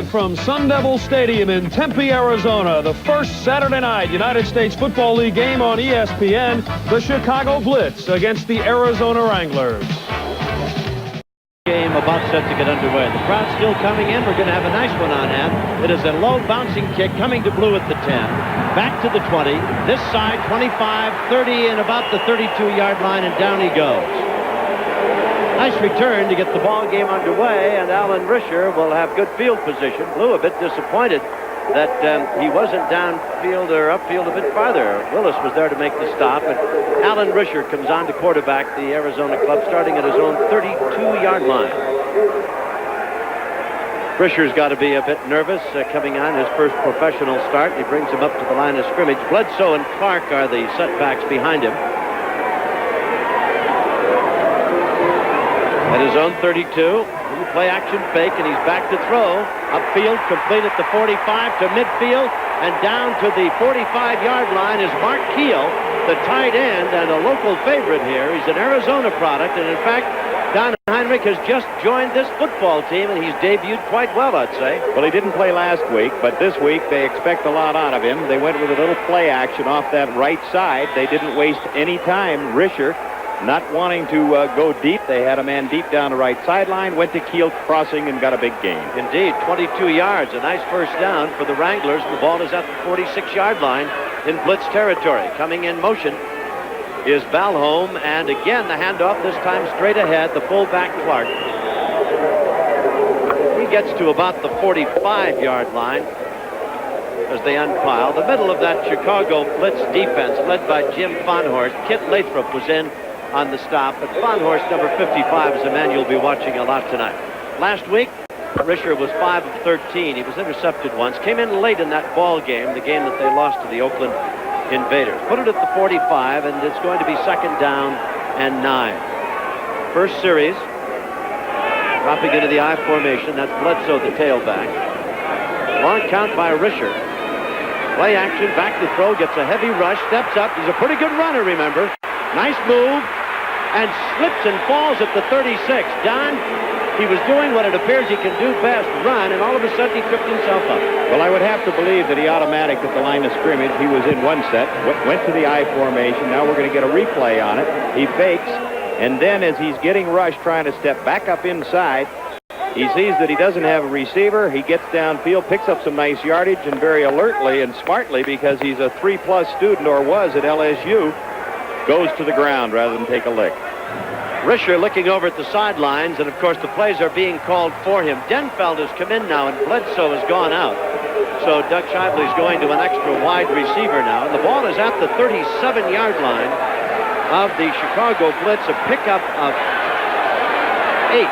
Live from Sun Devil Stadium in Tempe, Arizona, the first Saturday night United States Football League game on ESPN, the Chicago Blitz against the Arizona Wranglers. Game about set to get underway. The crowd still coming in. We're going to have a nice one on hand. It is a low bouncing kick coming to Blue at the 10. Back to the 20. This side, 25, 30, and about the 32-yard line, and down he goes. Nice return to get the ball game underway, and Alan Risher will have good field position. Blue a bit disappointed that he wasn't downfield or upfield a bit farther. Willis was there to make the stop, and Alan Risher comes on to quarterback the Arizona club, starting at his own 32-yard line. Risher's got to be a bit nervous coming on his first professional start. He brings him up to the line of scrimmage. Bledsoe and Clark are the setbacks behind him. At his own 32, play action fake, and he's back to throw. Upfield, complete at the 45 to midfield, and down to the 45-yard line is Mark Keel, the tight end and a local favorite here. He's an Arizona product, and in fact, Don Heinrich has just joined this football team, and he's debuted quite well, I'd say. Well, he didn't play last week, but this week they expect a lot out of him. They went with a little play action off that right side. They didn't waste any time. Risher, not wanting to go deep, they had a man deep down the right sideline, went to Keel crossing and got a big gain. Indeed, 22 yards, a nice first down for the Wranglers. The ball is at the 46-yard line in blitz territory. Coming in motion is Balholm, and again the handoff, this time straight ahead, the fullback Clark. He gets to about the 45-yard line as they unpile. The middle of that Chicago blitz defense led by Jim Fonhorst. Kit Lathrop was in on the stop, but Fonhorst, number 55, is a man you'll be watching a lot tonight. Last week, Risher was 5 of 13. He was intercepted once. Came in late in that ball game, the game that they lost to the Oakland Invaders. Put it at the 45, and it's going to be second down and 9. First series, dropping into the I formation. That's Bledsoe, the tailback. Long count by Risher. Play action, back to throw, gets a heavy rush, steps up. He's a pretty good runner, remember. Nice move, and slips and falls at the 36. Don, he was doing what it appears he can do best, run, and all of a sudden he tripped himself up. Well, I would have to believe that he automatic at the line of scrimmage. He was in one set, went to the I formation. Now we're going to get a replay on it. He fakes, and then as he's getting rushed, trying to step back up inside, he sees that he doesn't have a receiver. He gets downfield, picks up some nice yardage, and very alertly and smartly, because he's a 3+ student, or was at LSU, goes to the ground rather than take a lick. Risher looking over at the sidelines, and of course the plays are being called for him. Denfeld has come in now, and Bledsoe has gone out. So Doug Shively's going to an extra wide receiver now, and the ball is at the 37-yard line of the Chicago Blitz. A pickup of 8.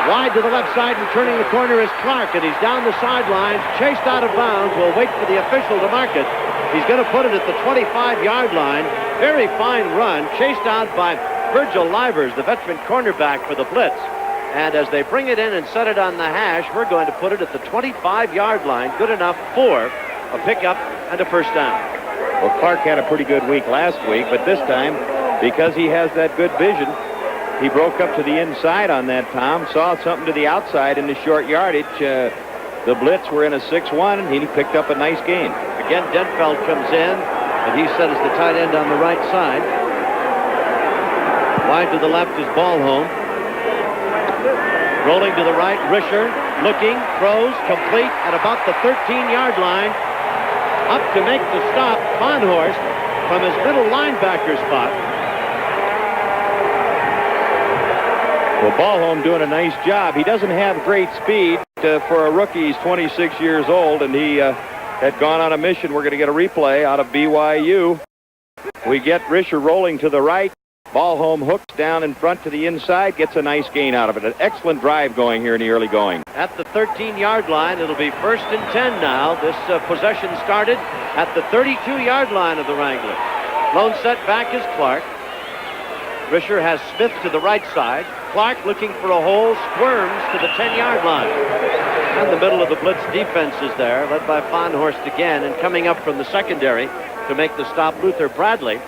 Wide to the left side, and turning the corner is Clark, and he's down the sidelines, chased out of bounds. We'll wait for the official to mark it. He's going to put it at the 25-yard line. Very fine run, chased out by Virgil Livers, the veteran cornerback for the Blitz. And as they bring it in and set it on the hash, we're going to put it at the 25-yard line. Good enough for a pickup and a first down. Well, Clark had a pretty good week last week, but this time, because he has that good vision, he broke up to the inside on that, Tom, saw something to the outside in the short yardage. The Blitz were in a 6-1, and he picked up a nice gain. Again, Denfeld comes in, and he set as the tight end on the right side. Wide to the left is Balholm. Rolling to the right, Risher, looking, throws, complete at about the 13-yard line. Up to make the stop, Fonhorst from his middle linebacker spot. Well, Balholm doing a nice job. He doesn't have great speed for a rookie. He's 26 years old, and he had gone on a mission. We're going to get a replay out of BYU. We get Risher rolling to the right. Balholm hooks down in front to the inside, gets a nice gain out of it. An excellent drive going here in the early going. At the 13-yard line, it'll be 1st and 10 now. This possession started at the 32-yard line of the Wranglers. Lone set back is Clark. Risher has Smith to the right side. Clark looking for a hole, squirms to the 10-yard line. And the middle of the Blitz defense is there, led by Fonhorst again, and coming up from the secondary to make the stop, Luther Bradley.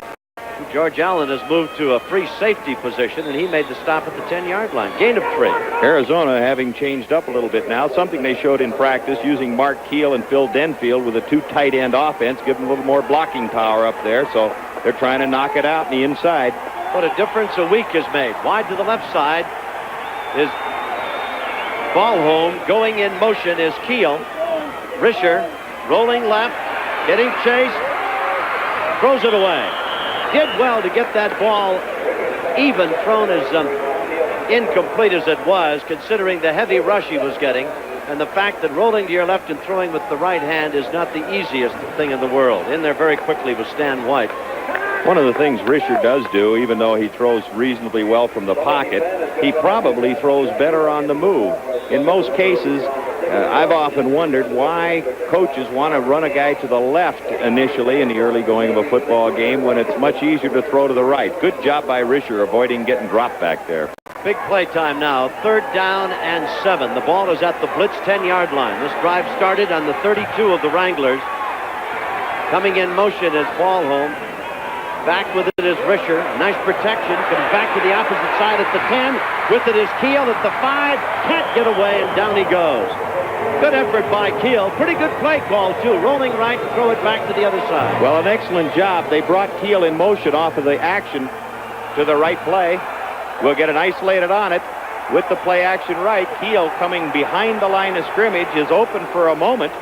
George Allen has moved to a free safety position, and he made the stop at the 10-yard line. Gain of 3. Arizona having changed up a little bit now, something they showed in practice using Mark Keel and Phil Denfield with a 2 tight end offense, give them a little more blocking power up there, so they're trying to knock it out in the inside. What a difference a week has made. Wide to the left side is Ballholm. Going in motion is Keel. Risher rolling left, getting chased, throws it away. Did well to get that ball even thrown as incomplete as it was, considering the heavy rush he was getting, and the fact that rolling to your left and throwing with the right hand is not the easiest thing in the world. In there very quickly was Stan White. One of the things Risher does do, even though he throws reasonably well from the pocket, he probably throws better on the move. In most cases, I've often wondered why coaches want to run a guy to the left initially in the early going of a football game when it's much easier to throw to the right. Good job by Risher avoiding getting dropped back there. Big play time now. 3rd down and 7. The ball is at the Blitz 10-yard line. This drive started on the 32 of the Wranglers. Coming in motion is Ballholm. Back with it is Risher. Nice protection. Comes back to the opposite side at the 10. With it is Keel at the 5. Can't get away, and down he goes. Good effort by Keel. Pretty good play call, too. Rolling right, throw it back to the other side. Well, an excellent job. They brought Keel in motion off of the action to the right play. We'll get an isolated on it with the play action right. Keel coming behind the line of scrimmage is open for a moment.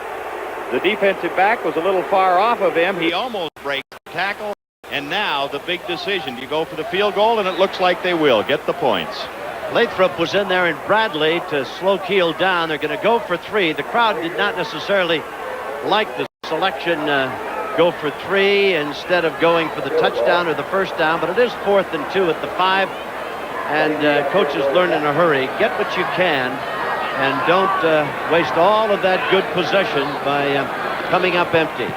The defensive back was a little far off of him. He almost breaks the tackle. And now the big decision. Do you go for the field goal? And it looks like they will get the points. Lathrop was in there and Bradley to slow Keel down. They're going to go for 3. The crowd did not necessarily like the selection, go for 3 instead of going for the touchdown or the first down, but it is 4th and 2 at the 5. And coaches learn in a hurry. Get what you can and don't waste all of that good possession by coming up empty.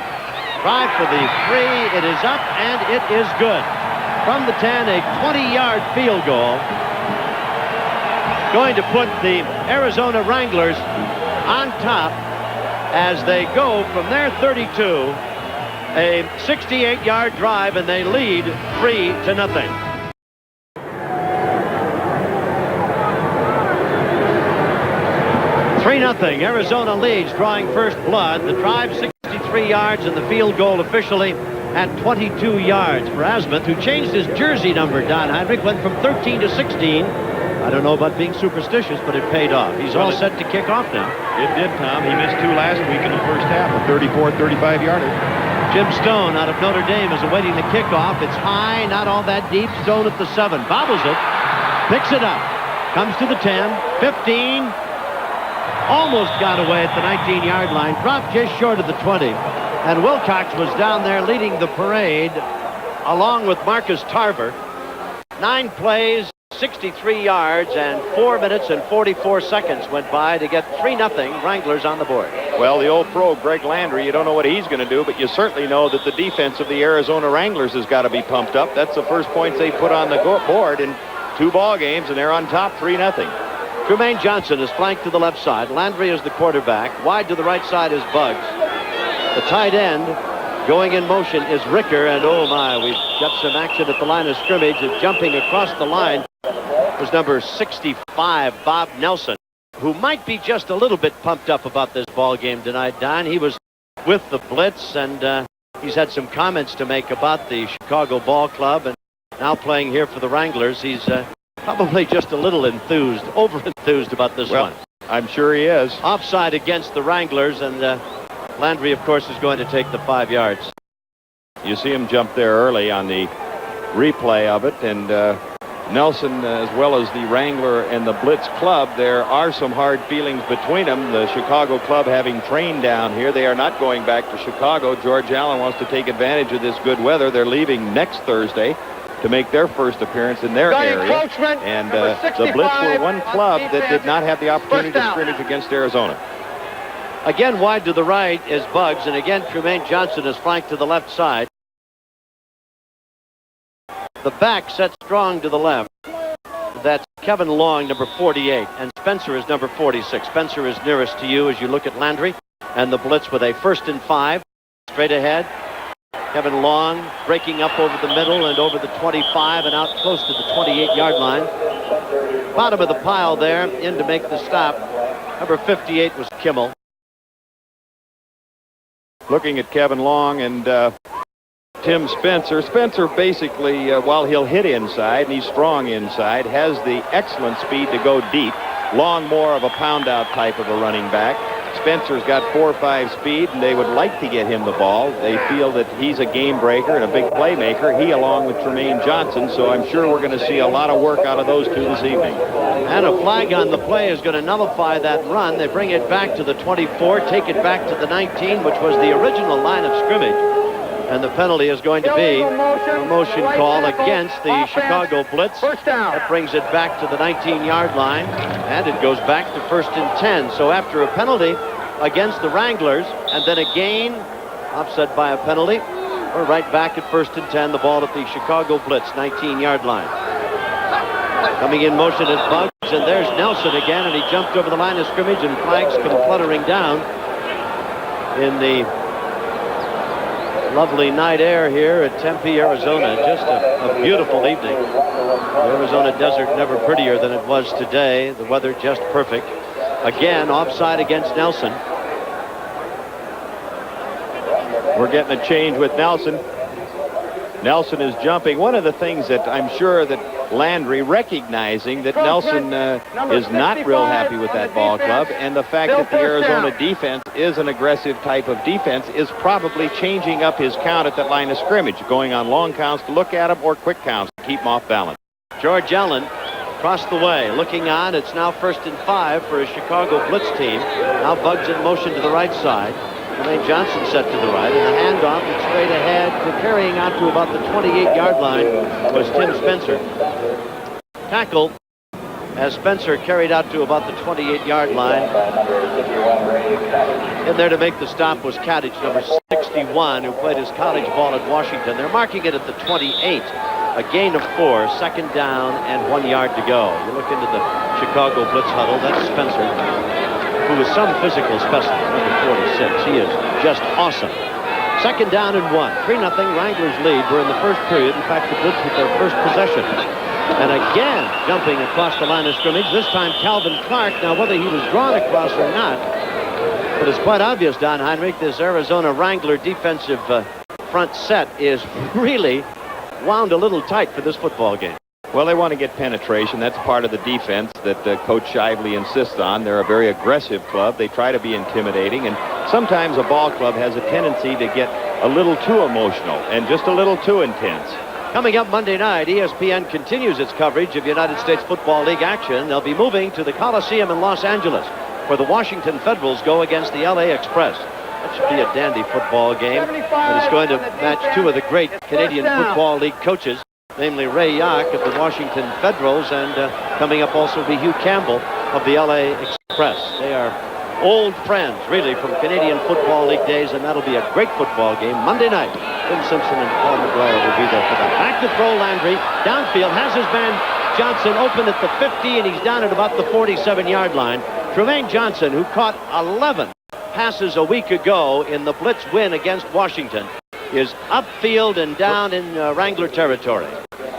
Try for the 3. It is up, and it is good. From the 10, a 20-yard field goal. Going to put the Arizona Wranglers on top as they go from their 32. A 68-yard drive, and they lead 3-0. Nothing. Arizona leads, drawing first blood. The drive 63 yards, and the field goal officially at 22 yards for Asmuth, who changed his jersey number. Don Heinrich went from 13 to 16. I don't know about being superstitious, but it paid off. He's all set to kick off now. It did, Tom. He missed 2 last week in the first half, a 34, 35-yarder. Jim Stone out of Notre Dame is awaiting the kickoff. It's high, not all that deep. Stone at the 7. Bobbles it. Picks it up. Comes to the 10. 15. Almost got away at the 19-yard line. Dropped just short of the 20. And Wilcox was down there leading the parade along with Marcus Tarver. 9 plays, 63 yards, and 4 minutes and 44 seconds went by to get 3-0 Wranglers on the board. Well, the old pro, Greg Landry, you don't know what he's going to do, but you certainly know that the defense of the Arizona Wranglers has got to be pumped up. That's the first points they put on the board in 2 ball games, and they're on top 3-0. Trumaine Johnson is flanked to the left side. Landry is the quarterback. Wide to the right side is Buggs. The tight end going in motion is Ricker, and oh my, we've got some action at the line of scrimmage. And jumping across the line was number 65, Bob Nelson, who might be just a little bit pumped up about this ball game tonight, Don. He was with the Blitz, and he's had some comments to make about the Chicago Ball Club, and now playing here for the Wranglers. He's probably just a little over-enthused about this one. I'm sure he is. Offside against the Wranglers, and Landry, of course, is going to take the 5 yards. You see him jump there early on the replay of it, and Nelson, as well as the Wrangler and the Blitz club, there are some hard feelings between them. The Chicago club having trained down here, they are not going back to Chicago. George Allen wants to take advantage of this good weather. They're leaving next Thursday to make their first appearance in their area. And the Blitz were one club that did not have the opportunity to scrimmage against Arizona. Again, wide to the right is Buggs, and again, Trumaine Johnson is flanked to the left side. The back set strong to the left. That's Kevin Long, number 48, and Spencer is number 46. Spencer is nearest to you as you look at Landry, and the Blitz with a 1st and 5. Straight ahead. Kevin Long breaking up over the middle and over the 25 and out close to the 28-yard line. Bottom of the pile there, in to make the stop. Number 58 was Kimmel. Looking at Kevin Long and Tim Spencer. Spencer basically, while he'll hit inside, and he's strong inside, has the excellent speed to go deep. Long more of a pound-out type of a running back. Spencer's got 4.5 speed, and they would like to get him the ball. They feel that he's a game breaker and a big playmaker. He along with Tremaine Johnson, so I'm sure we're going to see a lot of work out of those two this evening. And a flag on the play is going to nullify that run. They bring it back to the 24, take it back to the 19, which was the original line of scrimmage. And the penalty is going to be a motion call against the Chicago Blitz. That brings it back to the 19-yard line, and it goes back to 1st and 10. So after a penalty against the Wranglers, and then a gain, offset by a penalty, we're right back at 1st and 10. The ball at the Chicago Blitz, 19-yard line. Coming in motion is Bugs, and there's Nelson again, and he jumped over the line of scrimmage, and flags come fluttering down in the lovely night air here at Tempe, Arizona. Just a beautiful evening. The Arizona desert never prettier than it was today. The weather just perfect. Again, offside against Nelson. We're getting a change with Nelson. Nelson is jumping. One of the things that I'm sure that Landry, recognizing that Nelson is not real happy with that ball club, and the fact that the Arizona defense is an aggressive type of defense, is probably changing up his count at that line of scrimmage, going on long counts to look at him or quick counts to keep him off balance. George Allen across the way, looking on. It's now 1st and 5 for a Chicago Blitz team. Now Bugs in motion to the right side. Tremaine Johnson set to the right, and the handoff and straight ahead to carrying out to about the 28-yard line was Tim Spencer. Tackle as Spencer carried out to about the 28-yard line. In there to make the stop was Kadich, number 61, who played his college ball at Washington. They're marking it at the 28. A gain of 4, 2nd down, and 1 yard to go. You look into the Chicago Blitz huddle. That's Spencer, who is some physical specimen, number 46. He is just awesome. 2nd down and 1. 3-0 Wranglers lead. We're in the first period. In fact, the Blitz with their first possession. And again, jumping across the line of scrimmage. This time, Calvin Clark. Now, whether he was drawn across or not, but it's quite obvious, Don Heinrich, this Arizona Wrangler defensive front set is really wound a little tight for this football game. Well, they want to get penetration. That's part of the defense that Coach Shively insists on. They're a very aggressive club. They try to be intimidating, and sometimes a ball club has a tendency to get a little too emotional and just a little too intense. Coming up Monday night, ESPN continues its coverage of United States Football League action. They'll be moving to the Coliseum in Los Angeles, where the Washington Federals go against the LA Express. That should be a dandy football game. And it's going to match two of the great Canadian Football League coaches, namely Ray Yach of the Washington Federals, and coming up also be Hugh Campbell of the LA Express. They are old friends, really, from Canadian Football League days, and that'll be a great football game Monday night. Tim Simpson and Paul McGuire will be there for that. Back to throw Landry. Downfield has his man Johnson open at the 50, and he's down at about the 47-yard line. Tremaine Johnson, who caught 11 passes a week ago in the Blitz win against Washington, is upfield and down in Wrangler territory.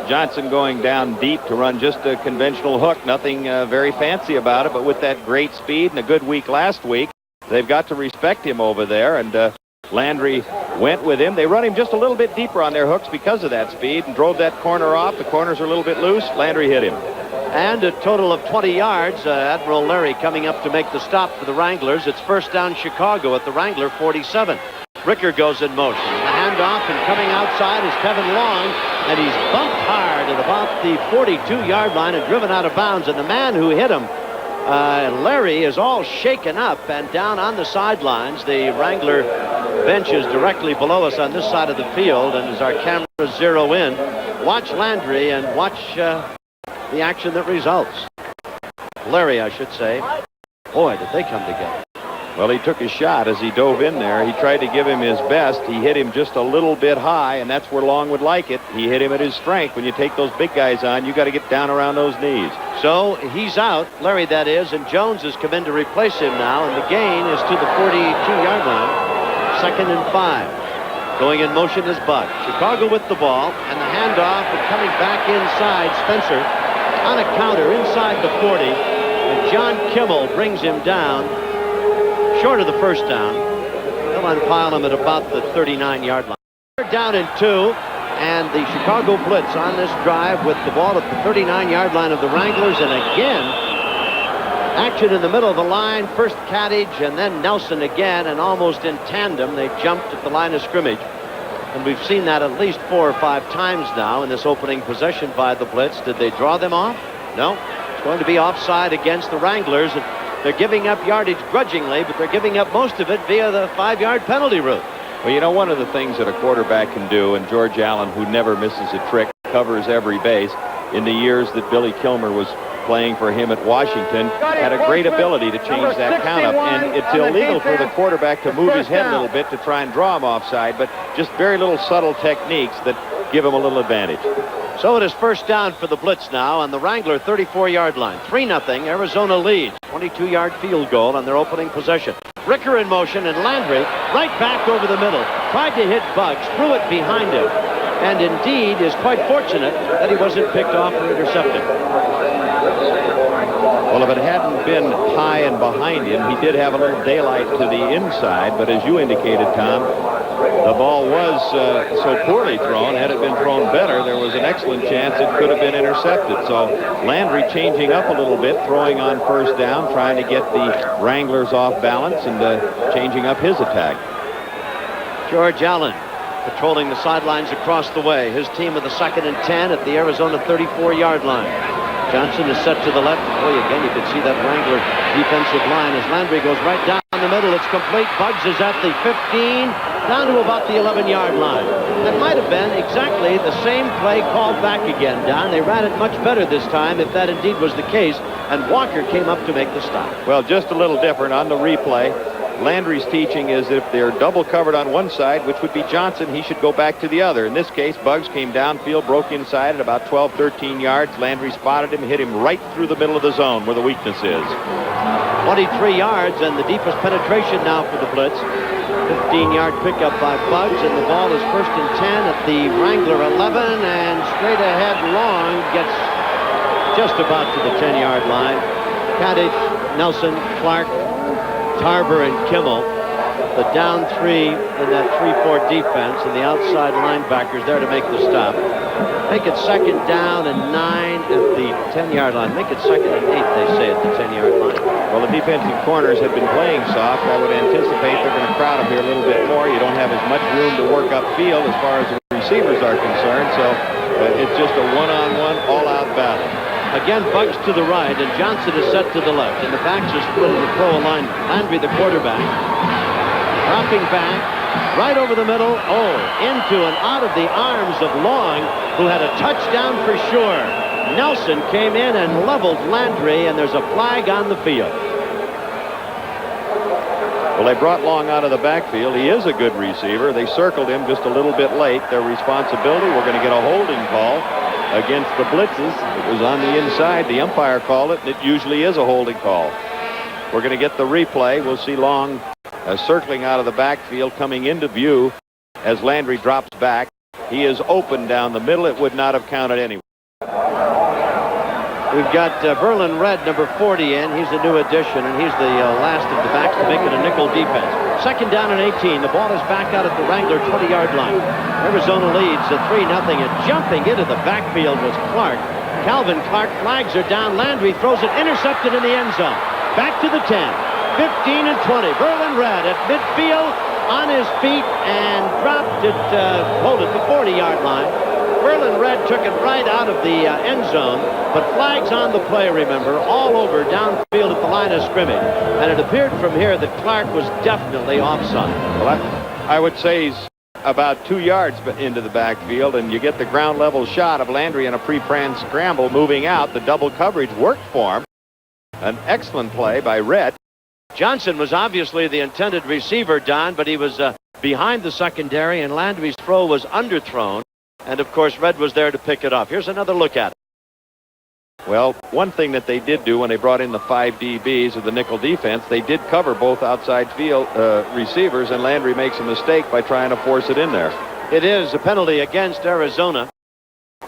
Johnson going down deep to run just a conventional hook. Nothing very fancy about it, but with that great speed and a good week last week, they've got to respect him over there, and Landry went with him. They run him just a little bit deeper on their hooks because of that speed and drove that corner off. The corners are a little bit loose. Landry hit him. And a total of 20 yards. Admiral Larry coming up to make the stop for the Wranglers. It's first down Chicago at the Wrangler 47. Ricker goes in motion. The handoff, and coming outside is Kevin Long, and he's bumped hard at about the 42-yard line and driven out of bounds. And the man who hit him, Larry, is all shaken up and down on the sidelines. The Wrangler bench is directly below us on this side of the field, and as our cameras zero in, watch Landry and watch the action that results. Larry, I should say. Boy, did they come together. Well, he took a shot as he dove in there. He tried to give him his best. He hit him just a little bit high, and that's where Long would like it. He hit him at his strength. When you take those big guys on, you got to get down around those knees. So he's out, Larry that is, and Jones has come in to replace him now, and the gain is to the 42-yard line. 2nd and 5. Going in motion is Bud. Chicago with the ball, and the handoff, and coming back inside, Spencer on a counter inside the 40, and John Kimmel brings him down short of the first down. They'll unpile him at about the 39-yard line. They're down in 2, and the Chicago Blitz on this drive with the ball at the 39-yard line of the Wranglers, and again, action in the middle of the line. First Kadich and then Nelson again, and almost in tandem they jumped at the line of scrimmage. And we've seen that at least 4 or 5 times now in this opening possession by the Blitz. Did they draw them off? No. It's going to be offside against the Wranglers. And they're giving up yardage grudgingly, but they're giving up most of it via the 5-yard penalty route. Well, you know, one of the things that a quarterback can do, and George Allen, who never misses a trick, covers every base. In the years that Billy Kilmer was playing for him at Washington, had a great ability to change that count up, and it's illegal for the quarterback to move his head a little bit to try and draw him offside, but just very little subtle techniques that give him a little advantage. So it is first down for the Blitz now on the Wrangler 34-yard line. 3-0, Arizona leads. 22-yard field goal on their opening possession. Ricker in motion, and Landry right back over the middle. Tried to hit Buggs, threw it behind him, and indeed is quite fortunate that he wasn't picked off or intercepted. Well, if it hadn't been high and behind him, he did have a little daylight to the inside, but as you indicated, Tom, the ball was so poorly thrown. Had it been thrown better, there was an excellent chance it could have been intercepted. So Landry changing up a little bit, throwing on first down, trying to get the Wranglers off balance and changing up his attack. George Allen patrolling the sidelines across the way. His team with the 2nd and 10 at the Arizona 34-yard line. Johnson is set to the left. Boy, again, you can see that Wrangler defensive line as Landry goes right down the middle. It's complete. Buggs is at the 15, down to about the 11-yard line. That might have been exactly the same play called back again, Don. They ran it much better this time, if that indeed was the case, and Walker came up to make the stop. Well, just a little different on the replay. Landry's teaching is if they're double covered on one side, which would be Johnson, he should go back to the other. In this case, Buggs came downfield, broke inside at about 12, 13 yards. Landry spotted him, hit him right through the middle of the zone where the weakness is. 23 yards and the deepest penetration now for the Blitz. 15-yard pickup by Buggs, and the ball is 1st and 10 at the Wrangler 11, and straight ahead long gets just about to the 10-yard line. Kadich, Nelson, Clark, Tarver, and Kimmel, the down 3 in that 3-4 defense, and the outside linebackers there to make the stop. Make it 2nd down and 9 at the 10-yard line. Make it 2nd and 8, they say, at the 10-yard line. Well, the defensive corners have been playing soft. I would anticipate they're going to crowd them here a little bit more. You don't have as much room to work upfield as far as the receivers are concerned, so it's just a one-on-one, all-out battle. Again, Buggs to the right, and Johnson is set to the left, and the backs are split in the pro alignment. Landry, the quarterback, dropping back, right over the middle, into and out of the arms of Long, who had a touchdown for sure. Nelson came in and leveled Landry, and there's a flag on the field. Well, they brought Long out of the backfield. He is a good receiver. They circled him just a little bit late. Their responsibility, we're going to get a holding call against the Blitzes. It was on the inside. The umpire called it, and it usually is a holding call. We're going to get the replay. We'll see Long circling out of the backfield, coming into view as Landry drops back. He is open down the middle. It would not have counted anyway. We've got Verlin Red, number 40, in. He's a new addition, and he's the last of the backs to make it a nickel defense. 2nd down and 18. The ball is back out at the Wrangler 20-yard line. Arizona leads at 3-0, and jumping into the backfield was Clark. Calvin Clark, flags are down. Landry throws it, intercepted in the end zone. Back to the 10, 15 and 20. Verlin Red at midfield on his feet and dropped it, the 40-yard line. Verlin Red took it right out of the end zone, but flags on the play, remember, all over downfield at the line of scrimmage. And it appeared from here that Clark was definitely offside. Well, I would say he's about 2 yards into the backfield, and you get the ground level shot of Landry in a pre-planned scramble moving out. The double coverage worked for him. An excellent play by Red. Johnson was obviously the intended receiver, Don, but he was behind the secondary, and Landry's throw was underthrown. And, of course, Red was there to pick it up. Here's another look at it. Well, one thing that they did do when they brought in the 5 DBs of the nickel defense, they did cover both outside field receivers, and Landry makes a mistake by trying to force it in there. It is a penalty against Arizona.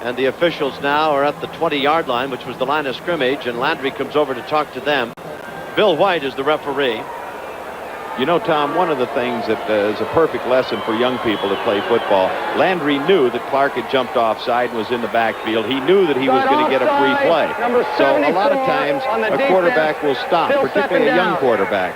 And the officials now are at the 20-yard line, which was the line of scrimmage, and Landry comes over to talk to them. Bill White is the referee. You know, Tom, one of the things that is a perfect lesson for young people to play football, Landry knew that Clark had jumped offside and was in the backfield. He knew that he was going to get a free play. So a lot of times a quarterback will stop, particularly a young quarterback.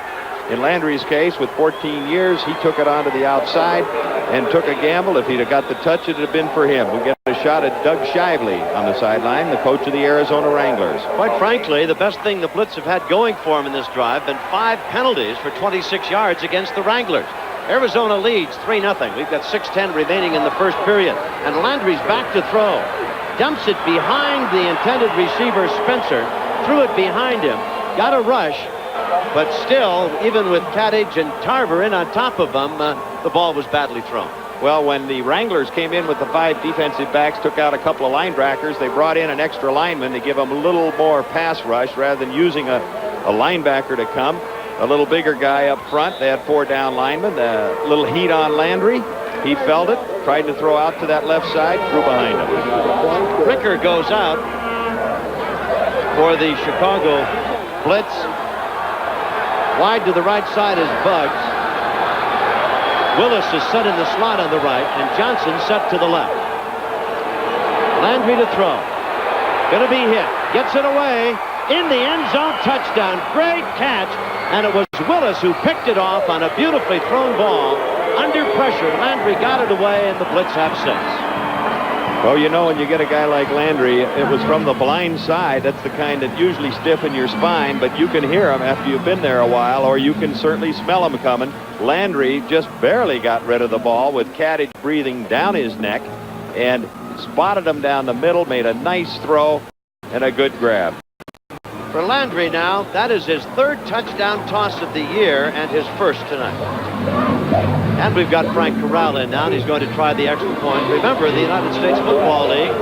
In Landry's case, with 14 years, he took it onto the outside and took a gamble. If he'd have got the touch, it would have been for him. We'll get a shot at Doug Shively on the sideline, the coach of the Arizona Wranglers. Quite frankly, the best thing the Blitz have had going for him in this drive been 5 penalties for 26 yards against the Wranglers. Arizona leads 3-0. We've got 6:10 remaining in the first period. And Landry's back to throw. Dumps it behind the intended receiver, Spencer. Threw it behind him. Got a rush. But still, even with Kadich and Tarver in on top of them, the ball was badly thrown. Well, when the Wranglers came in with the 5 defensive backs, took out a couple of linebackers, they brought in an extra lineman to give them a little more pass rush rather than using a linebacker to come. A little bigger guy up front. They had 4 down linemen. A little heat on Landry. He felt it, tried to throw out to that left side, threw behind him. Ricker goes out for the Chicago Blitz. Wide to the right side is Buggs. Willis is set in the slot on the right, and Johnson set to the left. Landry to throw. Going to be hit. Gets it away. In the end zone, touchdown. Great catch. And it was Willis who picked it off on a beautifully thrown ball. Under pressure, Landry got it away, and the Blitz have 6. Well, you know, when you get a guy like Landry, it was from the blind side. That's the kind that usually stiffen your spine, but you can hear him after you've been there a while, or you can certainly smell him coming. Landry just barely got rid of the ball with Kadich breathing down his neck and spotted him down the middle, made a nice throw and a good grab. For Landry now, that is his 3rd touchdown toss of the year and his 1st tonight. And we've got Frank Corral in now, and he's going to try the extra point. Remember, the United States Football League,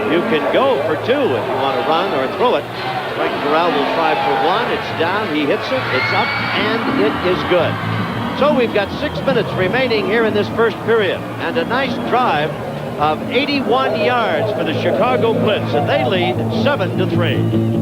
you can go for 2 if you want to run or throw it. Frank Corral will try for 1. It's down. He hits it. It's up, and it is good. So we've got 6 minutes remaining here in this first period, and a nice drive of 81 yards for the Chicago Blitz, and they lead 7-3.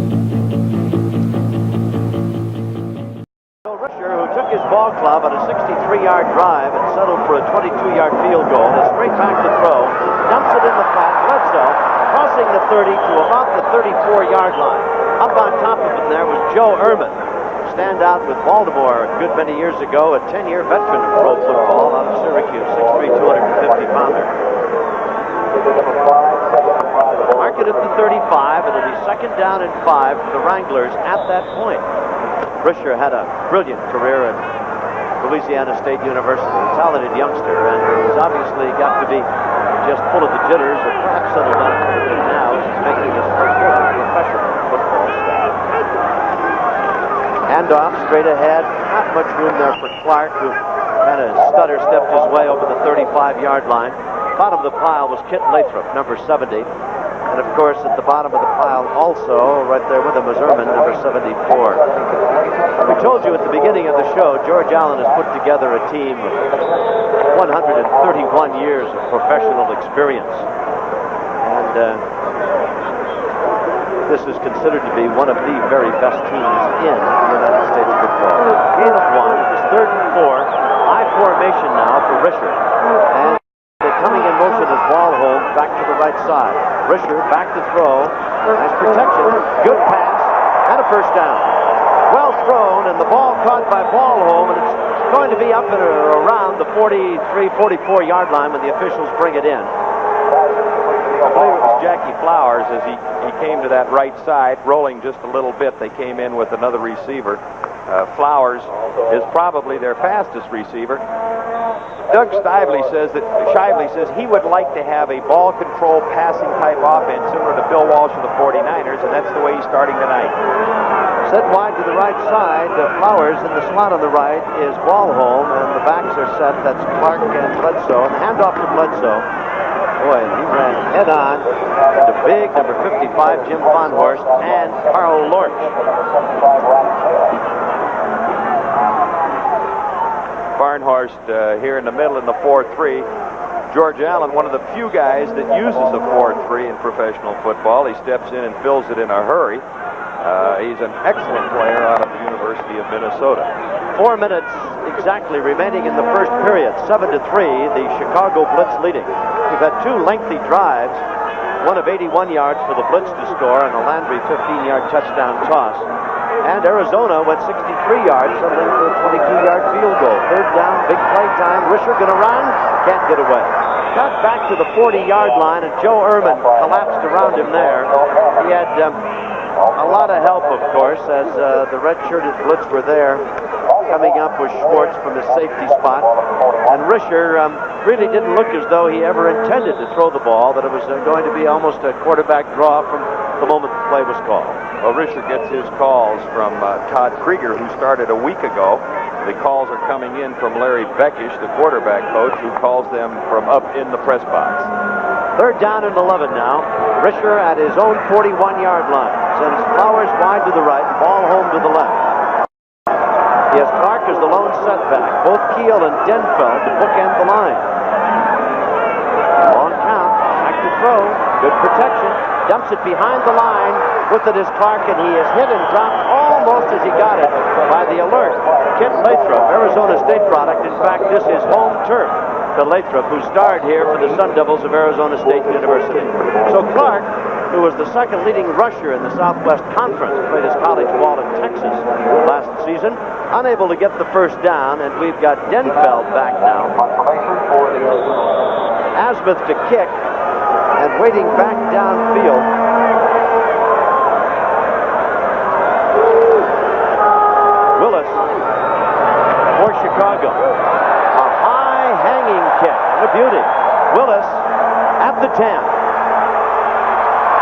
His ball club on a 63-yard drive and settled for a 22-yard field goal. It's straight back to throw. Dumps it in the flat. Bledsoe crossing the 30 to about the 34-yard line. Up on top of him there was Joe Ehrman. Stand out with Baltimore a good many years ago, a 10-year veteran of pro football out of Syracuse, 6'3", 250-pounder. Mark it at the 35. It'll be 2nd down and 5 for the Wranglers at that point. Risher had a brilliant career at Louisiana State University, a talented youngster, and he's obviously got to be just full of the jitters, or perhaps settled down a little bit now. He's making his first year as a professional football star. Handoff straight ahead. Not much room there for Clark, who kind of stutter-stepped his way over the 35-yard line. Bottom of the pile was Kit Lathrop, number 70. And, of course, at the bottom of the pile also, right there with him, was Ehrman, number 74. We told you at the beginning of the show, George Allen has put together a team of 131 years of professional experience. And this is considered to be one of the very best teams in United States football. Gain of 1, it is 3rd and 4. High formation now for Risher. And they're coming in motion as ball hold back to the right side. Risher back to throw. Nice protection. Good pass. And a first down. Well thrown, and the ball caught by Ballholm, and it's going to be up and around the 43, 44-yard line when the officials bring it in. I believe it was Jackie Flowers as he came to that right side, rolling just a little bit. They came in with another receiver. Flowers is probably their fastest receiver. Doug Shively says he would like to have a ball control passing type offense similar to Bill Walsh of the 49ers, and that's the way he's starting tonight. Set wide to the right side. Flowers in the slot on the right is Ballholm, and the backs are set. That's Clark and Bledsoe. And the handoff to Bledsoe. Boy, he ran head-on to big number 55, Jim Fonhorst, and Carl Lorch. Farnhorst here in the middle in the 4-3. George Allen, one of the few guys that uses a 4-3 in professional football. He steps in and fills it in a hurry. He's an excellent player out of the University of Minnesota. 4 minutes exactly remaining in the first period. 7-3, the Chicago Blitz leading. We've had 2 lengthy drives, one of 81 yards for the Blitz to score and a Landry 15-yard touchdown toss. And Arizona went 63 yards, settling for a 22-yard field goal. Third down, big play time. Risher going to run, can't get away. Got back to the 40-yard line, and Joe Ehrman collapsed around him there. He had a lot of help, of course, as the red-shirted Blitz were there. Coming up was Schwartz from his safety spot. And Risher really didn't look as though he ever intended to throw the ball, that it was going to be almost a quarterback draw from the moment the play was called. Well, Risher gets his calls from Todd Krieger, who started a week ago. The calls are coming in from Larry Beckish, the quarterback coach, who calls them from up in the press box. Third down and 11 now. Risher at his own 41-yard line. Sends Flowers wide to the right, ball home to the left. He has Clark as the lone setback. Both Keel and Denfeld to bookend the line. Long count. Back to throw. Good protection. Dumps it behind the line. With it is Clark, and he is hit and dropped almost as he got it by the alert Kit Lathrop, Arizona State product. In fact, this is home turf to Lathrop, who starred here for the Sun Devils of Arizona State University. So Clark, who was the second leading rusher in the Southwest Conference, played his college ball in Texas last season, unable to get the first down, and we've got Denfeld back now. Asmuth to kick, and waiting back downfield. Willis for Chicago. A high hanging kick, and a beauty. Willis at the 10.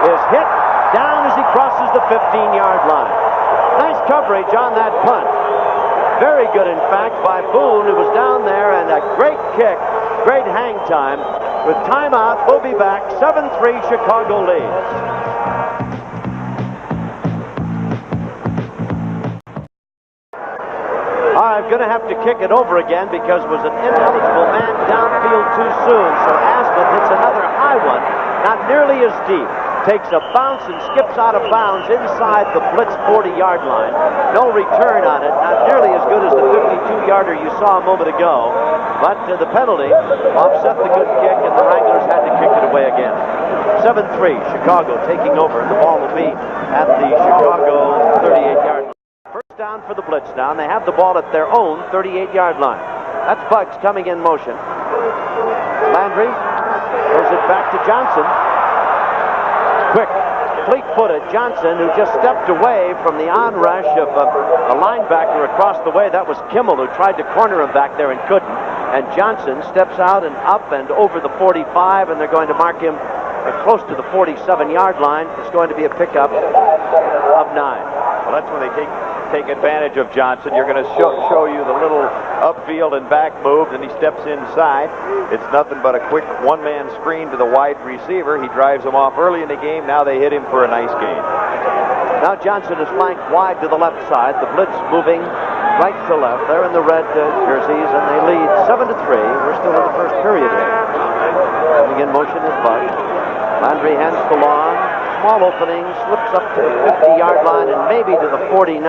Is hit down as he crosses the 15-yard line. Nice coverage on that punt. Very good, in fact, by Boone, who was down there, and a great kick, great hang time. With timeout, we'll be back. 7-3, Chicago leads. I'm going to have to kick it over again because it was an ineligible man downfield too soon. So Asmuth hits another high one, not nearly as deep. Takes a bounce and skips out of bounds inside the Blitz 40-yard line. No return on it, not nearly as good as the 52-yarder you saw a moment ago. But the penalty offset the good kick, and the Wranglers had to kick it away again. 7-3, Chicago taking over, and the ball will be at the Chicago 38-yard line. First down for the Blitz now, and they have the ball at their own 38-yard line. That's Bugs coming in motion. Landry throws it back to Johnson. Quick, fleet-footed Johnson, who just stepped away from the onrush of a linebacker across the way. That was Kimmel, who tried to corner him back there and couldn't. And Johnson steps out and up and over the 45, and they're going to mark him close to the 47-yard line. It's going to be a pickup of 9. Well, that's when they take advantage of Johnson. You're going to show you the little upfield and back move, and he steps inside. It's nothing but a quick one-man screen to the wide receiver. He drives him off early in the game. Now they hit him for a nice gain. Now Johnson is flanked wide to the left side. The Blitz moving right to left. They're in the red jerseys, and they lead 7-3. We're still in the first period here. Coming in motion is Bud. Landry hands the long. Small opening, slips up to the 50-yard line and maybe to the 49.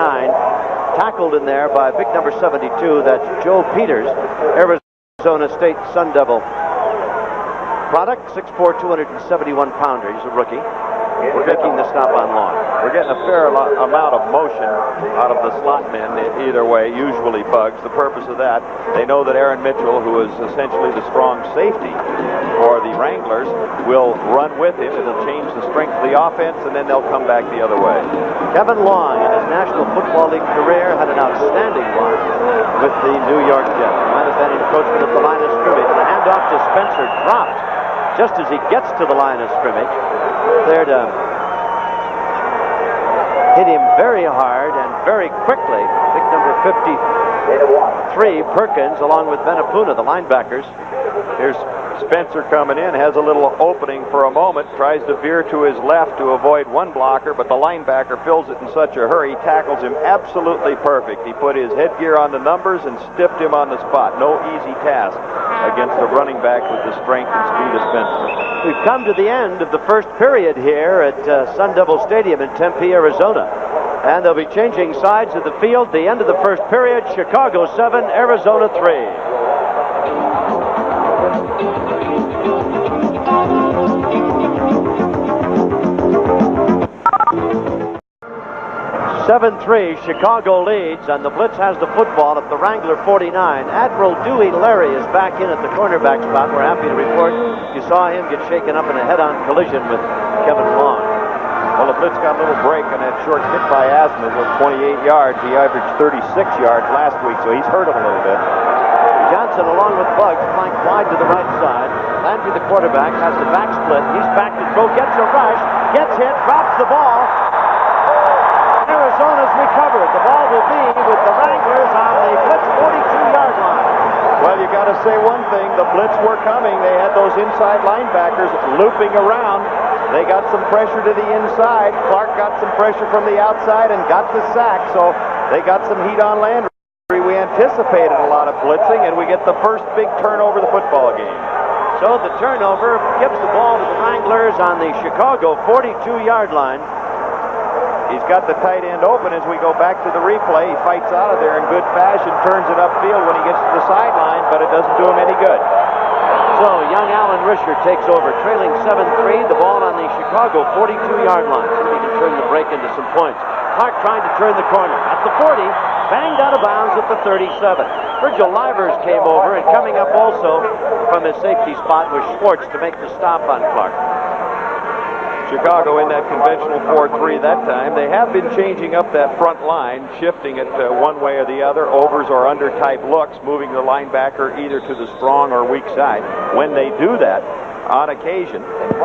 Tackled in there by big number 72. That's Joe Peters, Arizona State Sun Devil product. 6'4", 271-pounder. He's a rookie. We're making the stop on long. We're getting a fair amount of motion out of the slot men either way, usually Bugs. The purpose of that, they know that Aaron Mitchell, who is essentially the strong safety for the Wranglers, will run with him. It'll change the strength of the offense, and then they'll come back the other way. Kevin Long, in his National Football League career, had an outstanding one with the New York Jets. Might have been encroachment at the line of scrimmage. The handoff to Spencer dropped just as he gets to the line of scrimmage. There to hit him very hard and very quickly. Big number 53, Perkins, along with Benapuna, the linebackers. Here's Spencer coming in has a little opening for a moment, tries to veer to his left to avoid one blocker, but the linebacker fills it in such a hurry, tackles him absolutely perfect. He put his headgear on the numbers and stiffed him on the spot. No easy task against a running back with the strength and speed of Spencer. We've come to the end of the first period here at Sun Devil Stadium in Tempe, Arizona. And they'll be changing sides of the field. The end of the first period, Chicago 7, Arizona 3. 7-3, Chicago leads, and the Blitz has the football at the Wrangler 49. Admiral Dewey Larry is back in at the cornerback spot. We're happy to report you saw him get shaken up in a head-on collision with Kevin Long. Well, the Blitz got a little break on that short kick by Asmus of 28 yards. He averaged 36 yards last week, so he's hurt him a little bit. Johnson, along with Buggs, flanked wide to the right side. Landry, the quarterback, has the back split. He's back to throw, gets a rush, gets hit, drops the ball. Arizona's recovered. The ball will be with the Wranglers on the Blitz 42-yard line. Well, you got to say one thing. The Blitz were coming. They had those inside linebackers looping around. They got some pressure to the inside. Clark got some pressure from the outside and got the sack, so they got some heat on Landry. We anticipated a lot of blitzing, and we get the first big turnover of the football game. So the turnover gives the ball to the Wranglers on the Chicago 42-yard line. He's got the tight end open as we go back to the replay. He fights out of there in good fashion, turns it upfield when he gets to the sideline, but it doesn't do him any good. So young Alan Risher takes over, trailing 7-3, the ball on the Chicago 42-yard line. See if he can turn the break into some points. Clark trying to turn the corner. At the 40, banged out of bounds at the 37. Virgil Livers came over, and coming up also from his safety spot was Schwartz to make the stop on Clark. Chicago in that conventional 4-3 that time. They have been changing up that front line, shifting it one way or the other, overs or under type looks, moving the linebacker either to the strong or weak side. When they do that, on occasion,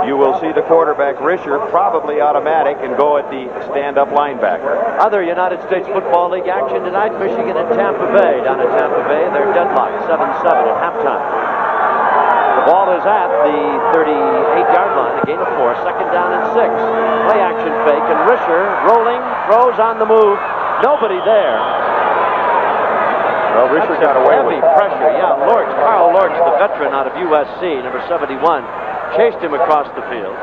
you will see the quarterback Risher probably automatic and go at the stand-up linebacker. Other United States Football League action tonight, Michigan and Tampa Bay. Down at Tampa Bay, they're deadlocked 7-7 at halftime. The ball is at the 38-yard line, a gain of 4, second down and 6. Play action fake, and Risher rolling, throws on the move. Nobody there. Well, Risher got away with heavy pressure. Yeah, Lorch, Carl Lorch, the veteran out of USC, number 71, chased him across the field.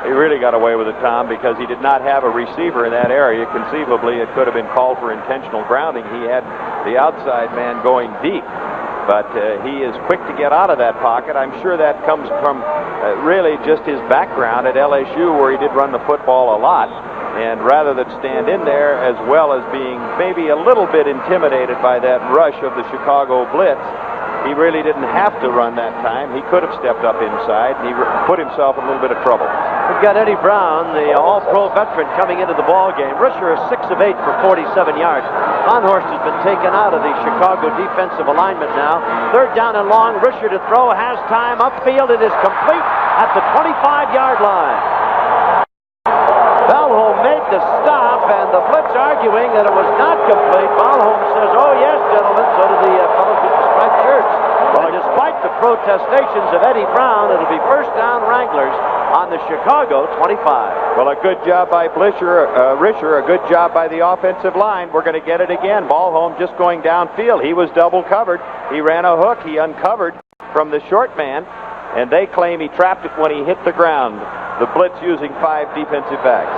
He really got away with it, Tom, because he did not have a receiver in that area. Conceivably, it could have been called for intentional grounding. He had the outside man going deep. But he is quick to get out of that pocket. I'm sure that comes from really just his background at LSU, where he did run the football a lot. And rather than stand in there, as well as being maybe a little bit intimidated by that rush of the Chicago Blitz, he really didn't have to run that time. He could have stepped up inside, and he put himself in a little bit of trouble. We've got Eddie Brown, the all-pro veteran, coming into the ball game. Risher is 6 of 8 for 47 yards. Vonhorst has been taken out of the Chicago defensive alignment now. Third down and long. Risher to throw, has time upfield. It is complete at the 25-yard line. Valholm made the stop, and the Blitz arguing that it was not complete. Valholm says, "Oh yes, gentlemen." So do the fellows with the striped shirts. Well, despite the protestations of Eddie Brown, it'll be first down Wranglers on the Chicago 25. Well, a good job by Risher, a good job by the offensive line. We're going to get it again. Valholm just going downfield. He was double covered. He ran a hook. He uncovered from the short man, and they claim he trapped it when he hit the ground. The Blitz using 5 defensive backs.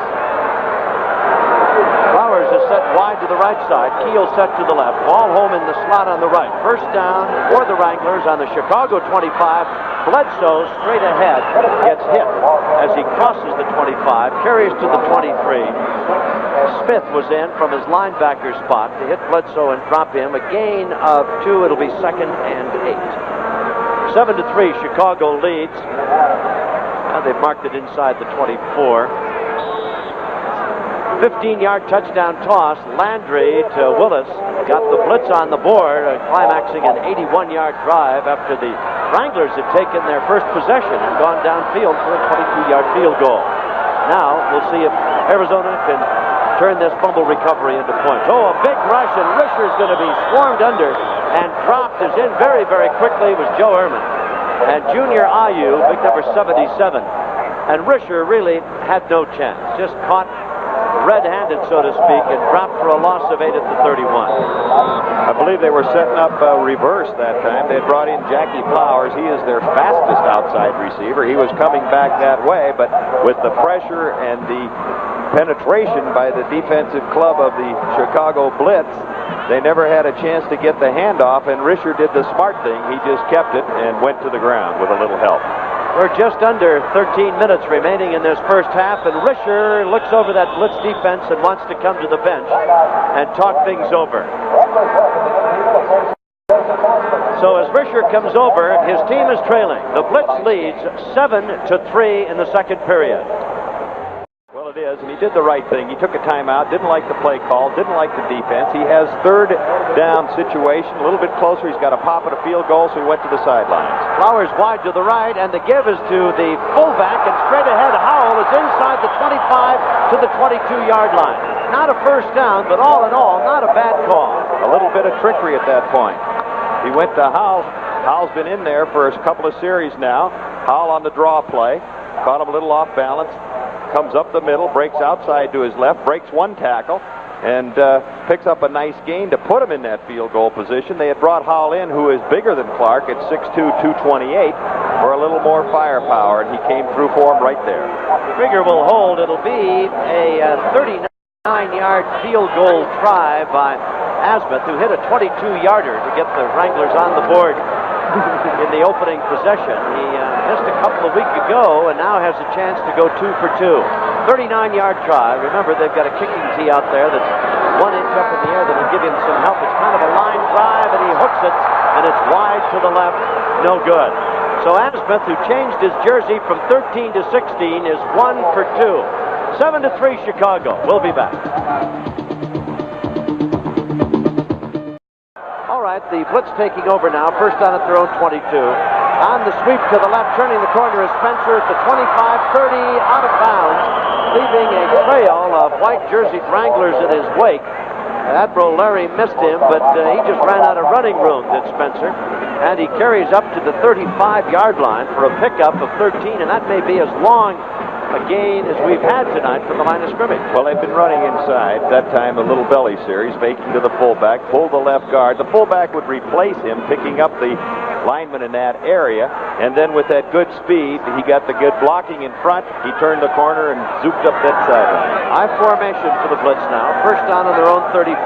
Flowers is set wide to the right side. Keel set to the left. Valholm in the slot on the right. First down for the Wranglers on the Chicago 25. Bledsoe straight ahead gets hit as he crosses the 25, carries to the 23. Smith was in from his linebacker spot to hit Bledsoe and drop him. A gain of 2. It'll be second and 8. 7-3, Chicago leads. Now they've marked it inside the 24. 15-yard touchdown toss. Landry to Willis. Got the Blitz on the board, climaxing an 81-yard drive after the Wranglers had taken their first possession and gone downfield for a 22-yard field goal. Now we'll see if Arizona can turn this fumble recovery into points. Oh, a big rush, and Risher's going to be swarmed under, and dropped as in very, very quickly was Joe Ehrman. and Junior Ayu, big number 77. And Risher really had no chance. Just caught red-handed, so to speak, and dropped for a loss of 8 at the 31. I believe they were setting up a reverse that time. They brought in Jackie Flowers. He is their fastest outside receiver. He was coming back that way, but with the pressure and the penetration by the defensive club of the Chicago Blitz, they never had a chance to get the handoff, and Risher did the smart thing. He just kept it and went to the ground with a little help. We're just under 13 minutes remaining in this first half, and Risher looks over that Blitz defense and wants to come to the bench and talk things over. So as Risher comes over, his team is trailing. The Blitz leads 7-3 in the second period. Well, it is, and he did the right thing. He took a timeout, didn't like the play call, didn't like the defense. He has third down situation, a little bit closer. He's got a pop at a field goal, so he went to the sidelines. Flowers wide to the right, and the give is to the fullback, and straight ahead, Howell is inside the 25 to the 22-yard line. Not a first down, but all in all, not a bad call. A little bit of trickery at that point. He went to Howell. Howell's been in there for a couple of series now. Howell on the draw play. Caught him a little off balance. Comes up the middle, breaks outside to his left, breaks one tackle, and picks up a nice gain to put him in that field goal position. They had brought Howell in, who is bigger than Clark at 6'2", 228, for a little more firepower, and he came through for him right there. Trigger will hold. It'll be a 39-yard field goal try by Asmuth, who hit a 22-yarder to get the Wranglers on the board in the opening possession. He missed a couple of weeks ago and now has a chance to go 2 for 2. 39-yard try. Remember, they've got a kicking tee out there that's 1 inch up in the air that'll give him some help. It's kind of a line drive, and he hooks it, and it's wide to the left. No good. So Asmuth, who changed his jersey from 13 to 16, is 1 for 2. 7-3 Chicago. We'll be back. All right, the Blitz taking over now. First down at their own 22. On the sweep to the left, turning the corner is Spencer at the 25-30, out of bounds, leaving a trail of white jerseyed Wranglers in his wake. Admiral Larry missed him, but he just ran out of running room, did Spencer. And he carries up to the 35-yard line for a pickup of 13, and that may be as long a gain as we've had tonight from the line of scrimmage. Well, they've been running inside. That time a little belly series, faking to the fullback, pulled the left guard. The fullback would replace him, picking up the lineman in that area, and then with that good speed, he got the good blocking in front. He turned the corner and zooped up that sideline. High formation for the Blitz now. First down on their own 35.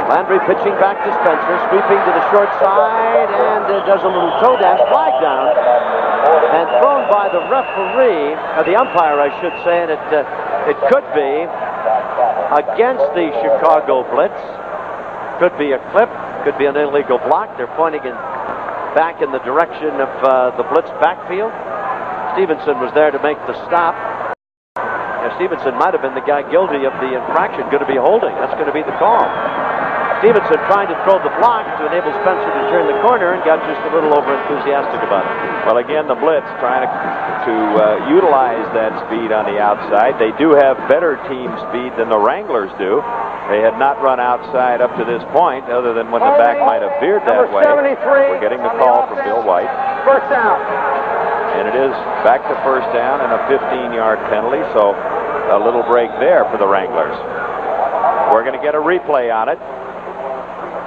Landry pitching back to Spencer, sweeping to the short side, and does a little toe dash, flag down, and thrown by the referee, or the umpire, I should say, and it could be against the Chicago Blitz. Could be a clip, could be an illegal block. They're pointing back in the direction of the Blitz backfield. Stevenson was there to make the stop. Stevenson might have been the guy guilty of the infraction, going to be holding. That's going to be the call. Stevenson trying to throw the block to enable Spencer to turn the corner and got just a little over-enthusiastic about it. Well, again, the Blitz trying to utilize that speed on the outside. They do have better team speed than the Wranglers do. They had not run outside up to this point, other than when the back might have veered that way. We're getting the call from Bill White. First down. And it is back to first down and a 15-yard penalty, so a little break there for the Wranglers. We're going to get a replay on it.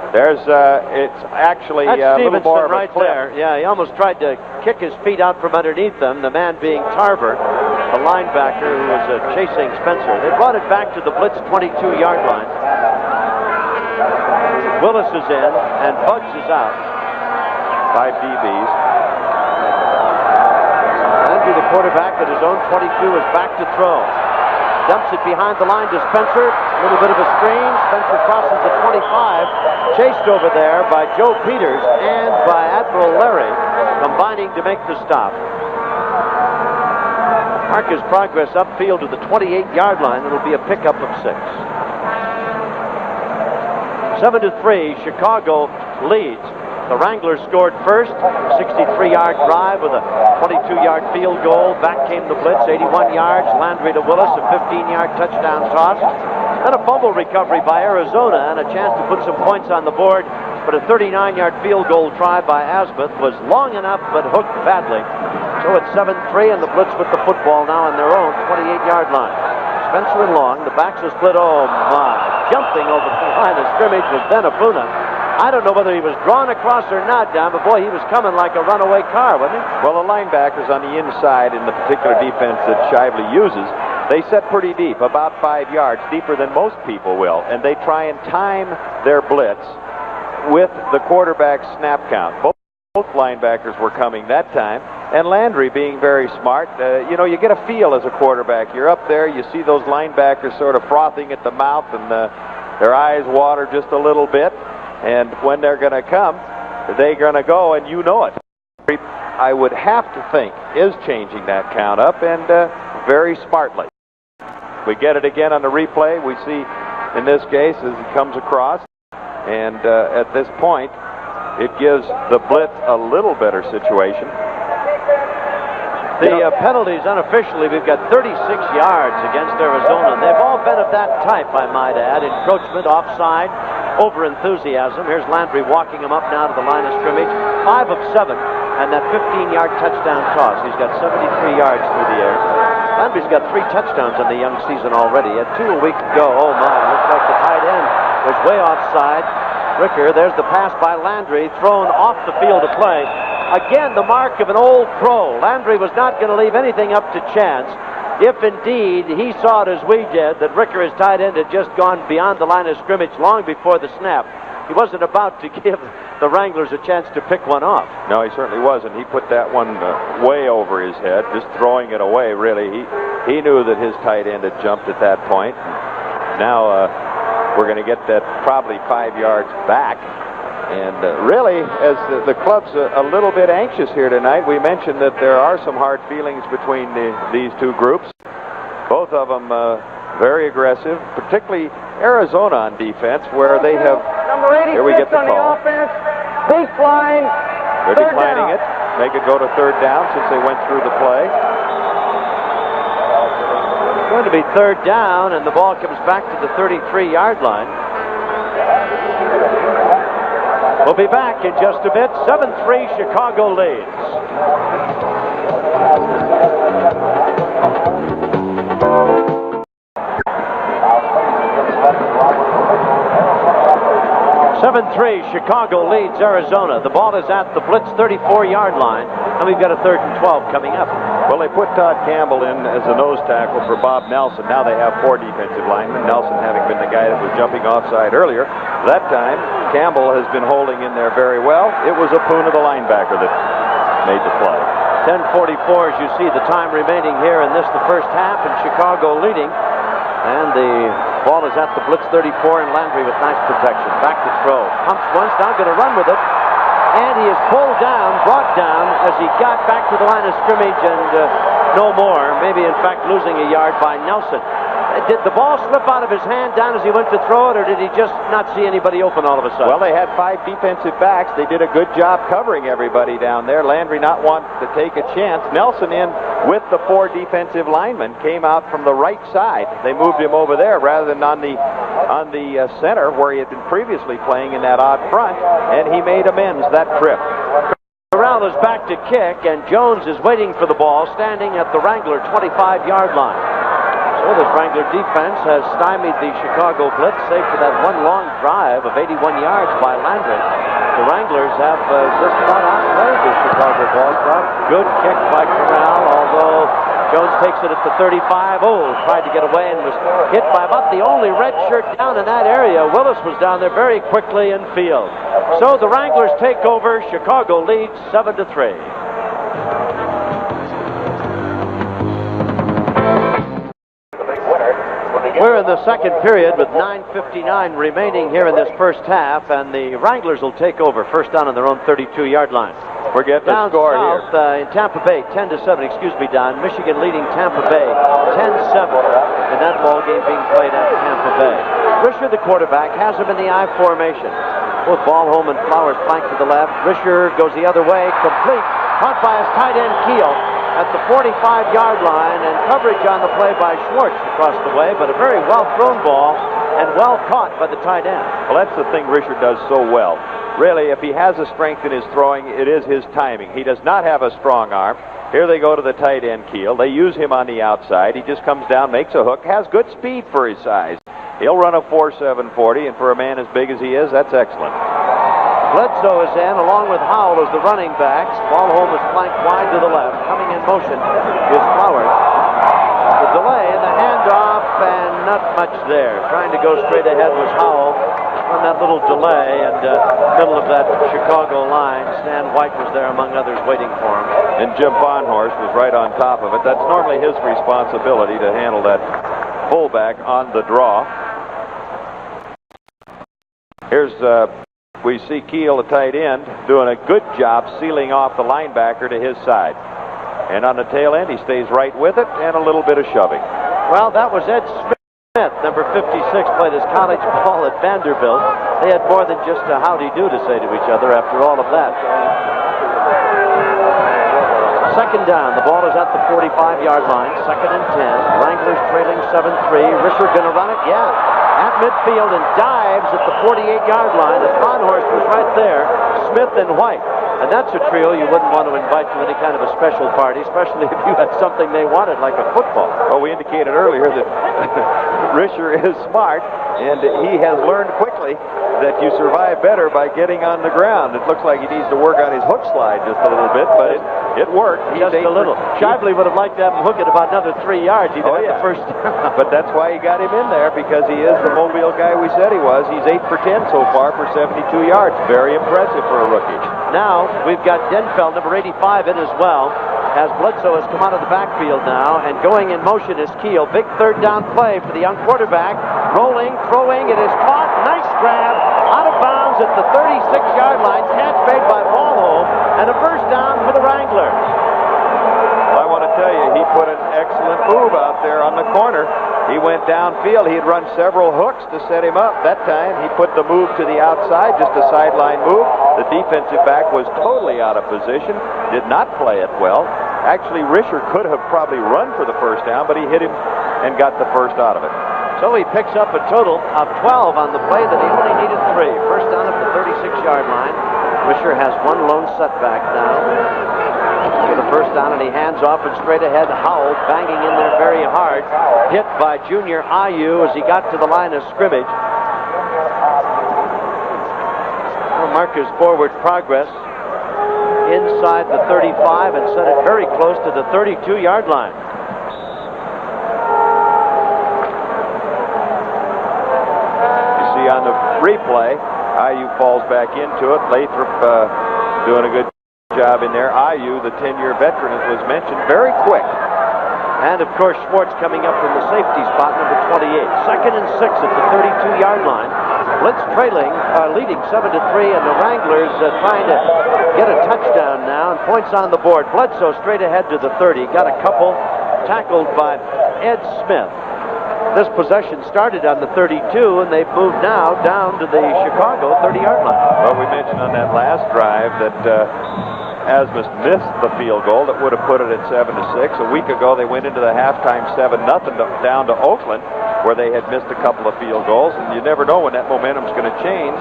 There's, it's actually a little more of a right clip. there. Yeah, he almost tried to kick his feet out from underneath them, the man being Tarver, the linebacker who was chasing Spencer. They brought it back to the Blitz 22-yard line. Willis is in, and Bugs is out. 5 DBs. Andrew, the quarterback at his own 22, is back to throw. Dumps it behind the line to Spencer. A little bit of a screen. Spencer crosses the 25. Chased over there by Joe Peters and by Admiral Larry, combining to make the stop. Mark his progress upfield to the 28-yard line. It'll be a pickup of 6. 7-3, Chicago leads. The Wranglers scored first, 63-yard drive with a 22-yard field goal. Back came the Blitz, 81 yards. Landry to Willis, a 15-yard touchdown toss. Then a fumble recovery by Arizona and a chance to put some points on the board but a 39-yard field goal try by Asmuth was long enough but hooked badly. So it's 7-3, and the Blitz with the football now on their own 28-yard line. Spencer and Long, the backs are split. Oh my, jumping over the line of scrimmage was Ben Abuna. I don't know whether he was drawn across or not, Don, but boy, he was coming like a runaway car, wasn't he? Well, the linebackers on the inside in the particular defense that Shively uses, they set pretty deep, about 5 yards, deeper than most people will, and they try and time their blitz with the quarterback's snap count. Both linebackers were coming that time, and Landry being very smart. You know, you get a feel as a quarterback. You're up there, you see those linebackers sort of frothing at the mouth, and their eyes water just a little bit, and when they're going to come, they're going to go, and you know it. I would have to think is changing that count up, and very smartly. We get it again on the replay. We see, in this case, as he comes across, and at this point, it gives the Blitz a little better situation. The penalties unofficially, we've got 36 yards against Arizona. They've all been of that type, I might add. Encroachment, offside, over-enthusiasm. Here's Landry walking him up now to the line of scrimmage. 5 of 7, and that 15-yard touchdown toss. He's got 73 yards through the air. Landry's got 3 touchdowns in the young season already. He had 2 a week ago. Oh my, looks like the tight end was way offside. Ricker, there's the pass by Landry, thrown off the field of play. Again, the mark of an old pro. Landry was not going to leave anything up to chance. If indeed he saw it as we did, that Ricker, his tight end, had just gone beyond the line of scrimmage long before the snap. He wasn't about to give the Wranglers a chance to pick one off. No, he certainly wasn't. He put that one way over his head, just throwing it away, really. He knew that his tight end had jumped at that point. Now we're going to get that probably 5 yards back. And really, as the club's a little bit anxious here tonight, we mentioned that there are some hard feelings between these two groups. Both of them very aggressive, particularly Arizona on defense, where they have... Number 86 here we get the on the call. offense. Deep line. They're declining it. Make it go to third down since they went through the play. It's going to be third down, and the ball comes back to the 33-yard line. We'll be back in just a bit. 7-3, Chicago leads. Chicago leads Arizona. The ball is at the Blitz 34-yard line, and we've got a 3rd and 12 coming up. Well, they put Todd Campbell in as a nose tackle for Bob Nelson. Now they have 4 defensive linemen, Nelson having been the guy that was jumping offside earlier. That time, Campbell has been holding in there very well. It was Apuna, the linebacker, that made the play. 10:44 as you see the time remaining here in this, the first half, and Chicago leading. And the ball is at the Blitz 34, and Landry with nice protection. Back to throw. Pumps once, now going to run with it. And he is pulled down, brought down as he got back to the line of scrimmage, and no more. Maybe, in fact, losing a yard by Nelson. Did the ball slip out of his hand down as he went to throw it, or did he just not see anybody open all of a sudden? Well, they had 5 defensive backs. They did a good job covering everybody down there. Landry not wanting to take a chance. Nelson in with the 4 defensive linemen came out from the right side. They moved him over there rather than on the center where he had been previously playing in that odd front, and he made amends that trip. Corral is back to kick, and Jones is waiting for the ball, standing at the Wrangler 25-yard line. So this Wrangler defense has stymied the Chicago Blitz, save for that one long drive of 81 yards by Landry. The Wranglers have just about outplayed the Chicago ball club. Good kick by Corral, although Jones takes it at the 35. Oh, tried to get away and was hit by about the only red shirt down in that area. Willis was down there very quickly in field. So the Wranglers take over. Chicago leads 7-3. We're in the second period with 9:59 remaining here in this first half, and the Wranglers will take over. First down on their own 32-yard line. We're getting Down the score south, here. In Tampa Bay, 10-7. Excuse me, Don. Michigan leading Tampa Bay 10-7. And that ball game being played at Tampa Bay. Risher, the quarterback, has him in the I formation. Both Ballholm and Flowers flank to the left. Risher goes the other way, complete. Caught by his tight end Keel at the 45-yard line, and coverage on the play by Schwartz across the way, but a very well-thrown ball and well caught by the tight end. Well, that's the thing Risher does so well. Really, if he has a strength in his throwing, it is his timing. He does not have a strong arm. Here they go to the tight end keel. They use him on the outside. He just comes down, makes a hook, has good speed for his size. He'll run a 4.7 40, and for a man as big as he is, that's excellent. Bledsoe is in, along with Howell as the running backs. Ballholm is flanked wide to the left. Coming in motion is Flowers. The delay, the handoff, and not much there. Trying to go straight ahead was Howell on that little delay, and middle of that Chicago line. Stan White was there, among others, waiting for him. And Jim Bonhorst was right on top of it. That's normally his responsibility to handle that fullback on the draw. Here's, we see Keel, the tight end, doing a good job sealing off the linebacker to his side. And on the tail end, he stays right with it, and a little bit of shoving. Well, that was Ed Smith, number 56, played his college ball at Vanderbilt. They had more than just a howdy-do to say to each other after all of that. Second down. The ball is at the 45-yard line. 2nd and 10. Wranglers trailing 7-3. Risher going to run it? Yeah. At midfield and dives at the 48-yard line. The Bonhorst was right there. Smith and White. And that's a trio you wouldn't want to invite to any kind of a special party, especially if you had something they wanted, like a football. Well, we indicated earlier that Risher is smart, and he has learned quickly that you survive better by getting on the ground. It looks like he needs to work on his hook slide just a little bit, but it worked. Just a little. Shively would have liked to have him hook it about another 3 yards. He'd have the first down. But that's why he got him in there, because he is the mobile guy we said he was. He's 8 for 10 so far for 72 yards. Very impressive for a rookie. Now, we've got Denfeld, number 85, in as well, as Bledsoe has come out of the backfield now, and going in motion is Keel. Big third down play for the young quarterback. Rolling, throwing, it is caught. Nice grab, out of bounds at the 36-yard line. Catch made by Ballholm, and a first down for the Wranglers. Well, I want to tell you, he put an excellent move out there on the corner. He went downfield. He had run several hooks to set him up. That time, he put the move to the outside, just a sideline move. The defensive back was totally out of position, did not play it well. Actually, Risher could have probably run for the first down, but he hit him and got the first out of it. So he picks up a total of 12 on the play that he only needed 3. First down at the 36-yard line. Risher has one lone setback now for the first down, and he hands off and straight ahead. Howell banging in there very hard. Hit by junior Ayu as he got to the line of scrimmage. Will mark his forward progress inside the 35 and set it very close to the 32-yard line. You see on the replay, Ayu falls back into it. Lathrop doing a good job in there. Ayu, the 10-year veteran, as was mentioned, very quick. And, of course, Schwartz coming up from the safety spot, number 28. 2nd and 6 at the 32-yard line. Blitz leading 7-3, and the Wranglers trying to get a touchdown now, and points on the board. Bledsoe straight ahead to the 30. Got a couple tackled by Ed Smith. This possession started on the 32, and they've moved now down to the Chicago 30-yard line. Well, we mentioned on that last drive that Asmus missed the field goal that would have put it at 7-6. A week ago, they went into the halftime 7-0 down to Oakland, where they had missed a couple of field goals, and you never know when that momentum's going to change.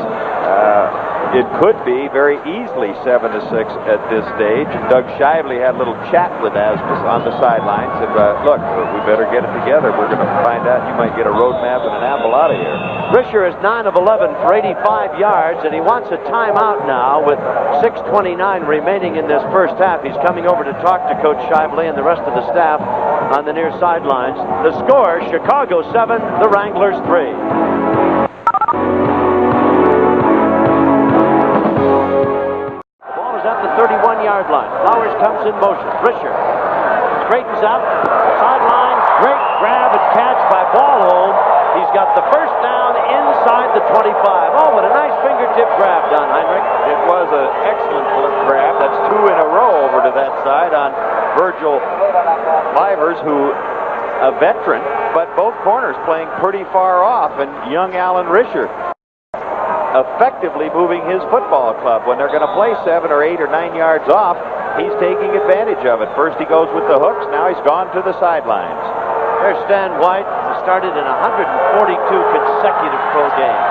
It could be very easily 7-6 at this stage. Doug Shively had a little chat with Asmus on the sideline. Said, look, we better get it together. We're going to find out. You might get a road map and an apple out of here. Risher is 9 of 11 for 85 yards, and he wants a timeout now with 6:29 remaining in this first half. He's coming over to talk to Coach Shively and the rest of the staff on the near sidelines. The score, Chicago 7, the Wranglers 3. At the 31-yard line. Flowers comes in motion. Risher straightens out. Sideline. Great grab and catch by Ballholm. He's got the first down inside the 25. Oh, what a nice fingertip grab, Don Heinrich. It was an excellent grab. That's 2 in a row over to that side on Virgil Livers, who a veteran, but both corners playing pretty far off, and young Alan Risher effectively moving his football club. When they're going to play 7 or 8 or 9 yards off, he's taking advantage of it. First he goes with the hooks, now he's gone to the sidelines. There's Stan White. started in 142 consecutive pro games.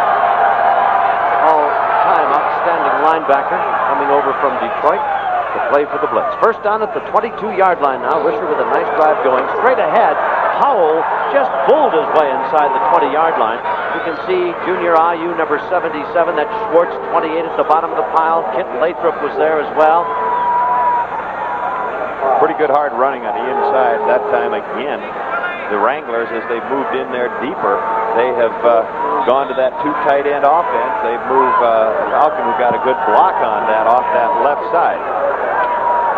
All-time outstanding linebacker coming over from Detroit to play for the Blitz. First down at the 22-yard line now. Wisher with a nice drive going straight ahead. Howell just bulled his way inside the 20-yard line. You can see junior IU number 77. That's Schwartz, 28 at the bottom of the pile. Kit Lathrop was there as well. Pretty good hard running on the inside that time again. The Wranglers, as they've moved in there deeper, they have gone to that two tight end offense. They've moved Falcon, who got a good block on that off that left side.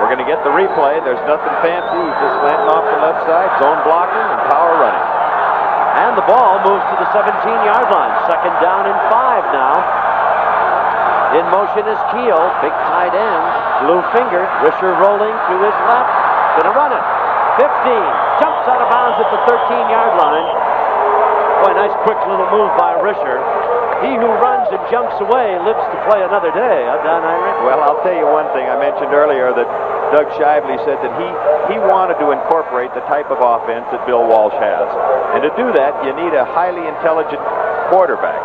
We're going to get the replay. There's nothing fancy. He's just slanting off the left side, zone blocking and power running. And the ball moves to the 17-yard line. Second down and 5 now. In motion is Keel, big tight end, blue finger. Wisher rolling to his left. Gonna run it. 15. Jumps out of bounds at the 13-yard line. Boy, nice quick little move by Wisher. He who runs and jumps away lives to play another day, Don Heinrich? Well, I'll tell you one thing. I mentioned earlier that Doug Shively said that he wanted to incorporate the type of offense that Bill Walsh has. And to do that, you need a highly intelligent quarterback.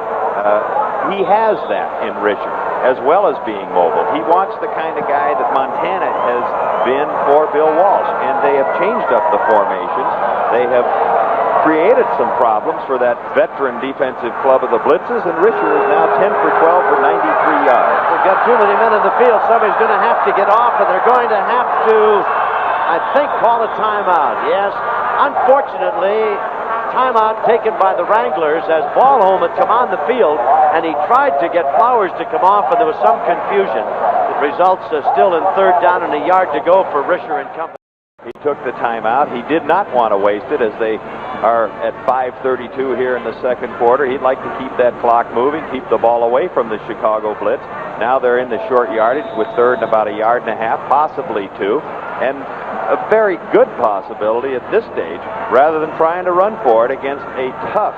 He has that in Richard, as well as being mobile. He wants the kind of guy that Montana has been for Bill Walsh. And they have changed up the formations. They have created some problems for that veteran defensive club of the Blitzes, and Risher is now 10 for 12 for 93 yards. They've got too many men in the field. Somebody's going to have to get off, and they're going to have to, I think, call a timeout. Yes, unfortunately, timeout taken by the Wranglers as Ballholm had come on the field, and he tried to get Flowers to come off, and there was some confusion. It results still in third down and a yard to go for Risher and company. He took the timeout. He did not want to waste it as they are at 5:32 here in the second quarter. He'd like to keep that clock moving, keep the ball away from the Chicago Blitz. Now they're in the short yardage with third and about a yard and a half, possibly 2. And a very good possibility at this stage, rather than trying to run for it against a tough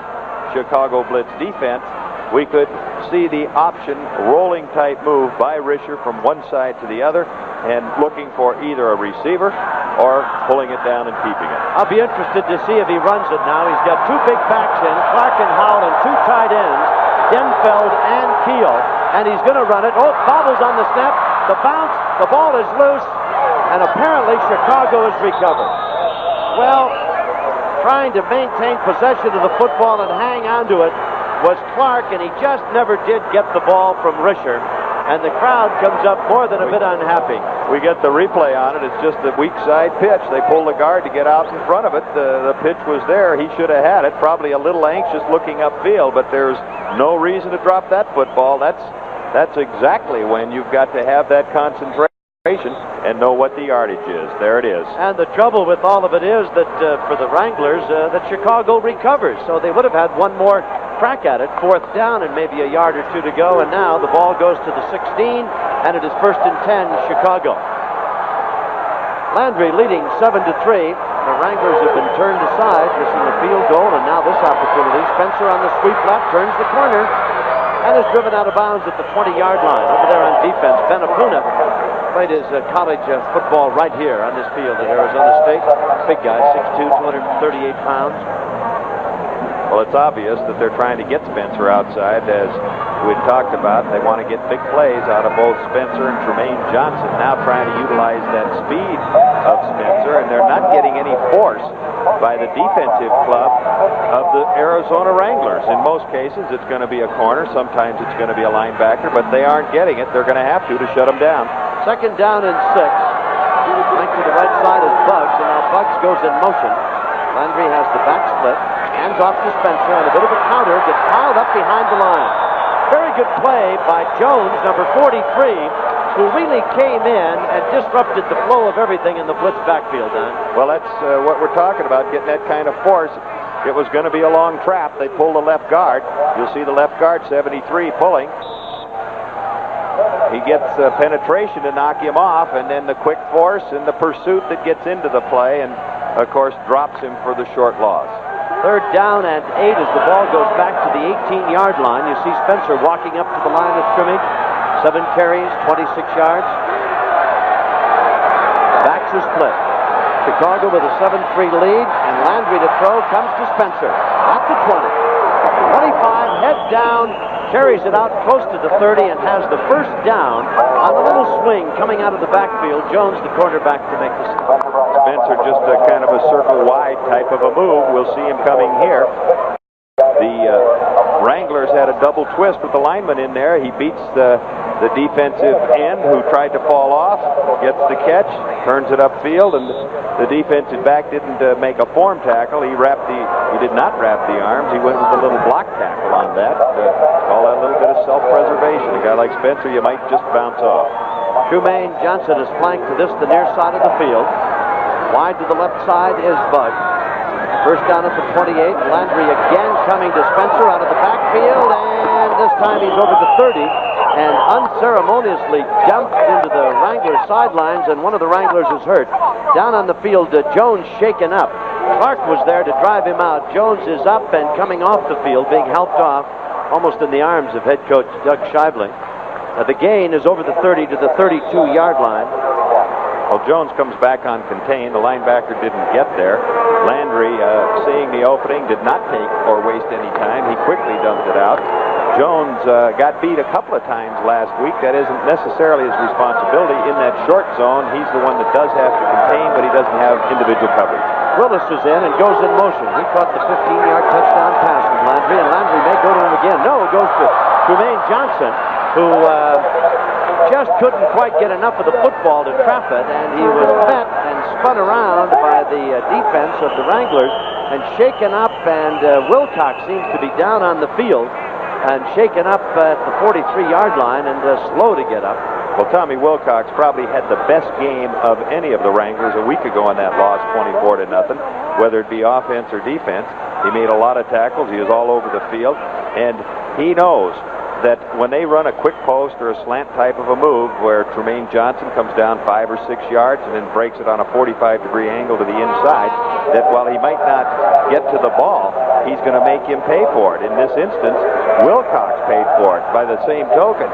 Chicago Blitz defense, we could see the option rolling type move by Risher from one side to the other and looking for either a receiver or pulling it down and keeping it. I'll be interested to see if he runs it now. He's got 2 big backs in, Clark and Howell, and 2 tight ends, Denfeld and Keel, and he's going to run it. Oh, bobbles on the snap, the bounce, the ball is loose, and apparently Chicago has recovered. Well, trying to maintain possession of the football and hang on to it was Clark, and he just never did get the ball from Risher. And the crowd comes up more than a bit unhappy. We get the replay on it. It's just a weak side pitch. They pull the guard to get out in front of it. The pitch was there. He should have had it. Probably a little anxious looking upfield, but there's no reason to drop that football. That's exactly when you've got to have that concentration and know what the yardage is. There it is. And the trouble with all of it is that for the Wranglers, that Chicago recovers. So they would have had one more crack at it, fourth down and maybe a yard or 2 to go, and now the ball goes to the 16, and it is first and 10, Chicago. Landry leading 7-3. The Wranglers have been turned aside, missing the field goal, and now this opportunity. Spencer on the sweep left, turns the corner, and is driven out of bounds at the 20-yard line. Over there on defense, Benapuna played his college football right here on this field at Arizona State. Big guy, 6'2", 238 pounds. Well, it's obvious that they're trying to get Spencer outside, as we talked about. They want to get big plays out of both Spencer and Tremaine Johnson, now trying to utilize that speed of Spencer, and they're not getting any force by the defensive club of the Arizona Wranglers. In most cases, it's going to be a corner. Sometimes it's going to be a linebacker, but they aren't getting it. They're going to have to shut them down. Second down and 6. Link to the right side is Buggs, and now Buggs goes in motion. Landry has the back split. Hands off to Spencer on a bit of a counter. Gets piled up behind the line. Very good play by Jones, number 43, who really came in and disrupted the flow of everything in the Blitz backfield, Don. Well, that's what we're talking about, getting that kind of force. It was going to be a long trap. They pulled the left guard. You'll see the left guard, 73, pulling. He gets penetration to knock him off, and then the quick force and the pursuit that gets into the play, and, of course, drops him for the short loss. Third down and 8 as the ball goes back to the 18-yard line. You see Spencer walking up to the line of scrimmage. 7 carries, 26 yards. Backs are split. Chicago with a 7-3 lead, and Landry to throw, comes to Spencer at the 20. 25, head down, carries it out close to the 30, and has the first down on the little swing coming out of the backfield. Jones, the cornerback, to make the stop. Spencer just a kind of a circle wide type of a move. We'll see him coming here. The Wranglers had a double twist with the lineman in there. He beats the defensive end who tried to fall off, gets the catch, turns it upfield, and the defensive back didn't make a form tackle. He did not wrap the arms. He went with a little block tackle on that. Call that a little bit of self-preservation. A guy like Spencer, you might just bounce off. Trumaine Johnson is flanked to the near side of the field. Wide to the left side is Bud. First down at the 28. Landry again coming to Spencer out of the backfield, and this time he's over the 30 and unceremoniously jumped into the Wranglers sidelines, and one of the Wranglers is hurt. Down on the field, Jones shaken up. Clark was there to drive him out. Jones is up and coming off the field, being helped off almost in the arms of head coach Doug Scheibling. The gain is over the 30 to the 32-yard line. Well, Jones comes back on contained. The linebacker didn't get there. Landry, seeing the opening, did not take or waste any time. He quickly dumped it out. Jones got beat a couple of times last week. That isn't necessarily his responsibility. In that short zone, he's the one that does have to contain, but he doesn't have individual coverage. Willis is in and goes in motion. He caught the 15-yard touchdown pass from Landry, and Landry may go to him again. No, it goes to Trumaine Johnson, who just couldn't quite get enough of the football to trap it, and he was met and spun around by the defense of the Wranglers and shaken up, and Wilcox seems to be down on the field and shaken up at the 43-yard line and slow to get up. Well, Tommy Wilcox probably had the best game of any of the Wranglers a week ago in that loss, 24-0, whether it be offense or defense. He made a lot of tackles. He was all over the field, and he knows that when they run a quick post or a slant type of a move where Trumaine Johnson comes down 5 or 6 yards and then breaks it on a 45-degree angle to the inside, that while he might not get to the ball, he's going to make him pay for it. In this instance, Wilcox paid for it. By the same token,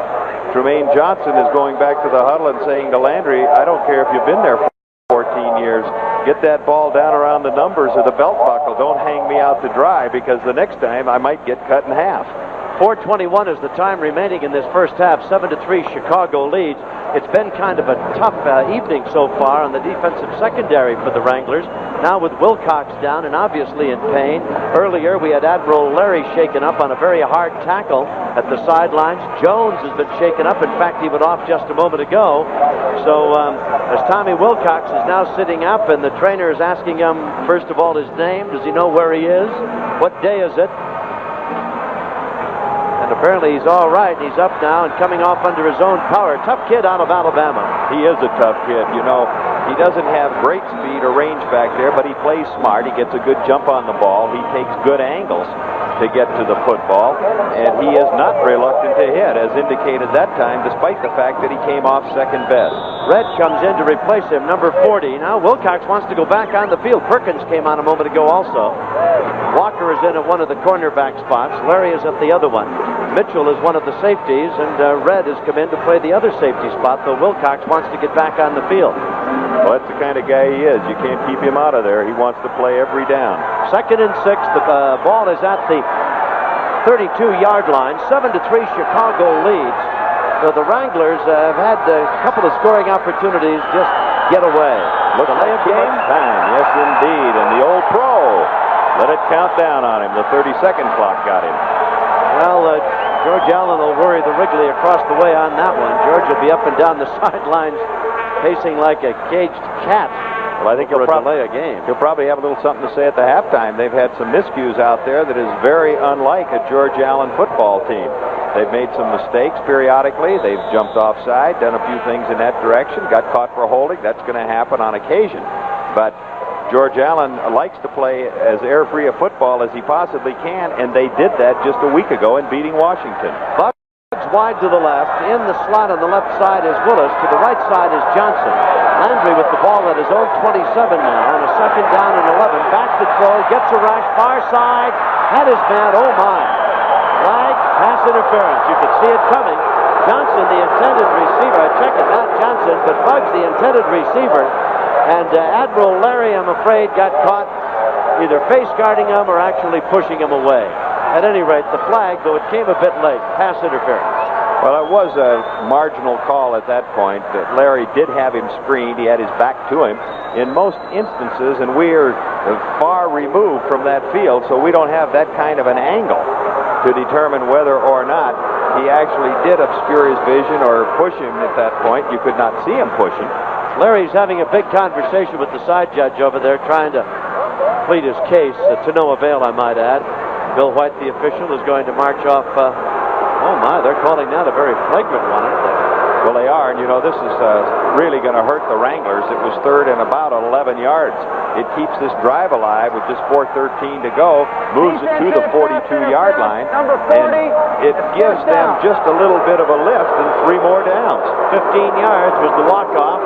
Trumaine Johnson is going back to the huddle and saying to Landry, I don't care if you've been there for 14 years, get that ball down around the numbers of the belt buckle. Don't hang me out to dry, because the next time I might get cut in half. 4:21 is the time remaining in this first half. 7-3 Chicago leads. It's been kind of a tough evening so far on the defensive secondary for the Wranglers. Now with Wilcox down and obviously in pain. Earlier we had Admiral Larry shaken up on a very hard tackle at the sidelines. Jones has been shaken up. In fact, he went off just a moment ago. So as Tommy Wilcox is now sitting up, and the trainer is asking him, first of all, his name. Does he know where he is? What day is it? And apparently he's all right. He's up now and coming off under his own power. Tough kid out of Alabama. He is a tough kid. You know, he doesn't have great speed or range back there, but he plays smart. He gets a good jump on the ball. He takes good angles to get to the football, and he is not reluctant to hit, as indicated that time, despite the fact that he came off second best. Red comes in to replace him, number 40. Now Wilcox wants to go back on the field. Perkins came on a moment ago also. Walker is in at one of the cornerback spots. Larry is at the other one. Mitchell is one of the safeties, and Red has come in to play the other safety spot, though Wilcox wants to get back on the field. Well, that's the kind of guy he is. You can't keep him out of there. He wants to play every down. 2nd and 6. The ball is at the 32-yard line. 7-3 Chicago leads. So the Wranglers have had a couple of scoring opportunities just get away. Looks like too much time. Yes, indeed. And the old pro let it count down on him. The 30-second clock got him. Well, George Allen will worry the Wrigley across the way on that one. George will be up and down the sidelines pacing like a caged cat. Well, I think he'll probably delay a game. He'll probably have a little something to say at the halftime. They've had some miscues out there that is very unlike a George Allen football team. They've made some mistakes periodically. They've jumped offside, done a few things in that direction, got caught for holding. That's going to happen on occasion. But George Allen likes to play as air-free a football as he possibly can, and they did that just a week ago in beating Washington. Bugs wide to the left. In the slot on the left side is Willis. To the right side is Johnson. Landry with the ball at his own 27 now, on a 2nd down and 11. Back to throw, gets a rush, far side, had his man, oh my. Flag, pass interference. You could see it coming. Johnson, the intended receiver, check it, not Johnson, but Bugs, the intended receiver, And Admiral Larry, I'm afraid, got caught either face guarding him or actually pushing him away. At any rate, the flag, though it came a bit late, pass interference. Well, it was a marginal call at that point. Larry did have him screened. He had his back to him. In most instances, and we're far removed from that field, so we don't have that kind of an angle to determine whether or not he actually did obscure his vision or push him at that point. You could not see him pushing. Larry's having a big conversation with the side judge over there, trying to plead his case, to no avail, I might add. Bill White, the official, is going to march off. Oh my, they're calling that a very flagrant one, aren't they? Well, they are, and you know, this is really going to hurt the Wranglers. It was third and about 11 yards. It keeps this drive alive with just 4:13 to go, moves it to the 42-yard line, and it gives them just a little bit of a lift and 3 more downs. 15 yards was the walk-off,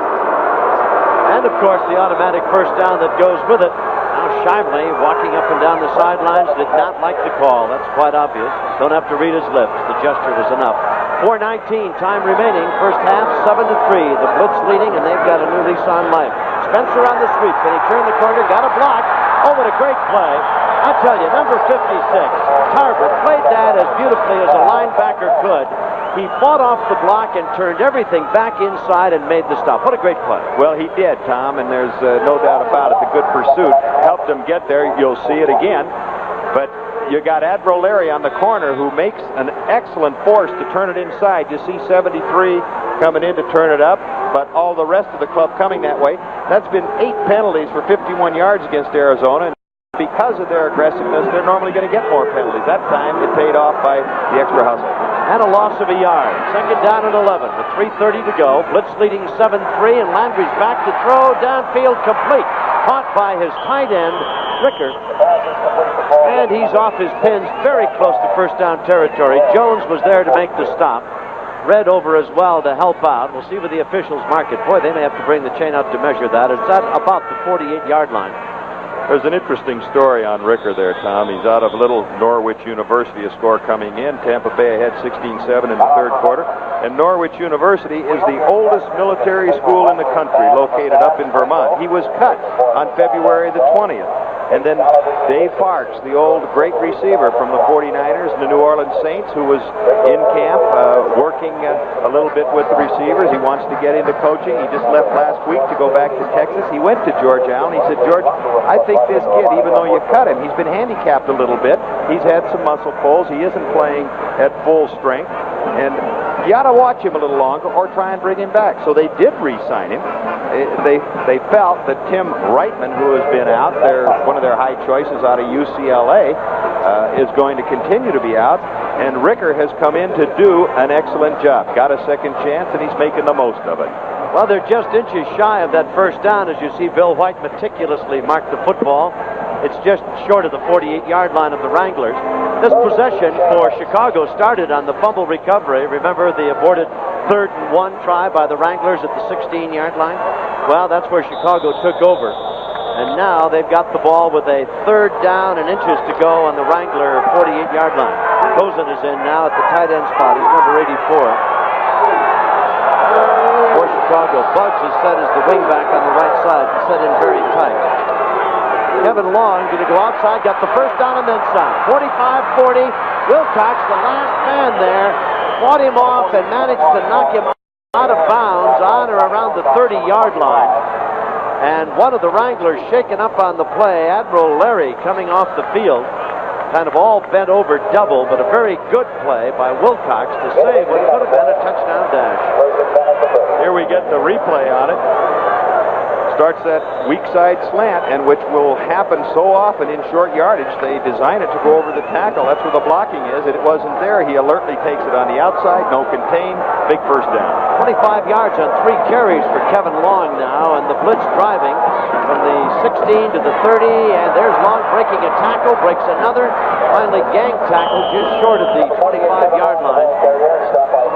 and of course the automatic first down that goes with it. Now Shively, walking up and down the sidelines, did not like the call. That's quite obvious. Don't have to read his lips. The gesture was enough. 4:19, time remaining. First half, 7-3. The Blitz leading, and they've got a new lease on life. Spencer on the sweep. Can he turn the corner? Got a block. Oh, what a great play. I tell you, number 56, Tarver, played that as beautifully as a linebacker could. He fought off the block and turned everything back inside and made the stop. What a great play. Well, he did, Tom, and there's no doubt about it. The good pursuit helped him get there. You'll see it again. But you got Admiral Larry on the corner, who makes an excellent force to turn it inside. You see 73 coming in to turn it up, but all the rest of the club coming that way. That's been 8 penalties for 51 yards against Arizona. Because of their aggressiveness, they're normally going to get more penalties. That time, it paid off by the extra hustle. And a loss of a yard. Second down and 11 with 3:30 to go. Blitz leading 7-3, and Landry's back to throw. Downfield complete. Caught by his tight end, Ricker. And he's off his pins, very close to first down territory. Jones was there to make the stop. Red over as well to help out. We'll see what the officials mark it. Boy, they may have to bring the chain out to measure that. It's at about the 48-yard line. There's an interesting story on Ricker there, Tom. He's out of little Norwich University, a score coming in. Tampa Bay ahead 16-7 in the third quarter. And Norwich University is the oldest military school in the country, located up in Vermont. He was cut on February the 20th. And then Dave Parks, the old great receiver from the 49ers and the New Orleans Saints, who was in camp working a little bit with the receivers. He wants to get into coaching. He just left last week to go back to Texas. He went to George Allen. He said, George, I think this kid, even though you cut him, he's been handicapped a little bit. He's had some muscle pulls. He isn't playing at full strength. And you ought to watch him a little longer or try and bring him back. So they did re-sign him. They felt that Tim Reitman, who has been out, one of their high choices out of UCLA, is going to continue to be out. And Ricker has come in to do an excellent job. Got a second chance, and he's making the most of it. Well, they're just inches shy of that first down as you see Bill White meticulously mark the football. It's just short of the 48-yard line of the Wranglers. This possession for Chicago started on the fumble recovery. Remember the aborted 3rd and 1 try by the Wranglers at the 16-yard line? Well, that's where Chicago took over. And now they've got the ball with a 3rd down and inches to go on the Wrangler 48-yard line. Cozen is in now at the tight end spot. He's number 84. For Chicago, Bugs is set as the wingback on the right side, set in very tight. Kevin Long going to go outside, got the first down and then some. 45-40. Wilcox, the last man there, fought him off and managed to knock him out of bounds on or around the 30-yard line. And one of the Wranglers shaken up on the play, Admiral Larry, coming off the field. Kind of all bent over double, but a very good play by Wilcox to save what could have been a touchdown dash. Here we get the replay on it. Starts that weak side slant, and which will happen so often in short yardage. They design it to go over the tackle. That's where the blocking is. It wasn't there. He alertly takes it on the outside. No contain. Big first down. 25 yards on 3 carries for Kevin Long now, and the Blitz driving from the 16 to the 30, and there's Long breaking a tackle, breaks another, finally gang tackle just short of the 25-yard line.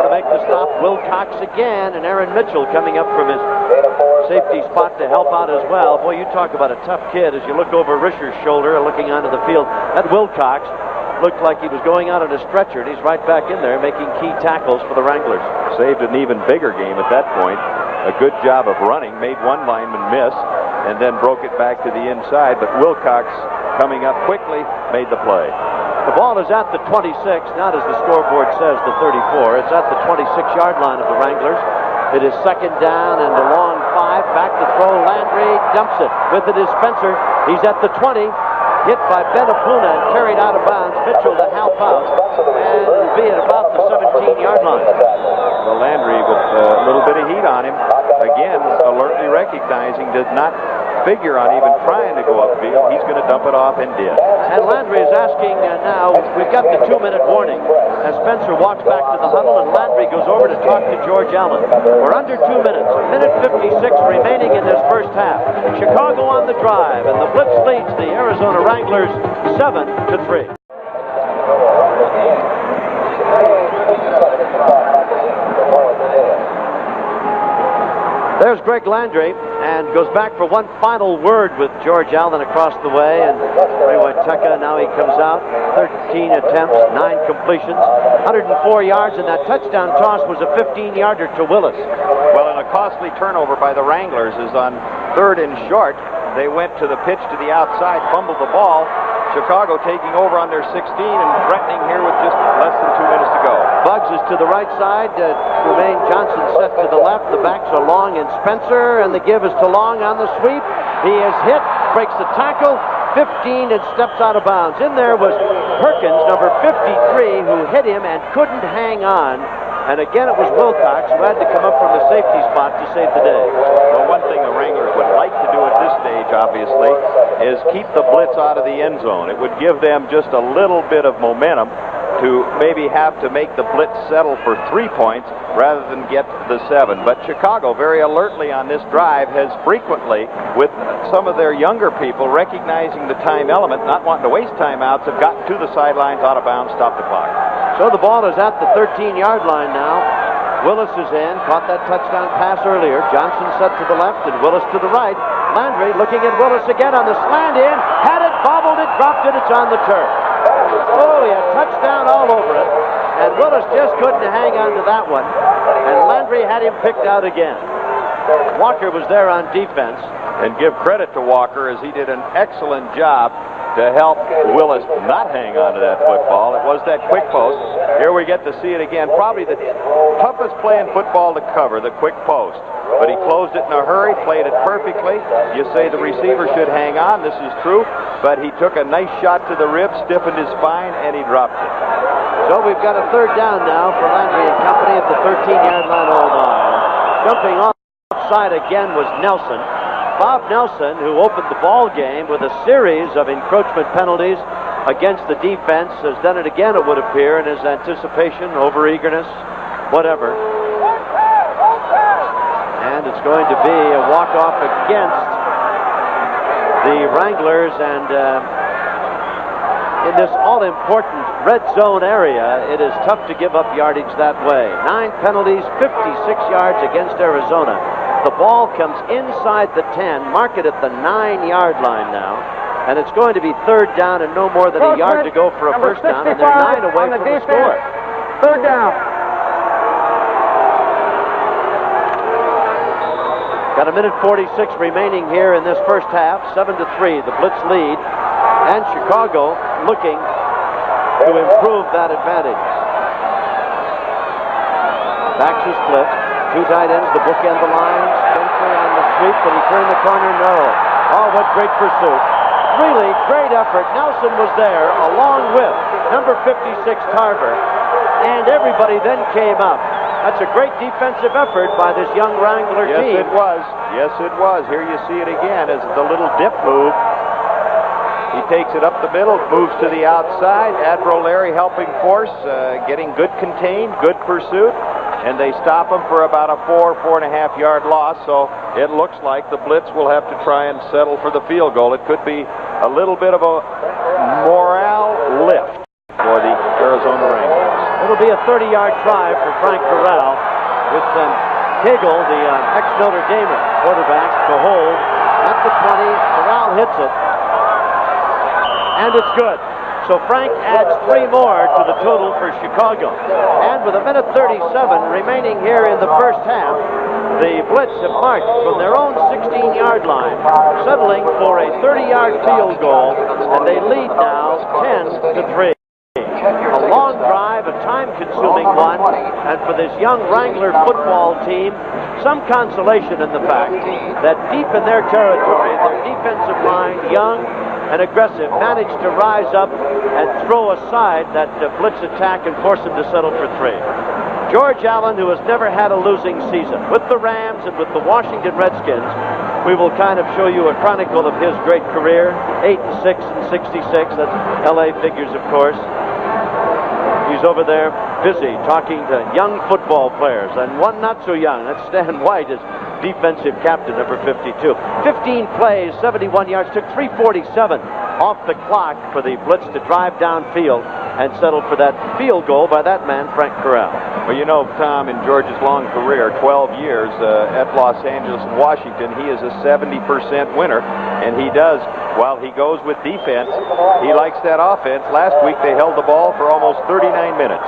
Going to make the stop, Wilcox again, and Aaron Mitchell coming up from his safety spot to help out as well. Boy, you talk about a tough kid as you look over Risher's shoulder looking onto the field. That Wilcox looked like he was going out on a stretcher, and he's right back in there making key tackles for the Wranglers. Saved an even bigger game at that point. a good job of running, made one lineman miss, and then broke it back to the inside. But Wilcox, coming up quickly, made the play. The ball is at the 26, not as the scoreboard says, the 34. It's at the 26-yard line of the Wranglers. It is second down and a long 5. Back to throw. Landry dumps it. With it is Spencer. He's at the 20. Hit by Benapuna and carried out of bounds. Mitchell to help out. And it'll be at about the 17-yard line. Well, Landry with a little bit of heat on him. Again, alertly recognizing, does not figure on even trying to go upfield. He's going to dump it off and did. And Landry is asking now, we've got the 2-minute warning as Spencer walks back to the huddle and Landry goes over to talk to George Allen. We're under 2 minutes, a minute 56 remaining in this first half. Chicago on the drive and the Blitz leads the Arizona Wranglers 7-3. There's Greg Landry, and goes back for one final word with George Allen across the way. And Ray Witeka, now he comes out. 13 attempts, 9 completions, 104 yards, and that touchdown toss was a 15-yarder to Willis. Well, and a costly turnover by the Wranglers is on 3rd and short. They went to the pitch to the outside, fumbled the ball. Chicago taking over on their 16 and threatening here with just less than 2 minutes to go. Buggs is to the right side. Tremaine Johnson set to the left. The backs are Long and Spencer, and the give is to Long on the sweep. He is hit, breaks the tackle, 15, and steps out of bounds. In there was Perkins, number 53, who hit him and couldn't hang on. And again, it was Wilcox who had to come up from the safety spot to save the day. Well, one thing the Wranglers would like to do at this stage, obviously, is keep the blitz out of the end zone. It would give them just a little bit of momentum to maybe have to make the blitz settle for 3 points rather than get the 7. But Chicago, very alertly on this drive, has frequently, with some of their younger people recognizing the time element, not wanting to waste timeouts, have gotten to the sidelines, out of bounds, stopped the clock. So the ball is at the 13-yard line now. Willis is in, caught that touchdown pass earlier. Johnson set to the left and Willis to the right. Landry looking at Willis again on the slant in. Had it, bobbled it, dropped it, it's on the turf. Oh, he had touchdown all over it. And Willis just couldn't hang on to that one. And Landry had him picked out again. Walker was there on defense. And give credit to Walker, as he did an excellent job to help Willis not hang on to that football. It was that quick post. Here we get to see it again. Probably the toughest play in football to cover, the quick post. But he closed it in a hurry, played it perfectly. You say the receiver should hang on. This is true. But he took a nice shot to the rib, stiffened his spine, and he dropped it. So we've got a 3rd down now for Landry and company at the 13-yard line. Oh, my. Jumping offside again was Nelson. Bob Nelson, who opened the ball game with a series of encroachment penalties against the defense, has done it again, it would appear, in his anticipation, overeagerness, whatever. And it's going to be a walk-off against the Wranglers, and in this all-important red zone area, it is tough to give up yardage that way. 9 penalties, 56 yards against Arizona. The ball comes inside the 10, mark it at the 9-yard line now, and it's going to be 3rd down and no more than a yard to go for a first down, and they're 9 away from the score. 3rd down. Got a minute 46 remaining here in this first half, 7-3, the Blitz lead, and Chicago looking to improve that advantage. Backs are split. 2 tight ends, the bookend the line. Spencer on the sweep. Can he turn the corner? No. Oh, what great pursuit. Really great effort. Nelson was there along with number 56 Tarver. And everybody then came up. That's a great defensive effort by this young Wrangler team. Yes, it was. Yes, it was. Here you see it again as the little dip move. He takes it up the middle, moves to the outside. Admiral Larry helping force, getting good contained, good pursuit. And they stop him for about a 4.5 yard loss. So it looks like the Blitz will have to try and settle for the field goal. It could be a little bit of a morale lift for the Arizona Wranglers. It'll be a 30-yard try for Frank Corral with Cagle, the ex-Notre Damer quarterback, to hold at the 20. Corral hits it, and it's good. So Frank adds 3 more to the total for Chicago. And with a minute 37 remaining here in the first half, The Blitz have marched from their own 16-yard line, settling for a 30-yard field goal, and they lead now 10-3. A long drive, a time-consuming one, and for this young Wrangler football team, some consolation in the fact that deep in their territory, their defensive line, young and aggressive, managed to rise up and throw aside that Blitz attack and force them to settle for 3. George Allen, who has never had a losing season with the Rams and with the Washington Redskins, we will kind of show you a chronicle of his great career, 8-6 and 66. That's LA figures, of course. He's over there busy talking to young football players, and one not so young. That's Stan White, as defensive captain, number 52. 15 plays, 71 yards, took 3:47 off the clock for the Blitz to drive downfield and settle for that field goal by that man, Frank Corral. Well, you know, Tom, in George's long career, 12 years at Los Angeles and Washington, he is a 70% winner, and he does, while he goes with defense, he likes that offense. Last week they held the ball for almost 39 minutes.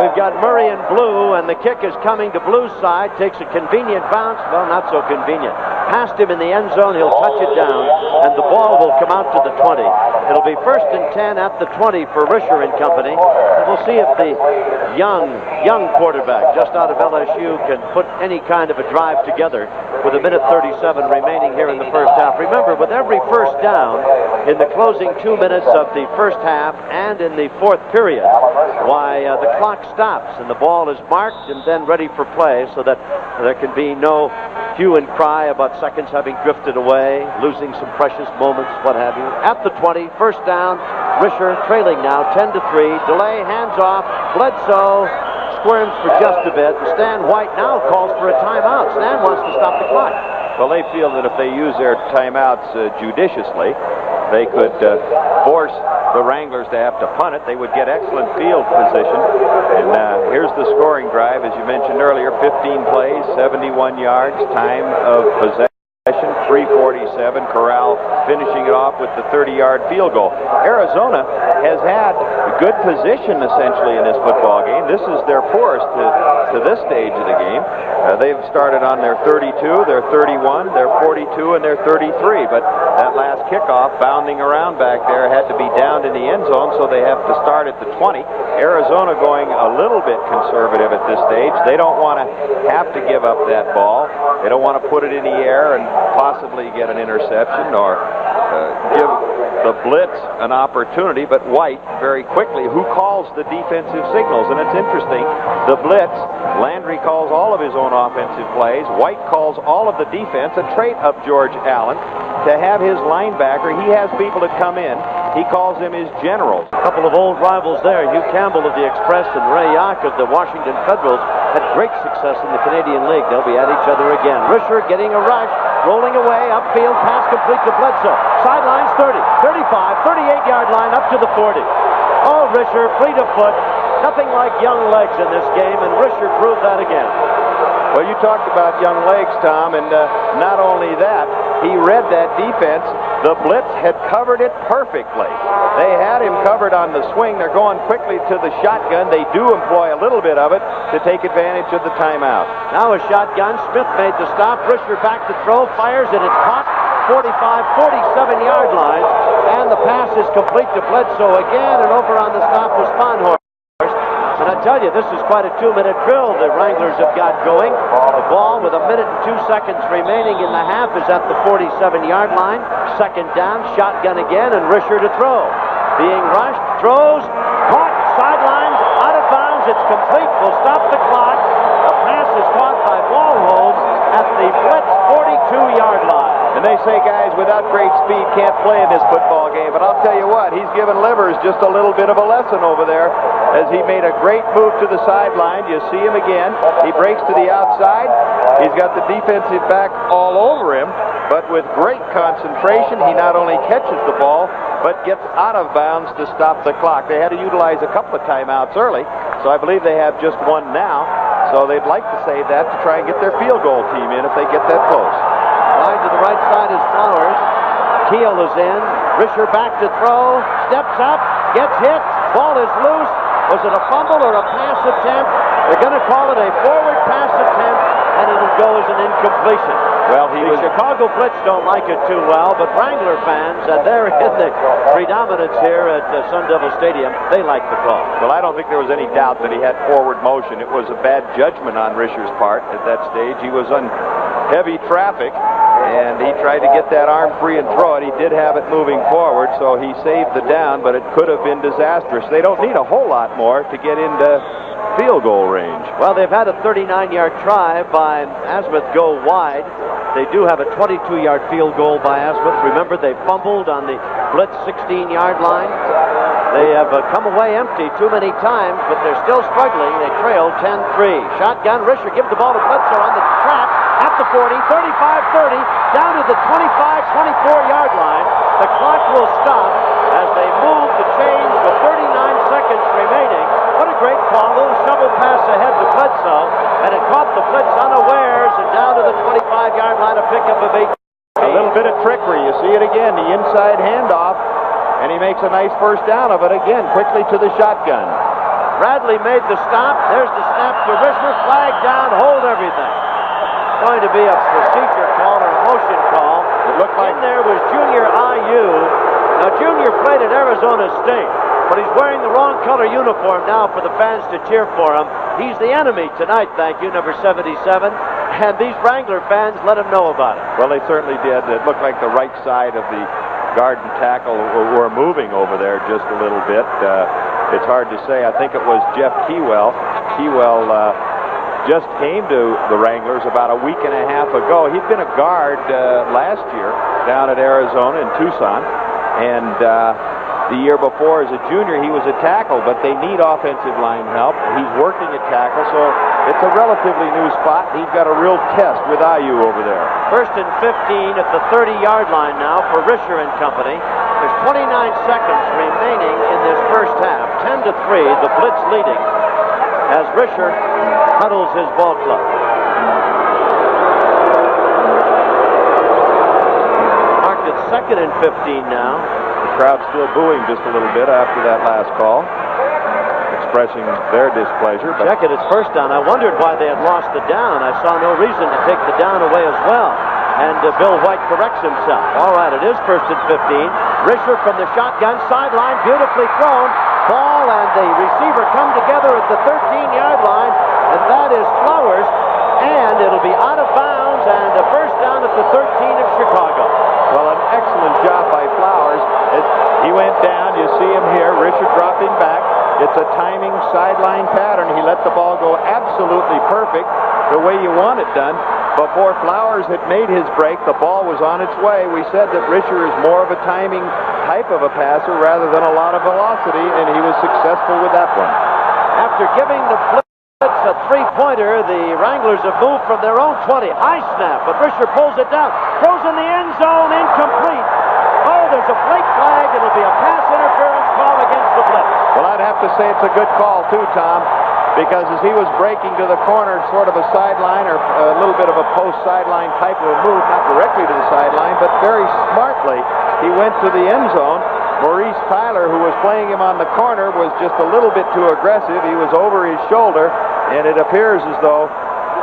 We've got Murray in blue, and the kick is coming to Blue's side, takes a convenient bounce, well, not so convenient. Past him in the end zone, he'll touch it down, and the ball will come out to the 20. It'll be 1st and 10 at the 20 for Risher and company, and we'll see if the young quarterback just out of LSU can put any kind of a drive together with 1:37 remaining here in the first half. Remember, with every first down in the closing 2 minutes of the first half and in the fourth period, why, the clock stops and the ball is marked and then ready for play, so that there can be no hue and cry about seconds having drifted away, losing some precious moments, what have you. At the 20, first down, Risher trailing now 10-3. Delay, hands off. Bledsoe squirms for just a bit, and Stan White now calls for a timeout. Stan wants to stop the clock. Well, they feel that if they use their timeouts judiciously, they could force the Wranglers to have to punt it. They would get excellent field position. And here's the scoring drive, as you mentioned earlier, 15 plays, 71 yards, time of possession, 3:47. Corral finishing it off with the 30-yard field goal. Arizona has had good position essentially in this football game. This is their poorest to this stage of the game. They've started on their 32, their 31, their 42, and their 33. But that last kickoff, bounding around back there, had to be down in the end zone, so they have to start at the 20. Arizona going a little bit conservative at this stage. They don't want to have to give up that ball. They don't want to put it in the air and possibly get an interception or give the Blitz an opportunity. But White, very quickly, who calls the defensive signals? And it's interesting, the Blitz, Landry calls all of his own offensive plays. White calls all of the defense, a trait of George Allen, to have his linebacker. He has people that come in. He calls them his generals. A couple of old rivals there. Hugh Campbell of the Express and Ray Yock of the Washington Federals had great success in the Canadian League. They'll be at each other again. Risher getting a rush, rolling away, upfield, pass complete to Bledsoe. Sidelines 30, 35, 38-yard line up to the 40. Oh, Risher, fleet of foot. Nothing like young legs in this game, and Risher proved that again. Well, you talked about young legs, Tom, and not only that, he read that defense. The Blitz had covered it perfectly. They had him covered on the swing. They're going quickly to the shotgun. They do employ a little bit of it to take advantage of the timeout. Now a shotgun. Smith made the stop. Risher back to throw, fires, and it's caught. 45, 47-yard line, and the pass is complete to Bledsoe again, and over on the stop was Fonhorst. And I tell you, this is quite a 2-minute drill the Wranglers have got going. The ball with 1 minute and 2 seconds remaining in the half is at the 47-yard line. Second down, shotgun again, and Risher to throw. Being rushed, throws, caught, sidelines, out of bounds, it's complete. We'll stop the clock. The pass is caught by Wallholm at the Blitz 42-yard line. And they say guys without great speed can't play in this football game. But I'll tell you what, he's given Livers just a little bit of a lesson over there as he made a great move to the sideline. You see him again. He breaks to the outside. He's got the defensive back all over him. But with great concentration, he not only catches the ball, but gets out of bounds to stop the clock. They had to utilize a couple of timeouts early, so I believe they have just one now. So they'd like to save that to try and get their field goal team in if they get that close. Wide to the right side is Flowers. Keel is in. Risher back to throw. Steps up. Gets hit. Ball is loose. Was it a fumble or a pass attempt? They're going to call it a forward pass attempt. and it'll go as an incompletion. Well, The Chicago Blitz don't like it too well, but Wrangler fans, and they're in the predominance here at Sun Devil Stadium, they like the call. Well, I don't think there was any doubt that he had forward motion. It was a bad judgment on Risher's part at that stage. He was on heavy traffic, and he tried to get that arm free and throw it. He did have it moving forward, so he saved the down, but it could have been disastrous. They don't need a whole lot more to get into field goal range. Well, they've had a 39-yard try by Asmuth go wide. They do have a 22-yard field goal by Asmuth. Remember, they fumbled on the Blitz 16-yard line. They have come away empty too many times, but they're still struggling. They trail 10-3. Shotgun, Risher gives the ball to Blitzer on the track at the 40, 35-30, down to the 25-24-yard line. The clock will stop as they move the chains with 39 seconds remaining. What a great call. A little shovel pass ahead to Bledsoe, and it caught the Blitz unawares and down to the 25-yard line to pick up a big. A little bit of trickery. You see it again, the inside handoff, and he makes a nice first down of it again, quickly to the shotgun. Bradley made the stop. There's the snap to Risher. Flag down. Hold everything. Going to be a procedure call or a motion call. It looked like in there was Junior IU. Now, Junior played at Arizona State, but he's wearing the wrong color uniform now for the fans to cheer for him. He's the enemy tonight, thank you, number 77. And these Wrangler fans let him know about it. Well, they certainly did. It looked like the right side of the guard and tackle were moving over there just a little bit. It's hard to say. I think it was Jeff Keywell. Keywell just came to the Wranglers about a week and a half ago. He'd been a guard last year down at Arizona in Tucson, and the year before as a junior he was a tackle, but they need offensive line help. He's working at tackle, so it's a relatively new spot. He's got a real test with IU over there. First and 15 at the 30-yard line now for Risher and company. There's 29 seconds remaining in this first half. 10-3, the Blitz leading as Risher huddles his ball club. Marked at 2nd and 15 now. The crowd still booing just a little bit after that last call, expressing their displeasure. But check it, it's first down. I wondered why they had lost the down. I saw no reason to take the down away as well. And Bill White corrects himself. All right, it is 1st and 15. Risher from the shotgun sideline, beautifully thrown. Ball and the receiver come together at the 13-yard line, and that is Flowers. And it'll be out of bounds and a first down at the 13 of Chicago. Well, an excellent job by Flowers. He went down. You see him here. Richard dropped him back. It's a timing sideline pattern. He let the ball go absolutely perfect, the way you want it done. Before Flowers had made his break, the ball was on its way. We said that Richard is more of a timing type of a passer rather than a lot of velocity, and he was successful with that one. After giving the Blitz a three-pointer, the Wranglers have moved from their own 20. High snap, but Risher pulls it down. Throws in the end zone, incomplete. Oh, there's a flake flag. It'll be a pass interference call against the Blitz. Well, I'd have to say it's a good call, too, Tom, because as he was breaking to the corner, sort of a sideline or a little bit of a post-sideline type of a move, not directly to the sideline, but very smartly, he went to the end zone. Maurice Tyler, who was playing him on the corner, was just a little bit too aggressive. He was over his shoulder, and it appears as though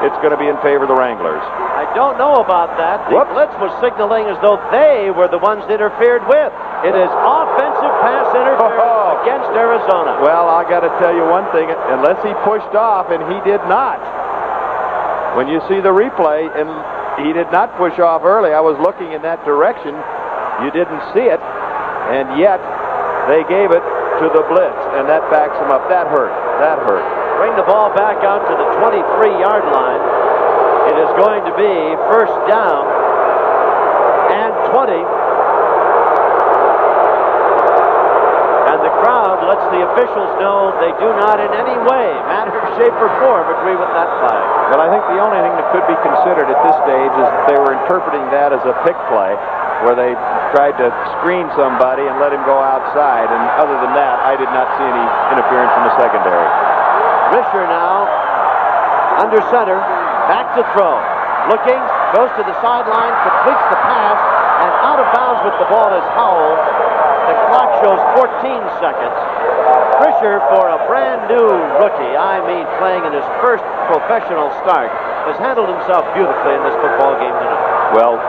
it's going to be in favor of the Wranglers. I don't know about that. The Blitz was signaling as though they were the ones interfered with. It is offensive pass interference against Arizona. Well, I got to tell you one thing. Unless he pushed off, and he did not. When you see the replay, and he did not push off early, I was looking in that direction. You didn't see it, and yet they gave it to the Blitz, and that backs him up. That hurt. That hurt. Bring the ball back out to the 23-yard line. It is going to be first down and 20. And the crowd lets the officials know they do not in any way, manner, shape, or form agree with that flag. Well, I think the only thing that could be considered at this stage is that they were interpreting that as a pick play, where they tried to screen somebody and let him go outside. And other than that, I did not see any interference in the secondary. Risher now under center, back to throw. Looking, goes to the sideline, completes the pass, and out of bounds with the ball is Howell. The clock shows 14 seconds. Risher, for a brand new rookie, I mean playing in his first professional start, has handled himself beautifully in this football game tonight. Well,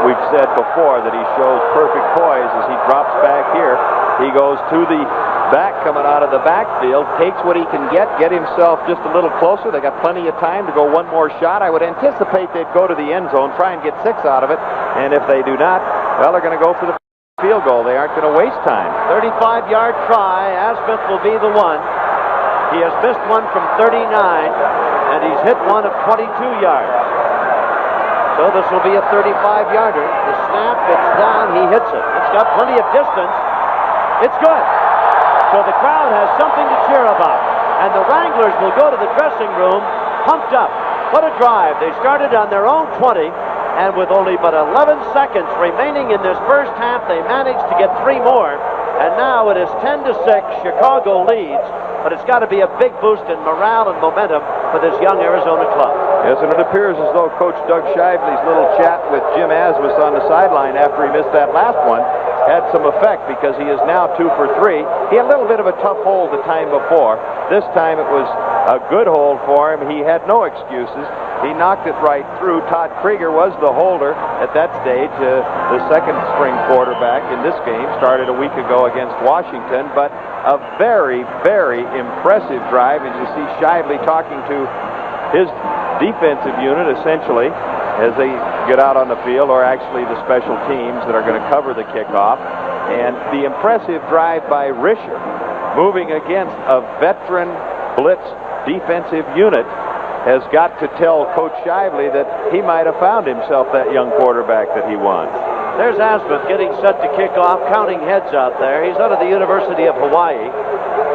we've said before that he shows perfect poise as he drops back here. He goes to the back, coming out of the backfield, takes what he can get himself just a little closer. They got plenty of time to go one more shot. I would anticipate they'd go to the end zone, try and get 6 out of it, and if they do not, well, they're going to go for the field goal. They aren't going to waste time. 35-yard try. Asmith will be the one. He has missed one from 39, and he's hit one of 22 yards. So this will be a 35-yarder. The snap, it's down, he hits it. It's got plenty of distance. It's good. So the crowd has something to cheer about. And the Wranglers will go to the dressing room pumped up. What a drive. They started on their own 20, and with only but 11 seconds remaining in this first half, they managed to get 3 more. And now it is 10-6. Chicago leads. But it's got to be a big boost in morale and momentum for this young Arizona club. Yes, and it appears as though Coach Doug Shively's little chat with Jim Asmus on the sideline after he missed that last one had some effect, because he is now 2 for 3. He had a little bit of a tough hold the time before. This time it was a good hold for him. He had no excuses. He knocked it right through. Todd Krieger was the holder at that stage. The second string quarterback in this game started a week ago against Washington, but a very, very impressive drive. And you see Shively talking to his defensive unit, essentially, as they get out on the field, or actually the special teams that are going to cover the kickoff. And the impressive drive by Risher, moving against a veteran Blitz defensive unit, has got to tell Coach Shively that he might have found himself that young quarterback that he wants. There's Asmith getting set to kick off, counting heads out there. He's out of the University of Hawaii.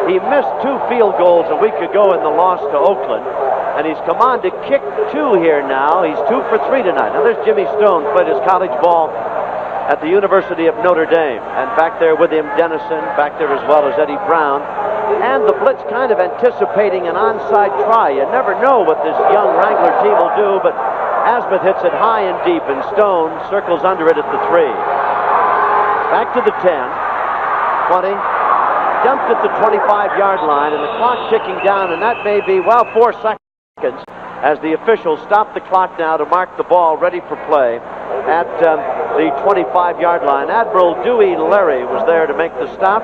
He missed 2 field goals a week ago in the loss to Oakland, and he's come on to kick 2 here now. He's 2 for 3 tonight. Now there's Jimmy Stone, played his college ball at the University of Notre Dame, and back there with him Dennison, back there as well as Eddie Brown. And the Blitz kind of anticipating an onside try. You never know what this young Wrangler team will do, but Asmith hits it high and deep, and Stone circles under it at the 3. Back to the 10, 20, dumped at the 25-yard line, and the clock ticking down, and that may be, well, 4 seconds as the officials stop the clock now to mark the ball ready for play at the 25-yard line. Admiral Dewey Larry was there to make the stop.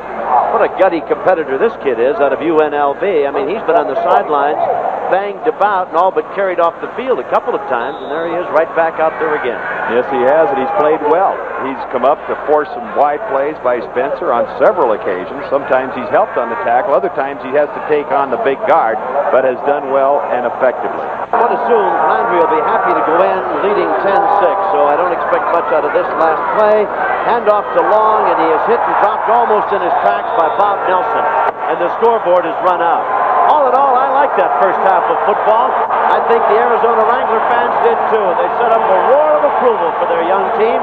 What a gutty competitor this kid is out of UNLV. I mean, he's been on the sidelines, banged about, and all but carried off the field a couple of times, and there he is right back out there again. Yes, he has, and he's played well. He's come up to force some wide plays by Spencer on several occasions. Sometimes he's helped on the tackle. Other times he has to take on the big guard, but has done well and effectively. I would assume Landry will be happy to go in leading 10-6, so I don't expect much out of this last play. Handoff to Long, and he is hit and dropped almost in his tracks by Bob Nelson, and the scoreboard is run out. All in all, I like that first half of football. I think the Arizona Wrangler fans did too. They set up a roar of approval for their young team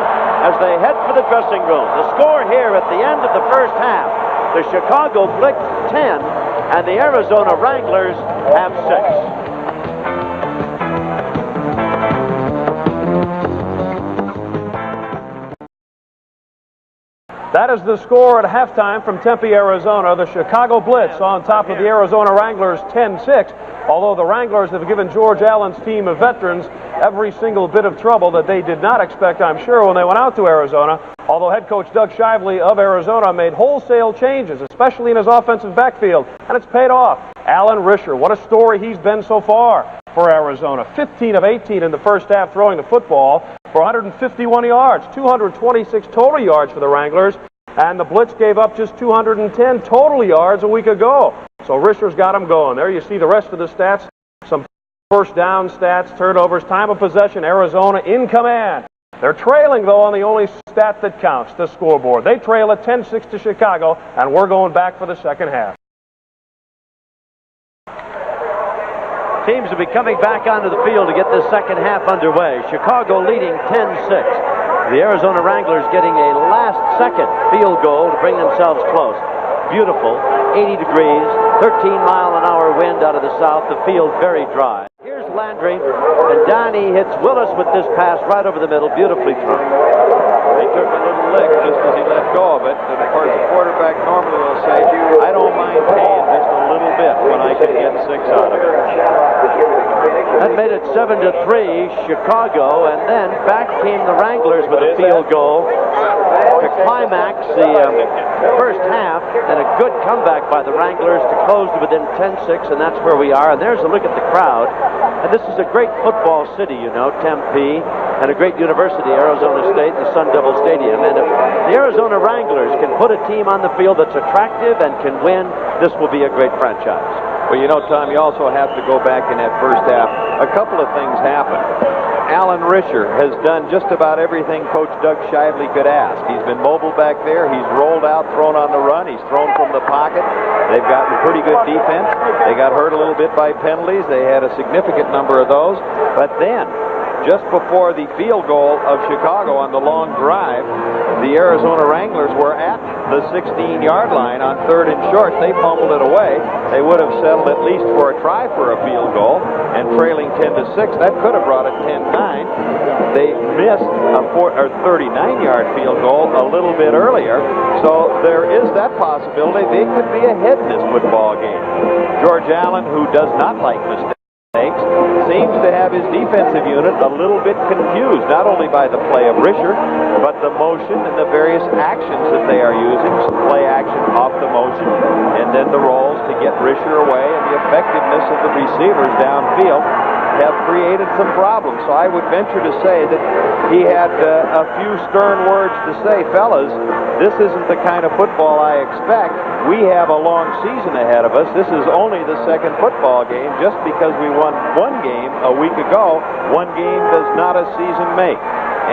as they head for the dressing room. The score here at the end of the first half, the Chicago Blitz 10 and the Arizona Wranglers have 6. That is the score at halftime from Tempe, Arizona. The Chicago Blitz on top of the Arizona Wranglers 10-6. Although the Wranglers have given George Allen's team of veterans every single bit of trouble that they did not expect, I'm sure, when they went out to Arizona. Although head coach Doug Shively of Arizona made wholesale changes, especially in his offensive backfield, and it's paid off. Alan Risher, what a story he's been so far for Arizona. 15 of 18 in the first half throwing the football for 151 yards, 226 total yards for the Wranglers, and the Blitz gave up just 210 total yards a week ago. So Risher's got them going. There you see the rest of the stats. Some first down stats, turnovers, time of possession. Arizona in command. They're trailing, though, on the only stat that counts, the scoreboard. They trail at 10-6 to Chicago, and we're going back for the second half. Teams will be coming back onto the field to get this second half underway. Chicago leading 10-6. The Arizona Wranglers getting a last-second field goal to bring themselves close. Beautiful, 80 degrees, 13-mile-an-hour wind out of the south. The field very dry. Here's Landry, and Donnie hits Willis with this pass right over the middle, beautifully thrown. He took a little lick just as he let go of it, and of course the quarterback normally will say, I don't mind paying just a little bit when I can get 6 out of it. That made it 7-3, Chicago, and then back came the Wranglers with a field goal to climax the first half, and a good comeback by the Wranglers to close to within 10-6, and that's where we are. And there's a look at the crowd. And this is a great football city, you know, Tempe, and a great university, Arizona State, the Sun Devil Stadium. And if the Arizona Wranglers can put a team on the field that's attractive and can win, this will be a great franchise. Well, you know, Tom, you also have to go back in that first half. A couple of things happened. Alan Risher has done just about everything Coach Doug Shively could ask. He's been mobile back there. He's rolled out, thrown on the run. He's thrown from the pocket. They've gotten pretty good defense. They got hurt a little bit by penalties. They had a significant number of those. But then, just before the field goal of Chicago on the long drive, the Arizona Wranglers were at the 16-yard line on 3rd and short. They fumbled it away. They would have settled at least for a try for a field goal, and trailing 10-6, that could have brought it 10-9. They missed a 39-yard field goal a little bit earlier, so there is that possibility they could be ahead in this football game. George Allen, who does not like mistakes, seems to have his defensive unit a little bit confused, not only by the play of Risher, but the motion and the various actions that they are using, some play action off the motion, and then the rolls to get Risher away, and the effectiveness of the receivers downfield have created some problems. So I would venture to say that he had a few stern words to say, fellas, this isn't the kind of football I expect. We have a long season ahead of us. This is only the second football game. Just because we won one game a week ago, one game does not a season make.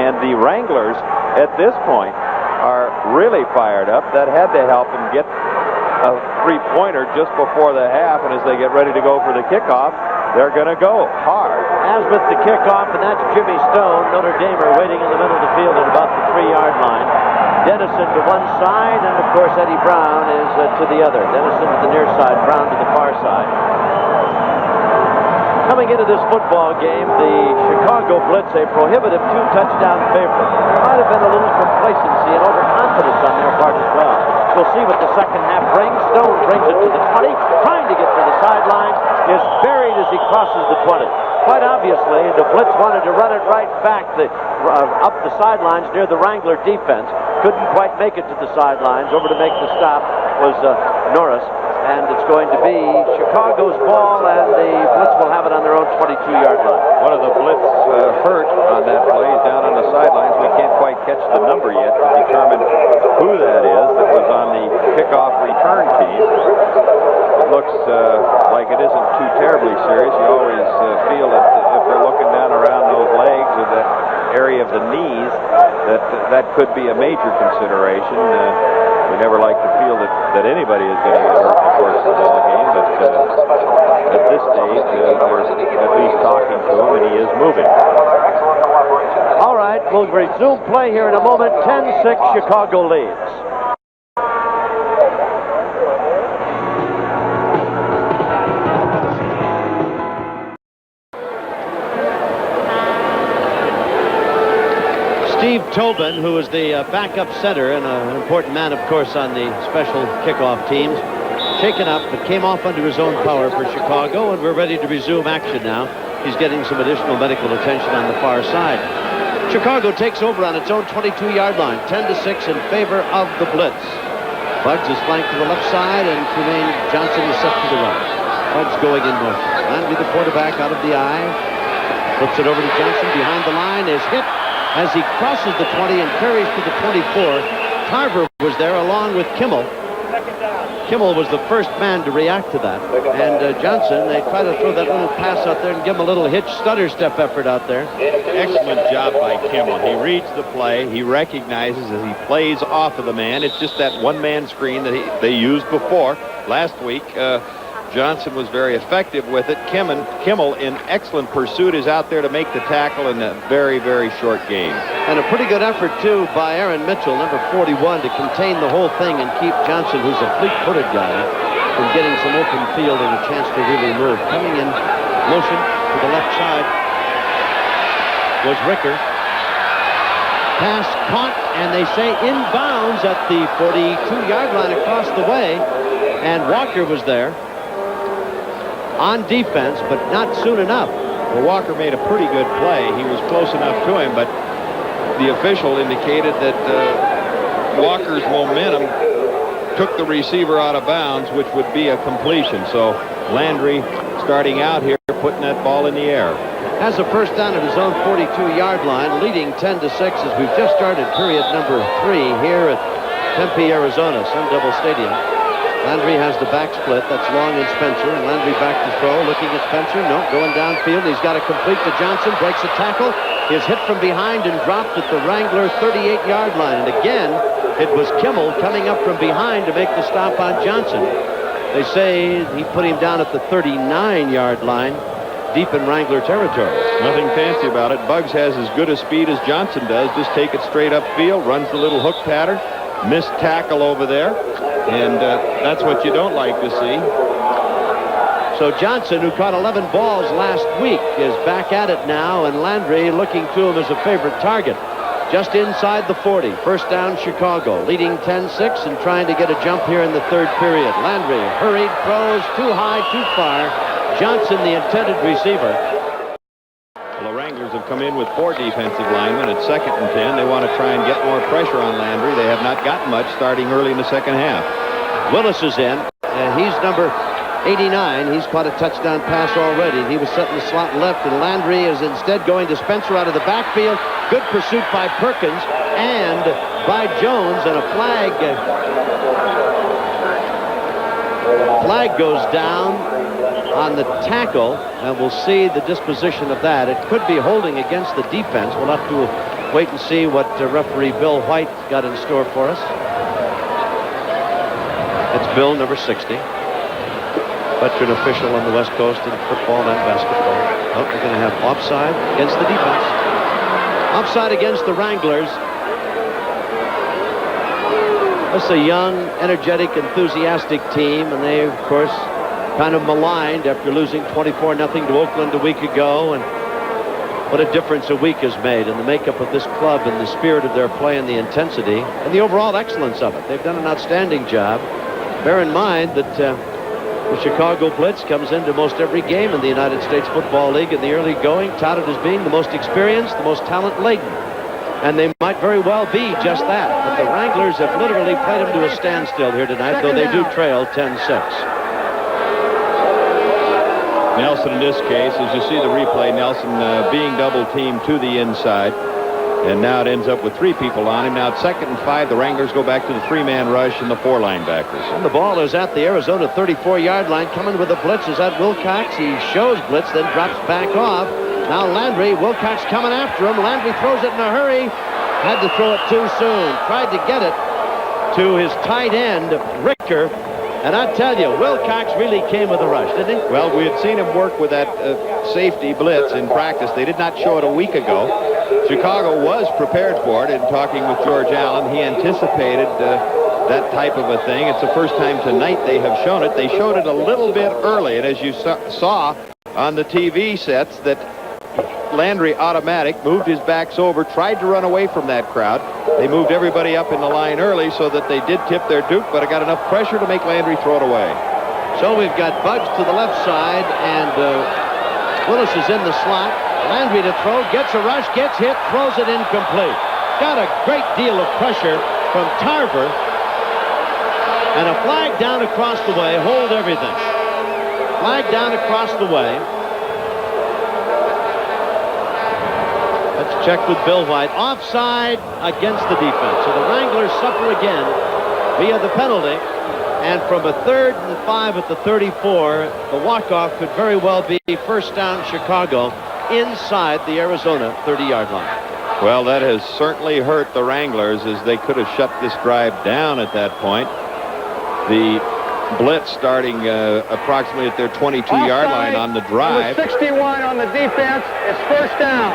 And the Wranglers, at this point, are really fired up. That had to help them get a three-pointer just before the half, and as they get ready to go for the kickoff, they're going to go hard. As with the kickoff, and that's Jimmy Stone, Notre Damer, waiting in the middle of the field at about the 3-yard line. Dennison to one side, and of course Eddie Brown is to the other. Dennison to the near side, Brown to the far side. Coming into this football game, the Chicago Blitz, a prohibitive 2-touchdown favorite. There might have been a little complacency and overconfidence on their part as well. We'll see what the second half brings. Stone brings it to the 20, trying to get to the sideline, is buried as he crosses the 20. Quite obviously, the Blitz wanted to run it right back up the sidelines near the Wrangler defense. Couldn't quite make it to the sidelines. Over to make the stop was Norris. And it's going to be Chicago's ball, and the Blitz will have it on their own 22-yard line. One of the Blitz hurt on that play. He's down on the sidelines. We can't quite catch the number yet to determine who that is that was on the kickoff return team. It looks like it isn't too terribly serious. You always feel that if they're looking down around those legs or that area of the knees, that could be a major consideration. We never like to feel that anybody is going to get hurt in the course of the ball game, but at this stage, they're at least talking to him, and he is moving. All right, we'll resume play here in a moment. 10-6, Chicago leads. Steve Tobin, who is the backup center and an important man, of course, on the special kickoff teams, shaken up but came off under his own power for Chicago, and we're ready to resume action now. He's getting some additional medical attention on the far side. Chicago takes over on its own 22-yard line, 10-6 in favor of the Blitz. Bugs is flanked to the left side, and Tremaine Johnson is set to the right. Bugs going in motion. Landry, the quarterback, out of the eye. Flips it over to Johnson behind the line, is hit as he crosses the 20 and carries to the 24. Tarver was there along with Kimmel. Kimmel was the first man to react to that. And Johnson, they try to throw that little pass out there and give him a little hitch stutter step effort out there. Excellent job by Kimmel. He reads the play. He recognizes as he plays off of the man. It's just that one-man screen that they used before. Last week, Johnson was very effective with it. Kimmel, in excellent pursuit, is out there to make the tackle in a very, very short game. And a pretty good effort, too, by Aaron Mitchell, number 41, to contain the whole thing and keep Johnson, who's a fleet-footed guy, from getting some open field and a chance to really move. Coming in motion to the left side was Ricker. Pass caught, and they say inbounds at the 42-yard line across the way. And Walker was there on defense, but not soon enough. Well, Walker made a pretty good play. He was close enough to him, but the official indicated that Walker's momentum took the receiver out of bounds, which would be a completion. So Landry starting out here, putting that ball in the air. Has a first down at his own 42-yard line, leading 10-6 as we've just started period number 3 here at Tempe, Arizona, Sun Devil Stadium. Landry has the back split. That's Long and Spencer, and Landry back to throw, looking at Spencer. No, going downfield. He's got to complete to Johnson. Breaks a tackle. He is hit from behind and dropped at the Wrangler 38-yard line. And again, it was Kimmel coming up from behind to make the stop on Johnson. They say he put him down at the 39-yard line, deep in Wrangler territory. Nothing fancy about it. Bugs has as good a speed as Johnson does. Just take it straight upfield, runs the little hook pattern. Missed tackle over there, and that's what you don't like to see. So Johnson, who caught 11 balls last week, is back at it now, and Landry looking to him as a favorite target. Just inside the 40. First down, Chicago, leading 10-6 and trying to get a jump here in the third period. Landry hurried, throws, too high, too far. Johnson, the intended receiver. Well, the Wranglers have come in with 4 defensive linemen at 2nd and 10. They want to try and get more pressure on Landry. They have not gotten much starting early in the second half. Willis is in, and he's number 89. He's caught a touchdown pass already. He was set in the slot left, and Landry is instead going to Spencer out of the backfield. Good pursuit by Perkins and by Jones, and a flag goes down on the tackle, and we'll see the disposition of that. It could be holding against the defense. We'll have to wait and see what referee Bill White got in store for us. It's Bill, number 60. Veteran official on the West Coast in football and basketball. Oh, we're going to have offside against the defense. Offside against the Wranglers. That's a young, energetic, enthusiastic team, and they, of course, kind of maligned after losing 24-0 to Oakland a week ago. And what a difference a week has made in the makeup of this club and the spirit of their play and the intensity and the overall excellence of it. They've done an outstanding job. Bear in mind that the Chicago Blitz comes into most every game in the United States Football League in the early going, touted as being the most experienced, the most talent-laden. And they might very well be just that. But the Wranglers have literally played them to a standstill here tonight, though they do trail 10-6. Nelson, in this case, as you see the replay, Nelson being double-teamed to the inside. And now it ends up with 3 people on him. Now it's 2nd and 5. The Wranglers go back to the 3-man rush and the 4 linebackers. And the ball is at the Arizona 34-yard line. Coming with a blitz is that Wilcox. He shows blitz, then drops back off. Now Landry, Wilcox coming after him. Landry throws it in a hurry. Had to throw it too soon. Tried to get it to his tight end, Richter. And I tell you, Wilcox really came with a rush, didn't he? Well, we had seen him work with that safety blitz in practice. They did not show it a week ago. Chicago was prepared for it. In talking with George Allen, he anticipated that type of a thing. It's the first time tonight they have shown it. They showed it a little bit early, and as you saw on the TV sets, that Landry automatic moved his backs over, tried to run away from that crowd. They moved everybody up in the line early so that they did tip their Duke, but it got enough pressure to make Landry throw it away. So we've got Bugs to the left side, and Willis is in the slot. Landry to throw, gets a rush, gets hit, throws it incomplete. Got a great deal of pressure from Tarver, and a flag down across the way. Hold everything. Flag down across the way. Let's check with Bill White. Offside against the defense. So the Wranglers suffer again via the penalty. And from a 3rd and 5 at the 34, the walk-off could very well be first down Chicago inside the Arizona 30-yard line. Well, that has certainly hurt the Wranglers, as they could have shut this drive down at that point. The blitz starting approximately at their 22-yard line on the drive. Number 61 on the defense. It's first down.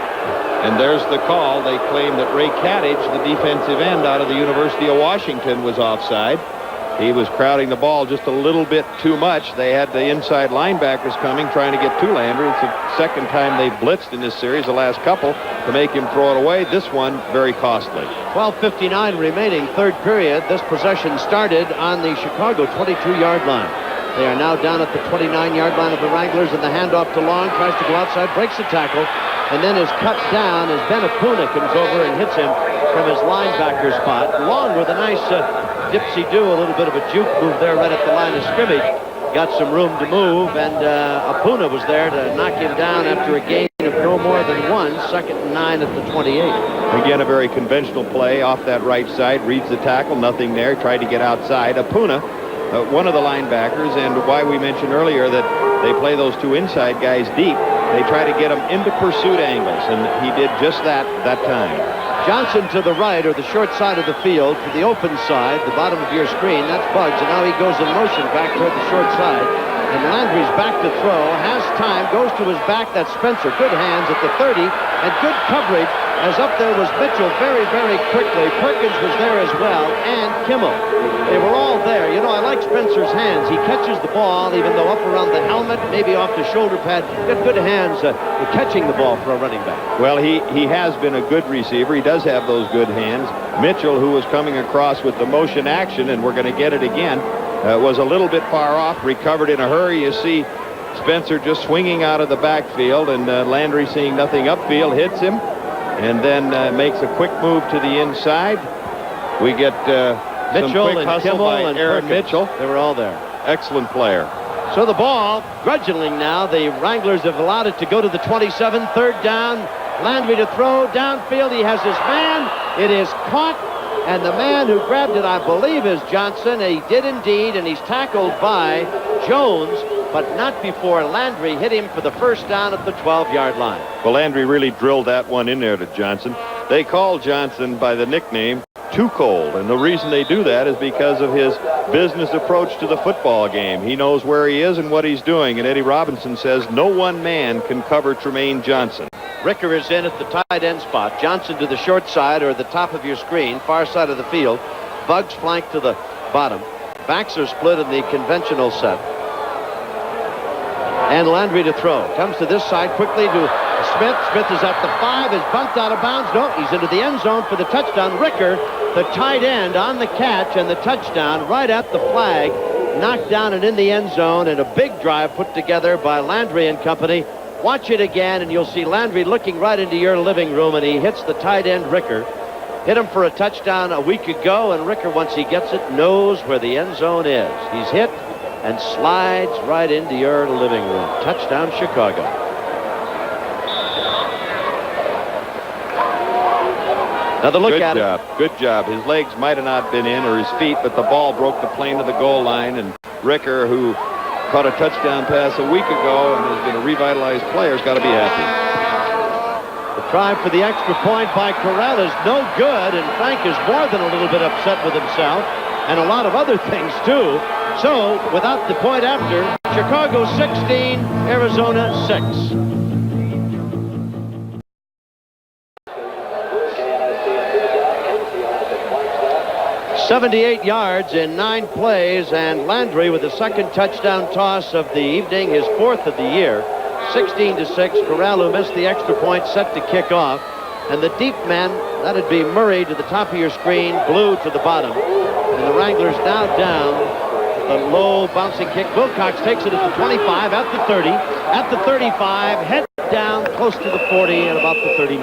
And there's the call. They claim that Ray Caddage, the defensive end out of the University of Washington, was offside. He was crowding the ball just a little bit too much. They had the inside linebackers coming, trying to get to Landry. It's the second time they've blitzed in this series, the last couple, to make him throw it away. This one, very costly. 12:59 remaining, third period. This possession started on the Chicago 22-yard line. They are now down at the 29-yard line of the Wranglers, and the handoff to Long, tries to go outside, breaks the tackle, and then is cut down as Ben Apuna comes over and hits him from his linebacker spot. Long with a nice dipsy-do, a little bit of a juke move there right at the line of scrimmage. Got some room to move, and Apuna was there to knock him down after a gain of no more than 1, 2nd and 9 at the 28. Again, a very conventional play off that right side. Reads the tackle, nothing there. Tried to get outside. Apuna, one of the linebackers, and why we mentioned earlier that they play those two inside guys deep. They try to get them into pursuit angles, and he did just that time. Johnson to the right, or the short side of the field, to the open side, the bottom of your screen. That's Bugs, and now he goes in motion back toward the short side. And Landry's back to throw, has time, goes to his back. That's Spencer. Good hands at the 30, and good coverage, as up there was Mitchell very, very quickly. Perkins was there as well, and Kimmel. They were all there. You know, I like Spencer's hands. He catches the ball, even though up around the helmet, maybe off the shoulder pad. Got good hands catching the ball for a running back. Well, he has been a good receiver. He does have those good hands. Mitchell, who was coming across with the motion action, and we're going to get it again, was a little bit far off, recovered in a hurry. You see Spencer just swinging out of the backfield, and Landry, seeing nothing upfield, hits him, and then makes a quick move to the inside. We get Mitchell some quick and hustle Kimmel by and Aaron Perkins. Mitchell. They were all there. Excellent player. So the ball, grudgingly now, the Wranglers have allowed it to go to the 27, 3rd down. Landry to throw, downfield, he has his man. It is caught, and the man who grabbed it, I believe, is Johnson. He did indeed, and he's tackled by Jones, but not before Landry hit him for the 1st down at the 12-yard line. Well, Landry really drilled that one in there to Johnson. They call Johnson by the nickname Too Cold, and the reason they do that is because of his business approach to the football game. He knows where he is and what he's doing, and Eddie Robinson says no one man can cover Tremaine Johnson. Ricker is in at the tight end spot. Johnson to the short side, or the top of your screen, far side of the field. Bugs flank to the bottom. Backs are split in the conventional set. And Landry to throw. Comes to this side quickly to Smith. Smith is at the 5, is bumped out of bounds. No, he's into the end zone for the touchdown. Ricker, the tight end, on the catch and the touchdown right at the flag. Knocked down and in the end zone, and a big drive put together by Landry and company. Watch it again, and you'll see Landry looking right into your living room, and he hits the tight end, Ricker. Hit him for a touchdown a week ago, and Ricker, once he gets it, knows where the end zone is. He's hit and slides right into your living room. Touchdown, Chicago. Another look at it. Good job. His legs might have not been in, or his feet, but the ball broke the plane of the goal line, and Ricker, who caught a touchdown pass a week ago and has been a revitalized player, has got to be happy. The try for the extra point by Corral is no good, and Frank is more than a little bit upset with himself, and a lot of other things too. So, without the point after, Chicago 16, Arizona 6. .78 yards in 9 plays, and Landry with the 2nd touchdown toss of the evening, his 4th of the year. 16-6. Corral, who missed the extra point, set to kick off. And the deep man, that'd be Murray to the top of your screen, Blue to the bottom. And the Wranglers now down. The low bouncing kick. Wilcox takes it at the 25, at the 30, at the 35, head down close to the 40 and about the 39.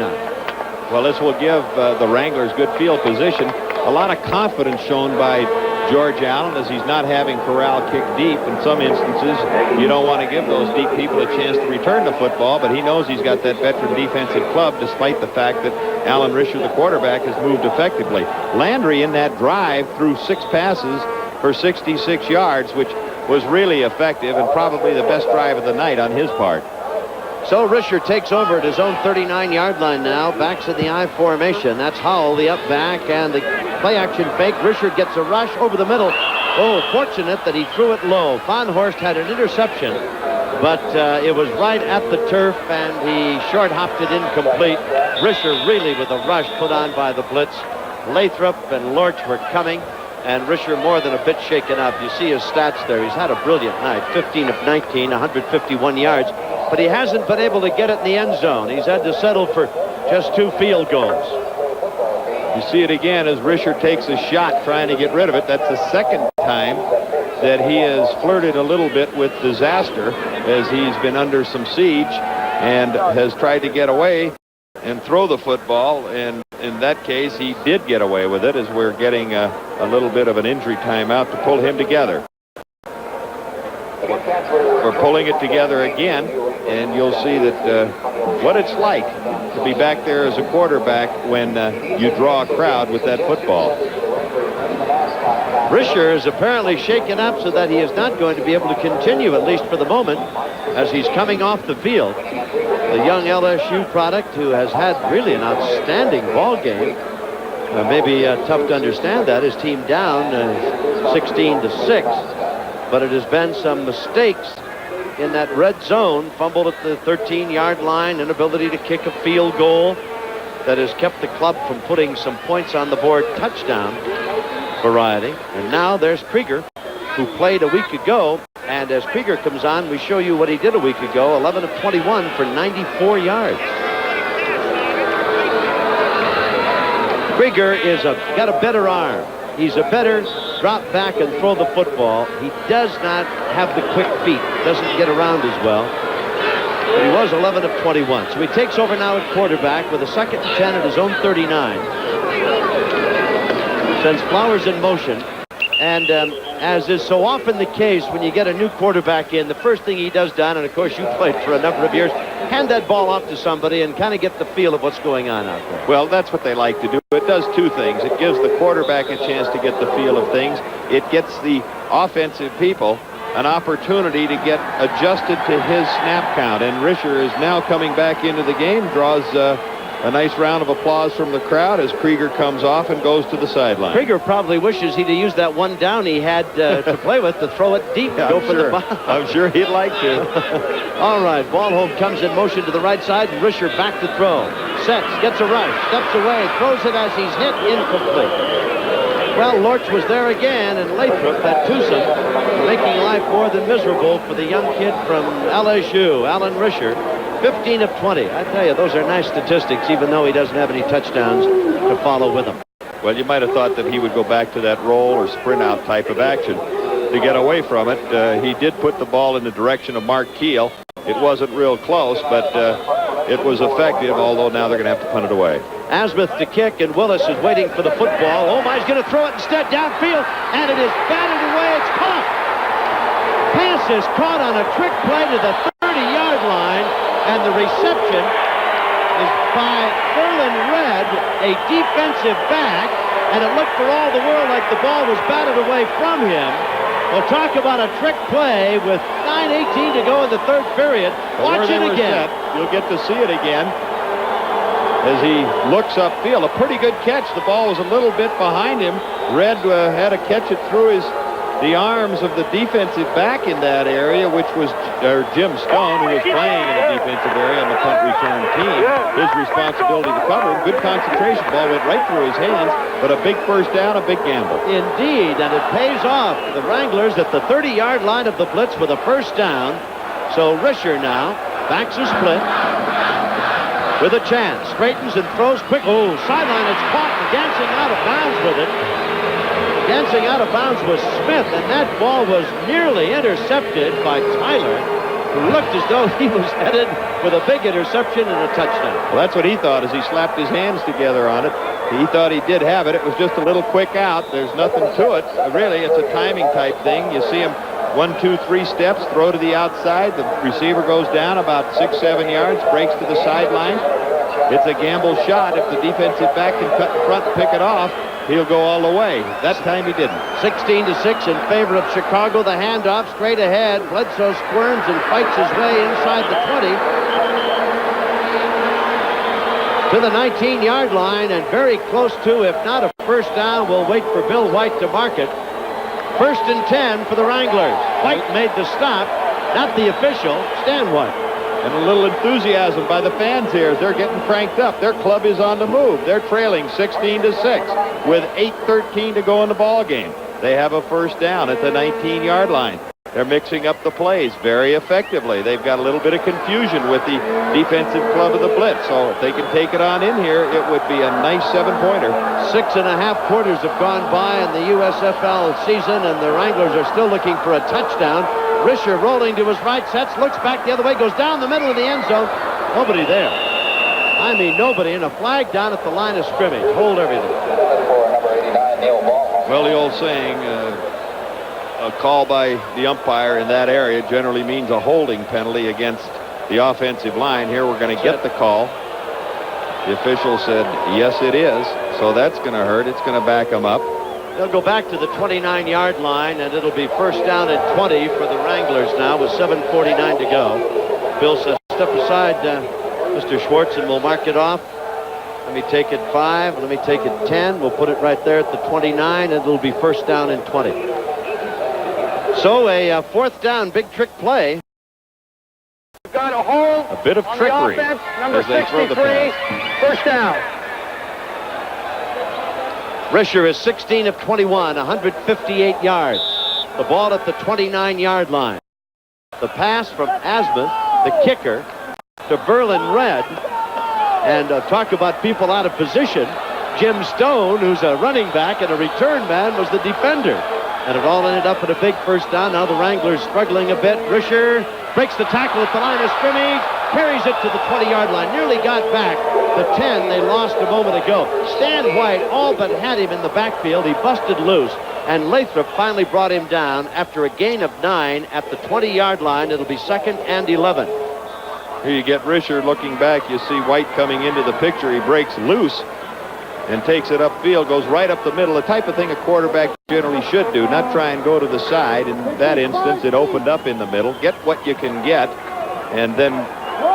Well, this will give the Wranglers good field position. A lot of confidence shown by George Allen as he's not having Corral kick deep. In some instances, you don't want to give those deep people a chance to return the football, but he knows he's got that veteran defensive club, despite the fact that Alan Risher, the quarterback, has moved effectively. Landry in that drive threw 6 passes for 66 yards, which was really effective and probably the best drive of the night on his part. So Risher takes over at his own 39-yard line now. Backs in the I formation. That's Howell, the up back, and the play-action fake. Risher gets a rush over the middle. Oh, fortunate that he threw it low. Von Horst had an interception, but it was right at the turf, and he short-hopped it incomplete. Risher really with a rush put on by the Blitz. Lathrop and Lorch were coming, and Risher more than a bit shaken up. You see his stats there. He's had a brilliant night. 15 of 19, 151 yards. But he hasn't been able to get it in the end zone. He's had to settle for just 2 field goals. You see it again as Risher takes a shot trying to get rid of it. That's the 2nd time that he has flirted a little bit with disaster as he's been under some siege and has tried to get away and throw the football, and in that case he did get away with it, as we're getting a little bit of an injury timeout to pull him together. We're pulling it together again, and you'll see that what it's like to be back there as a quarterback when you draw a crowd with that football. Risher is apparently shaken up so that he is not going to be able to continue, at least for the moment, as he's coming off the field. The young LSU product who has had really an outstanding ball game. Maybe tough to understand that. His team down 16-6. But it has been some mistakes in that red zone. Fumbled at the 13-yard line, inability to kick a field goal that has kept the club from putting some points on the board, touchdown variety. And now there's Krieger, who played a week ago. And as Krieger comes on, we show you what he did a week ago. 11 of 21 for 94 yards. Krieger is got a better arm. He's a better drop back and throw the football. He does not have the quick feet. Doesn't get around as well. But he was 11 of 21. So he takes over now at quarterback with a 2nd and 10 at his own 39. Sends Flowers in motion. And as is so often the case when you get a new quarterback in, the first thing he does, Don, and of course you played for a number of years, hand that ball off to somebody and kind of get the feel of what's going on out there. Well, that's what they like to do. It does two things. It gives the quarterback a chance to get the feel of things. It gets the offensive people an opportunity to get adjusted to his snap count. And Risher is now coming back into the game, draws a nice round of applause from the crowd as Krieger comes off and goes to the sideline. Krieger probably wishes he'd have used that one down he had to play with to throw it deep and go for the ball. I'm sure he'd like to. All right, Ballholm comes in motion to the right side, and Risher back to throw. Sets, gets a rush, steps away, throws it as he's hit, incomplete. Well, Lorch was there again, and Lathrop, that twosome, making life more than miserable for the young kid from LSU, Alan Risher. 15 of 20. I tell you, those are nice statistics, even though he doesn't have any touchdowns to follow with them. Well, you might have thought that he would go back to that roll or sprint out type of action to get away from it. He did put the ball in the direction of Mark Keel. It wasn't real close, but it was effective, although now they're going to have to punt it away. Asmuth to kick, and Willis is waiting for the football. Oh, my, he's going to throw it instead downfield, and it is batted away. It's caught. Pass is caught on a trick play to the 30-yard line. And the reception is by Erlen Red, a defensive back, and it looked for all the world like the ball was batted away from him. Well, talk about a trick play with 9:18 to go in the third period. Watch it again. You'll get to see it again as he looks upfield. A pretty good catch. The ball was a little bit behind him. Red had to catch it through the arms of the defensive back in that area, which was Jim Stone, who was playing in the defensive area on the punt return team. His responsibility to cover him. Good concentration. Ball went right through his hands, but a big first down, a big gamble. Indeed, and it pays off. The Wranglers at the 30-yard line of the Blitz with a first down. So Risher now backs a split with a chance. Straightens and throws quick. Oh, sideline, it's caught and dancing out of bounds with it. Dancing out of bounds was Smith, and that ball was nearly intercepted by Tyler, who looked as though he was headed with a big interception and a touchdown. Well, that's what he thought as he slapped his hands together on it. He thought he did have it. It was just a little quick out. There's nothing to it. Really, it's a timing type thing. You see him 1, 2, 3 steps, throw to the outside. The receiver goes down about 6, 7 yards, breaks to the sideline. It's a gamble shot. If the defensive back can cut in front and pick it off, he'll go all the way. That time he didn't. 16-6 in favor of Chicago. The handoff straight ahead. Bledsoe squirms and fights his way inside the 20 to the 19-yard line, and very close to, if not a first down. We'll wait for Bill White to mark it. 1st and 10 for the Wranglers. White made the stop, not the official, Stan White. And a little enthusiasm by the fans here as they're getting cranked up. Their club is on the move. They're trailing 16-6 with 8:13 to go in the ball game. They have a first down at the 19-yard line. They're mixing up the plays very effectively. They've got a little bit of confusion with the defensive club of the Blitz. So if they can take it on in here, it would be a nice 7-pointer. 6.5 quarters have gone by in the USFL season, and the Wranglers are still looking for a touchdown. Risher rolling to his right, sets, looks back the other way, goes down the middle of the end zone. Nobody there. I mean, nobody, and a flag down at the line of scrimmage. Hold everything. Well, the old saying, a call by the umpire in that area generally means a holding penalty against the offensive line. Here we're going to get the call. The official said, yes, it is. So that's going to hurt. It's going to back them up. They'll go back to the 29-yard line, and it'll be first down and 20 for the Wranglers now with 7:49 to go. Bill says, step aside, Mr. Schwartz, and we'll mark it off. Let me take it 5. Let me take it 10. We'll put it right there at the 29, and it'll be first down and 20. So a fourth down, big trick play. Got a hole. A bit of trickery Offense, number as they throw the 63. pass. First down. Risher is 16 of 21, 158 yards. The ball at the 29-yard line. The pass from Asman, the kicker, to Berlin Red. And talk about people out of position. Jim Stone, who's a running back and a return man, was the defender. And it all ended up at a big first down. Now the Wranglers struggling a bit. Risher breaks the tackle at the line of scrimmage, carries it to the 20-yard line, nearly got back. The 10 they lost a moment ago. Stan White all but had him in the backfield. He busted loose, and Lathrop finally brought him down after a gain of 9 at the 20-yard line. It'll be second and 11. Here you get Risher looking back. You see White coming into the picture. He breaks loose and takes it upfield, goes right up the middle, the type of thing a quarterback generally should do, not try and go to the side. In that instance, it opened up in the middle. Get what you can get, and then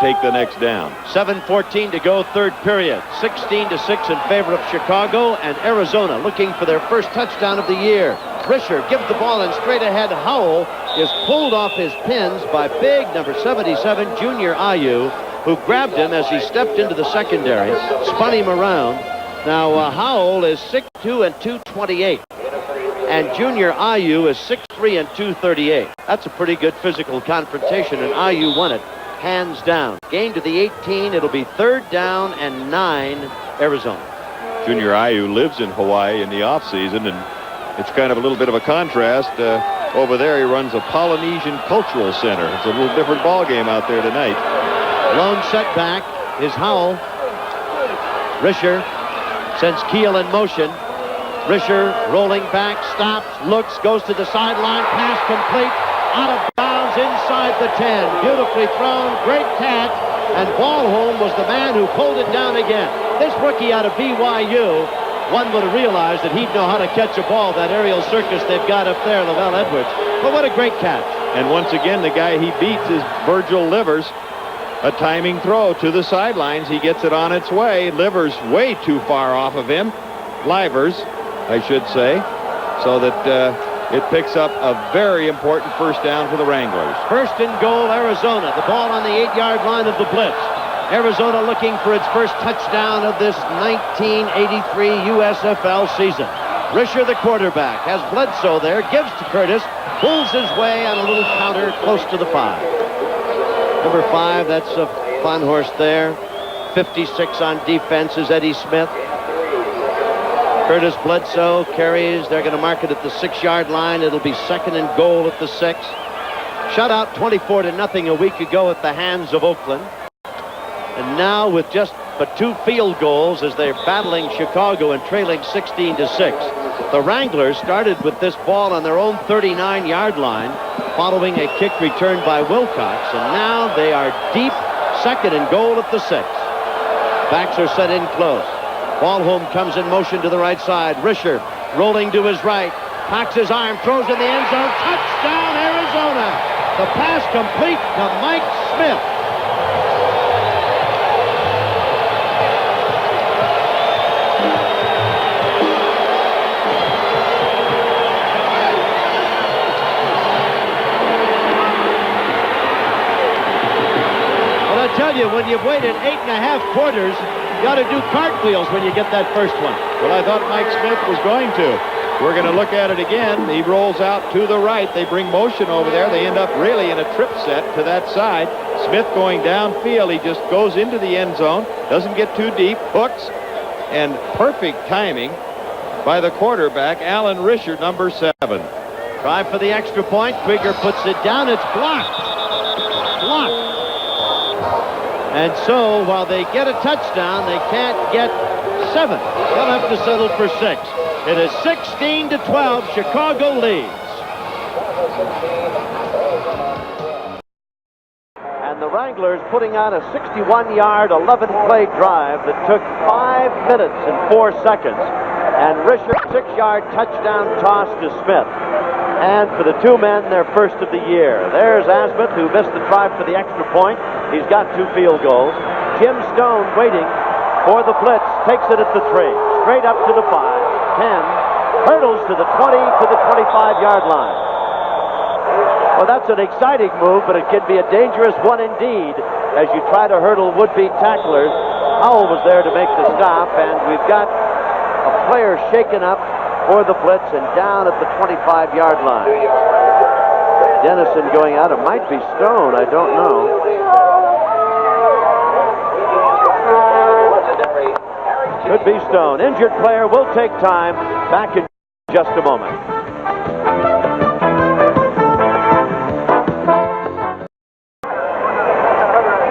take the next down. 7:14 to go, third period. 16-6 in favor of Chicago, and Arizona looking for their first touchdown of the year. Risher gives the ball, and straight ahead Howell is pulled off his pins by big number 77, Junior Ayu, who grabbed him as he stepped into the secondary, spun him around. Now Howell is 6'2" and 228, and Junior Ayu is 6'3" and 238. That's a pretty good physical confrontation, and Ayu won it hands down. Gain to the 18. It'll be third down and 9, Arizona. Junior Ayu lives in Hawaii in the offseason, and it's kind of a little bit of a contrast. Over there, he runs a Polynesian Cultural Center. It's a little different ball game out there tonight. Lone setback is Howell. Risher sends Keel in motion. Risher rolling back, stops, looks, goes to the sideline, pass complete, out of bounds inside the 10. Beautifully thrown, great catch, and Ballholm was the man who pulled it down again. This rookie out of BYU, one would have realized that he'd know how to catch a ball, that aerial circus they've got up there, Lavelle Edwards. But what a great catch. And once again, the guy he beats is Virgil Livers. A timing throw to the sidelines. He gets it on its way. Livers way too far off of him. Livers, I should say. So that it picks up a very important first down for the Wranglers. First and goal, Arizona. The ball on the 8-yard line of the Blitz. Arizona looking for its first touchdown of this 1983 USFL season. Risher, the quarterback, has Bledsoe there, gives to Curtis, pulls his way on a little counter close to the 5. Number 5, that's a fun horse there. 56 on defense is Eddie Smith. Curtis Bledsoe carries. They're going to mark it at the 6-yard line. It'll be second and goal at the 6. Shutout 24-0 a week ago at the hands of Oakland. And now with just but 2 field goals as they're battling Chicago and trailing 16-6. The Wranglers started with this ball on their own 39-yard line following a kick returned by Wilcox, and now they are deep, second and goal at the 6. Backs are set in close. Ballholm comes in motion to the right side. Risher rolling to his right, cocks his arm, throws in the end zone. Touchdown, Arizona! The pass complete to Mike Smith. Tell you, when you've waited 8.5 quarters, you got to do cartwheels when you get that first one. Well, I thought Mike Smith was going to. We're going to look at it again. He rolls out to the right. They bring motion over there. They end up really in a trip set to that side. Smith going downfield. He just goes into the end zone, doesn't get too deep, hooks, and perfect timing by the quarterback, Alan Risher, number 7. Try for the extra point. Krieger puts it down. It's blocked. Blocked. And so while they get a touchdown, they can't get 7. They'll have to settle for 6. It is 16-12. Chicago leads. And the Wranglers putting on a 61-yard, 11-play drive that took 5 minutes and 4 seconds. And Risher, 6-yard touchdown toss to Smith. And for the 2 men, their first of the year. There's Asmuth, who missed the try for the extra point. He's got 2 field goals. Jim Stone waiting for the blitz. Takes it at the 3. Straight up to the 5, 10. Hurdles to the 20, to the 25-yard line. Well, that's an exciting move, but it can be a dangerous one indeed as you try to hurdle would-be tacklers. Howell was there to make the stop, and we've got a player shaken up for the blitz and down at the 25-yard line. Dennison going out. It might be Stone. I don't know. Could be Stone. Injured player will take time. Back in just a moment.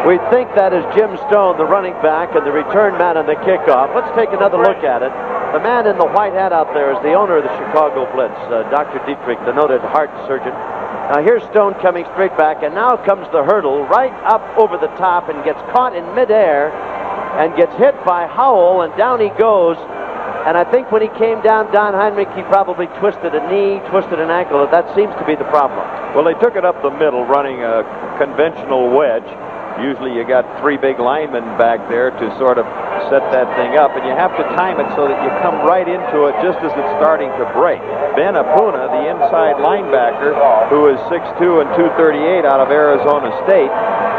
We think that is Jim Stone, the running back, and the return man on the kickoff. Let's take another look at it. The man in the white hat out there is the owner of the Chicago Blitz, Dr. Dietrich, the noted heart surgeon. Now here's Stone coming straight back, and now comes the hurdle right up over the top and gets caught in midair and gets hit by Howell, and down he goes. And I think when he came down, Don Heinrich, he probably twisted a knee, twisted an ankle. That seems to be the problem. Well, they took it up the middle, running a conventional wedge. Usually you got 3 big linemen back there to sort of set that thing up, and you have to time it so that you come right into it just as it's starting to break. Ben Apuna, the inside linebacker, who is 6'2" and 238 out of Arizona State,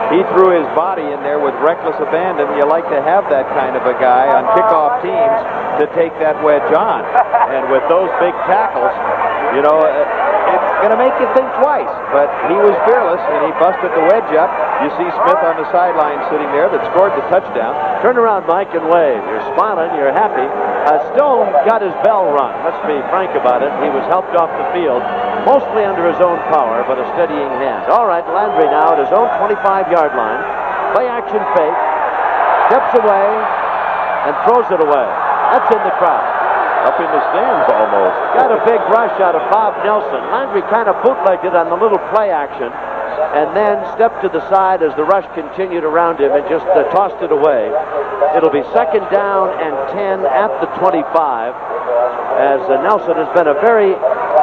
he threw his body in there with reckless abandon. You like to have that kind of a guy on kickoff teams to take that wedge on. And with those big tackles, you know, it's going to make you think twice. But he was fearless, and he busted the wedge up. You see Smith on the sideline sitting there that scored the touchdown. Turn around, Mike, and wave. You're smiling. You're happy. Stone got his bell rung. Let's be frank about it. He was helped off the field, mostly under his own power, but a steadying hand. All right, Landry now at his own 25-yard line. Play action fake. Steps away and throws it away. That's in the crowd. Up in the stands almost. Got a big rush out of Bob Nelson. Landry kind of bootlegged it on the little play action and then stepped to the side as the rush continued around him and just tossed it away. It'll be 2nd down and 10 at the 25 as Nelson has been a very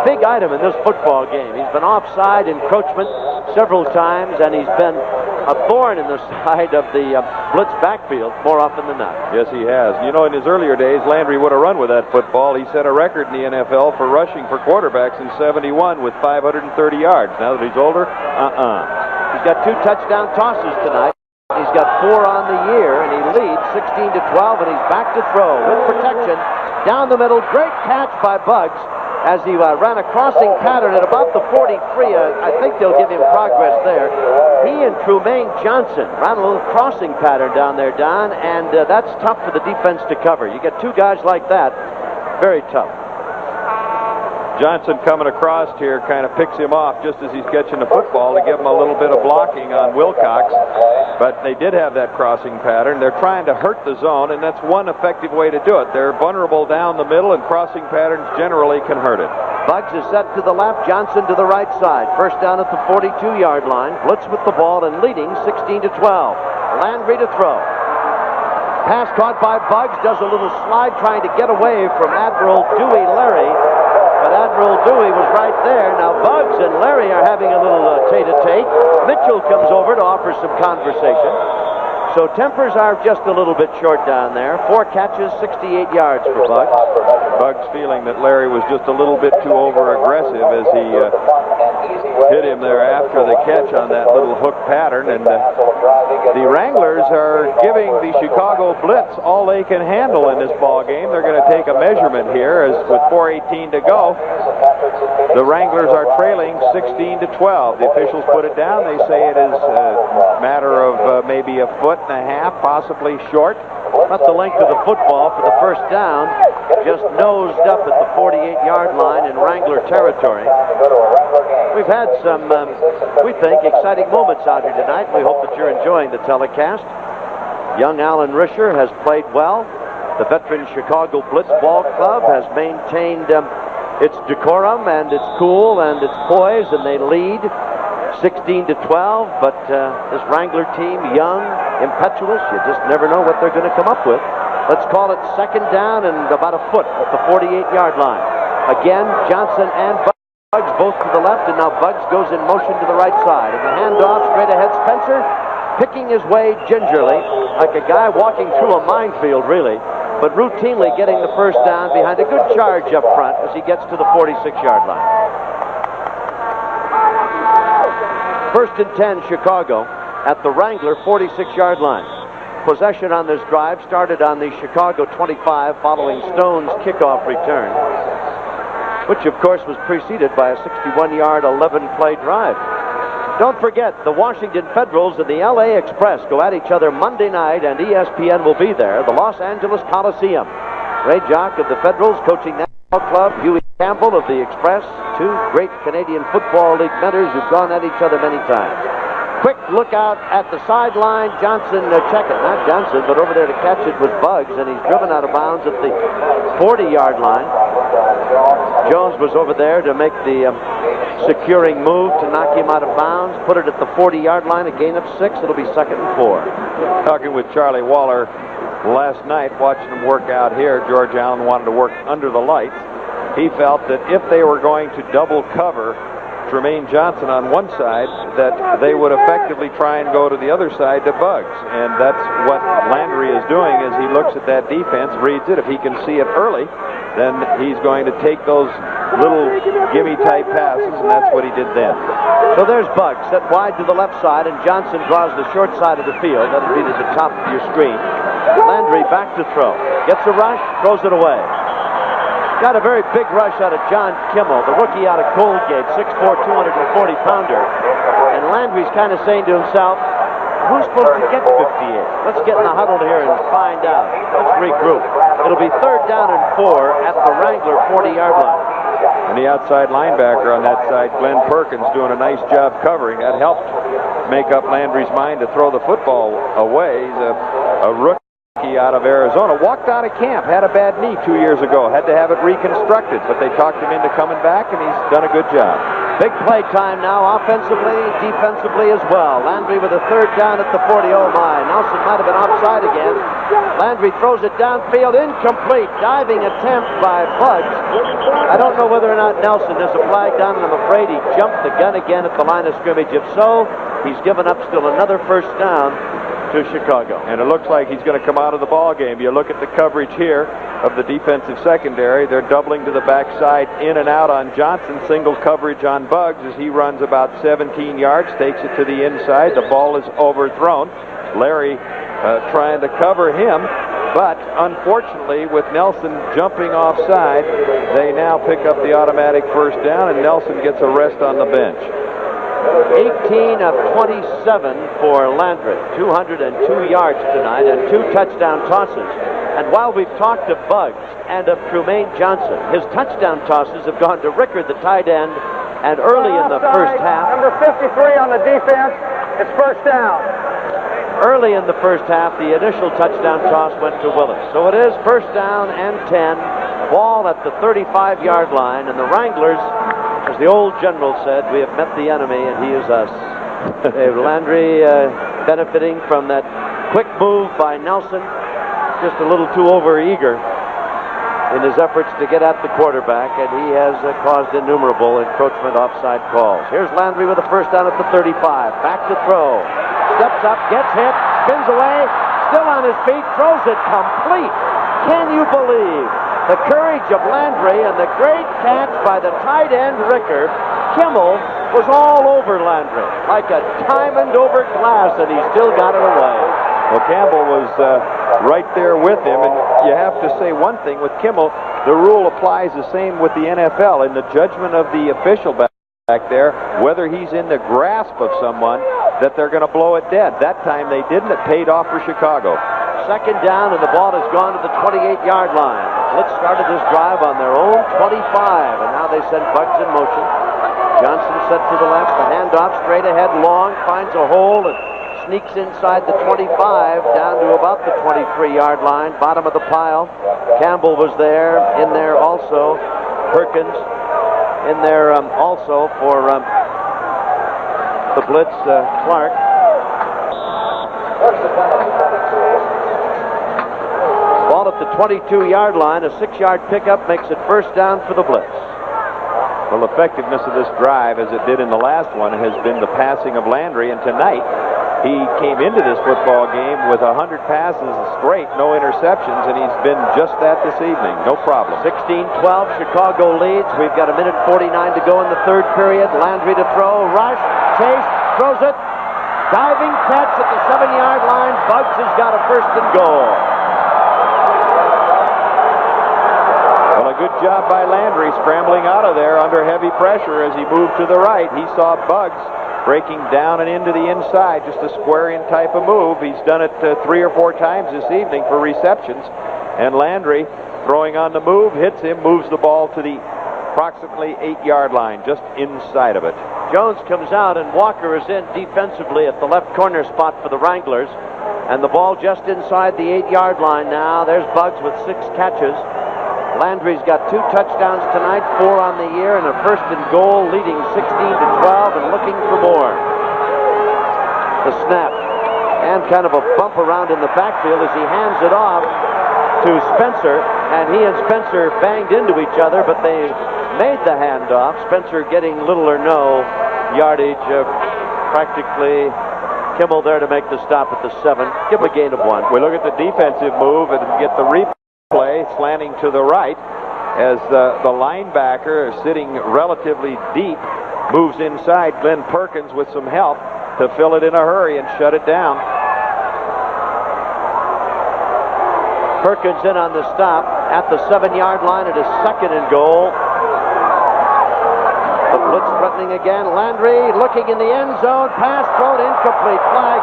big item in this football game. He's been offside encroachment several times, and he's been a thorn in the side of the blitz backfield more often than not. Yes, he has. You know, in his earlier days, Landry would have run with that football. He set a record in the NFL for rushing for quarterbacks in '71 with 530 yards. Now that he's older, He's got 2 touchdown tosses tonight. He's got 4 on the year, and he leads 16-12, and he's back to throw with protection down the middle. Great catch by Buggs as he ran a crossing pattern at about the 43. I think they'll give him progress there. He and Trumaine Johnson ran a little crossing pattern down there, Don, and that's tough for the defense to cover. You get 2 guys like that, very tough. Johnson coming across here kind of picks him off just as he's catching the football to give him a little bit of blocking on Wilcox. But they did have that crossing pattern. They're trying to hurt the zone, and that's one effective way to do it. They're vulnerable down the middle, and crossing patterns generally can hurt it. Buggs is set to the left, Johnson to the right side. First down at the 42-yard line. Blitz with the ball and leading 16-12. Landry to throw. Pass caught by Buggs, does a little slide trying to get away from Admiral Dewey Larry. But Admiral Dewey was right there. Now Buggs and Larry are having a little tete-a-tete. Mitchell comes over to offer some conversation. So tempers are just a little bit short down there. 4 catches, 68 yards for Buggs. Buggs feeling that Larry was just a little bit too over-aggressive as he hit him there after the catch on that little hook pattern. And the Wranglers are giving the Chicago Blitz all they can handle in this ball game. They're going to take a measurement here as with 4:18 to go. The Wranglers are trailing 16-12. The officials put it down. They say it is a matter of maybe a foot and a half, possibly short. About the length of the football for the first down. Just nosed up at the 48-yard line in Wrangler territory. We've had some, we think, exciting moments out here tonight. We hope that you're enjoying the telecast. Young Alan Risher has played well. The veteran Chicago Blitz Ball Club has maintained its decorum and its cool and its poise, and they lead 16-12. But this Wrangler team, young, impetuous, you just never know what they're going to come up with. Let's call it second down and about a foot at the 48-yard line. Again, Johnson and Buggs both to the left, and now Buggs goes in motion to the right side. And the handoff straight ahead, Spencer picking his way gingerly, like a guy walking through a minefield, really, but routinely getting the first down behind a good charge up front as he gets to the 46-yard line. First and 10, Chicago at the Wrangler 46-yard line. Possession on this drive started on the Chicago 25 following Stone's kickoff return, which of course was preceded by a 61-yard 11-play drive. Don't forget, the Washington Federals and the LA Express go at each other Monday night, and ESPN will be there, the Los Angeles Coliseum. Ray Jock of the Federals coaching that club, Huey Campbell of the Express, two great Canadian Football League mentors who've gone at each other many times. Quick look out at the sideline. Johnson, check it, not Johnson, but over there to catch it was Buggs, and he's driven out of bounds at the 40-yard line. Jones was over there to make the securing move to knock him out of bounds, put it at the 40-yard line, a gain of 6. It'll be 2nd and 4. Talking with Charlie Waller last night, watching him work out here, George Allen wanted to work under the lights. He felt that if they were going to double cover Tremaine Johnson on one side, that they would effectively try and go to the other side to Buggs. And that's what Landry is doing as he looks at that defense, reads it. If he can see it early, then he's going to take those little gimme-type passes, and that's what he did then. So there's Buggs set wide to the left side, and Johnson draws the short side of the field. That'll be to the top of your screen. Landry back to throw. Gets a rush, throws it away. Got a very big rush out of John Kimmel, the rookie out of Colgate, 6'4", 240-pounder. And Landry's kind of saying to himself, who's supposed to get 58? Let's get in the huddle here and find out. Let's regroup. It'll be 3rd down and 4 at the Wrangler 40-yard line. And the outside linebacker on that side, Glenn Perkins, doing a nice job covering. That helped make up Landry's mind to throw the football away. He's a rookie out of Arizona, walked out of camp, had a bad knee 2 years ago, had to have it reconstructed, but they talked him into coming back, and he's done a good job. Big play time now, offensively, defensively as well. Landry with a 3rd down at the 40. Oh my, Nelson might have been offside again. Landry throws it downfield, incomplete, diving attempt by Buggs. I don't know whether or not Nelson has a flag down, and I'm afraid he jumped the gun again at the line of scrimmage. If so, he's given up still another first down to Chicago. And it looks like he's going to come out of the ball game. You look at the coverage here of the defensive secondary. They're doubling to the backside, in and out on Johnson. Single coverage on Buggs as he runs about 17 yards, takes it to the inside. The ball is overthrown. Larry trying to cover him, but unfortunately, with Nelson jumping offside, they now pick up the automatic first down, and Nelson gets a rest on the bench. 18 of 27 for Landry, 202 yards tonight and 2 touchdown tosses. And while we've talked of Buggs and of Tremaine Johnson, his touchdown tosses have gone to Rickard, the tight end, and early in the first half. Number 53 on the defense, it's first down. Early in the first half, the initial touchdown toss went to Willis. So it is first down and 10, ball at the 35-yard line, and the Wranglers, as the old general said, we have met the enemy, and he is us. Landry benefiting from that quick move by Nelson, just a little too overeager in his efforts to get at the quarterback, and he has caused innumerable encroachment offside calls. Here's Landry with a first down at the 35. Back to throw. Steps up, gets hit, spins away, still on his feet, throws it complete. Can you believe the courage of Landry and the great catch by the tight end Rickard? Kimmel was all over Landry, like a diamond over glass, and he still got it away. Well, Campbell was right there with him, and you have to say one thing with Kimmel, the rule applies the same with the NFL. In the judgment of the official back there, whether he's in the grasp of someone, that they're going to blow it dead. That time they didn't. It paid off for Chicago. Second down, and the ball has gone to the 28-yard line. Blitz started this drive on their own 25, and now they send Bugs in motion. Johnson set to the left, the handoff straight ahead, long, finds a hole, and sneaks inside the 25 down to about the 23-yard line, bottom of the pile. Campbell was there, in there also. Perkins in there also for the Blitz, Clark. Ball at the 22-yard line, a 6-yard pickup makes it first down for the Blitz. Well, effectiveness of this drive, as it did in the last one, has been the passing of Landry, and tonight he came into this football game with 100 passes straight, no interceptions, and he's been just that this evening. No problem. 16-12, Chicago leads. We've got 1:49 to go in the third period. Landry to throw, rush, chase, throws it. Diving catch at the 7-yard line. Bugs has got a first and goal. Well, a good job by Landry scrambling out of there under heavy pressure as he moved to the right. He saw Bugs breaking down and into the inside, just a square-in type of move. He's done it 3 or 4 times this evening for receptions. And Landry, throwing on the move, hits him, moves the ball to the approximately 8-yard line, just inside of it. Jones comes out, and Walker is in defensively at the left corner spot for the Wranglers. And the ball just inside the 8-yard line now. There's Bugs with 6 catches. Landry's got 2 touchdowns tonight, 4 on the year, and a first and goal, leading 16-12 and looking for more. The snap, and kind of a bump around in the backfield as he hands it off to Spencer, and he and Spencer banged into each other, but they made the handoff. Spencer getting little or no yardage, practically. Kimmel there to make the stop at the 7. Give him a gain of 1. We look at the defensive move and get the replay, slanting to the right as the linebacker, sitting relatively deep, moves inside. Glenn Perkins with some help to fill it in a hurry and shut it down. Perkins in on the stop at the 7-yard line. It is second and goal. The Blitz threatening again. Landry looking in the end zone. Pass thrown incomplete. Flag.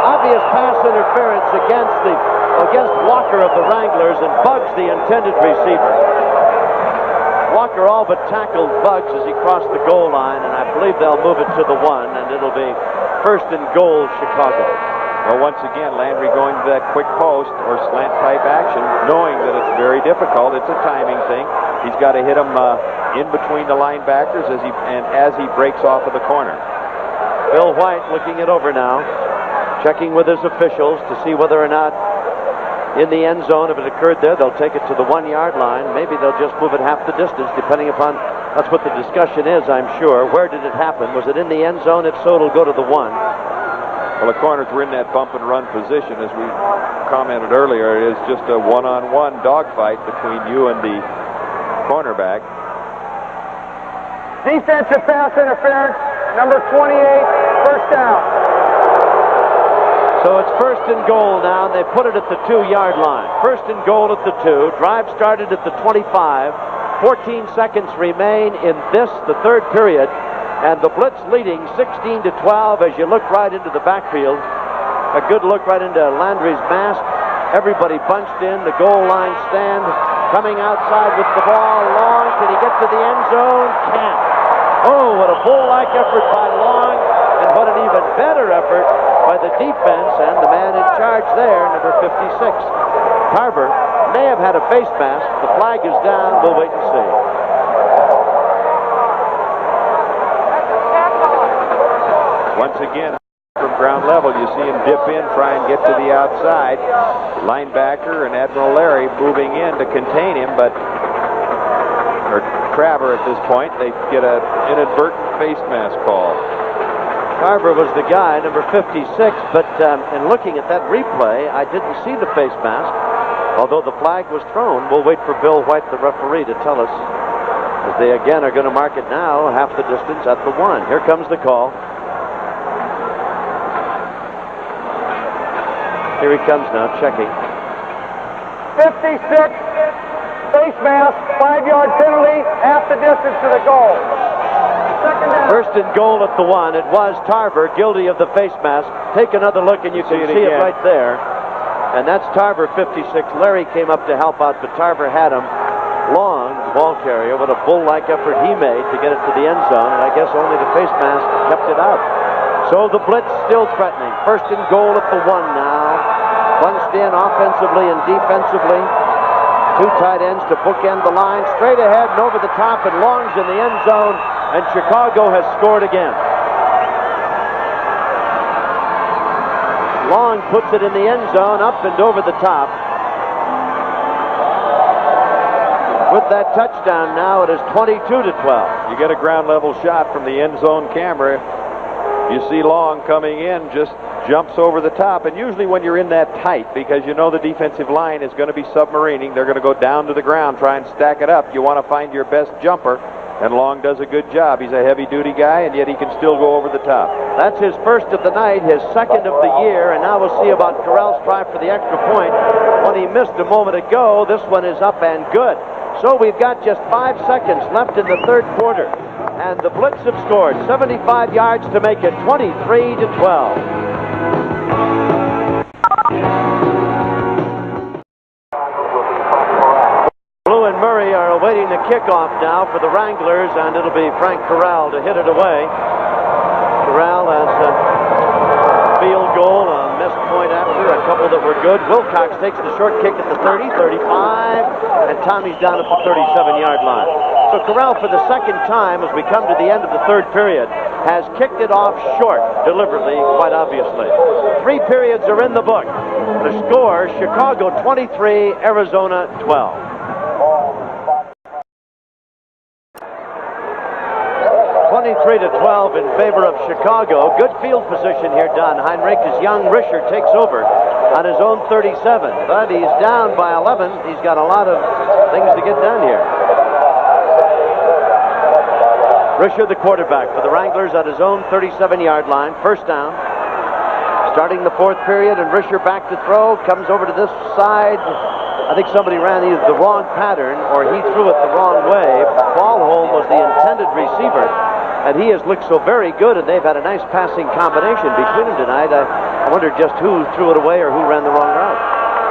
Obvious pass interference against Walker of the Wranglers, and Bugs the intended receiver. Walker all but tackled Bugs as he crossed the goal line, and I believe they'll move it to the 1, and it'll be first and goal Chicago. Well, once again, Landry going to that quick post or slant type action, knowing that it's very difficult. It's a timing thing. He's got to hit him in between the linebackers as he breaks off of the corner. Bill White looking it over now, checking with his officials to see whether or not in the end zone, if it occurred there, they'll take it to the 1-yard line. Maybe they'll just move it half the distance, depending upon, that's what the discussion is, I'm sure. Where did it happen? Was it in the end zone? If so, it'll go to the 1. Well, the corners were in that bump and run position, as we commented earlier. It is just a one-on-one dogfight between you and the cornerback. Defensive pass interference, number 28, first down. So it's first and goal now, and they put it at the 2-yard line. First and goal at the 2. Drive started at the 25. 14 seconds remain in this, the third period. And the Blitz leading 16-12 as you look right into the backfield. A good look right into Landry's mask. Everybody bunched in, the goal line stand. Coming outside with the ball. Long, can he get to the end zone? Can't. Oh, what a bull-like effort by Long, and what an even better effort by the defense and the man in charge there, number 56. Carver may have had a face mask. The flag is down. We'll wait and see. Once again, from ground level, you see him dip in, try and get to the outside. Linebacker and Admiral Larry moving in to contain him, but Traver at this point, they get an inadvertent face mask call. Carver was the guy, number 56, but in looking at that replay, I didn't see the face mask, although the flag was thrown. We'll wait for Bill White, the referee, to tell us as they again are going to mark it now half the distance at the 1. Here comes the call. Here he comes now, checking. 56, face mask, 5-yard penalty, half the distance to the goal. Second down. First and goal at the 1. It was Tarver, guilty of the face mask. Take another look and you can see it right there. And that's Tarver, 56. Larry came up to help out, but Tarver had him. Long, ball carrier, what a bull-like effort he made to get it to the end zone, and I guess only the face mask kept it out. So the blitz still threatening. First and goal at the 1 now. Bunched in offensively and defensively. 2 tight ends to bookend the line. Straight ahead and over the top, and Long's in the end zone, and Chicago has scored again. Long puts it in the end zone, up and over the top. With that touchdown now, it is 22-12. You get a ground level shot from the end zone camera. You see Long coming in, just jumps over the top. And usually when you're in that tight, because you know the defensive line is going to be submarining, they're going to go down to the ground, try and stack it up. You want to find your best jumper, and Long does a good job. He's a heavy-duty guy, and yet he can still go over the top. That's his first of the night, his second of the year, and now we'll see about Corral's try for the extra point. When he missed a moment ago, this one is up and good. So we've got just 5 seconds left in the third quarter. And the Blitz have scored 75 yards to make it 23-12. Blue and Murray are awaiting the kickoff now for the Wranglers, and it'll be Frank Corral to hit it away. Corral has a field goal, a missed point after, a couple that were good. Wilcox takes the short kick at the 30, 35, and Tommy's down at the 37-yard line. So Corral, for the second time, as we come to the end of the third period, has kicked it off short, deliberately, quite obviously. 3 periods are in the book. The score, Chicago 23, Arizona 12. 23-12 in favor of Chicago. Good field position here, Don Heinrich, as young Risher takes over on his own 37. But he's down by 11. He's got a lot of things to get done here. Risher, the quarterback for the Wranglers, at his own 37-yard line. First down. Starting the fourth period, and Risher back to throw. Comes over to this side. I think somebody ran either the wrong pattern or he threw it the wrong way. Ballholm was the intended receiver, and he has looked so very good, and they've had a nice passing combination between them tonight. I wonder just who threw it away or who ran the wrong route.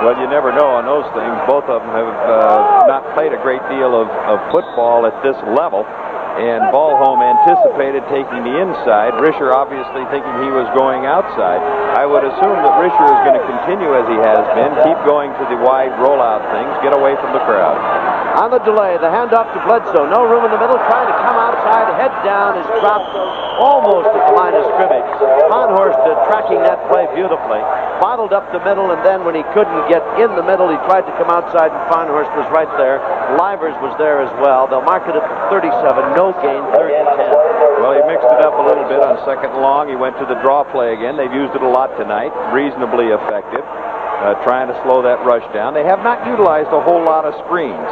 Well, you never know on those things. Both of them have not played a great deal of football at this level. And Ballholm anticipated taking the inside. Risher obviously thinking he was going outside. I would assume that Risher is going to continue as he has been, keep going to the wide rollout things, get away from the crowd. On the delay, the handoff to Bledsoe. No room in the middle, trying to come outside. Head down is dropped almost at the line of scrimmage. Honhorst tracking that play beautifully. Bottled up the middle, and then when he couldn't get in the middle, he tried to come outside, and Honhorst was right there. Livers was there as well. They'll mark it at 37. No gain, 3rd and 10. Well, he mixed it up a little bit on 2nd and long. He went to the draw play again. They've used it a lot tonight. Reasonably effective. Trying to slow that rush down. They have not utilized a whole lot of screens.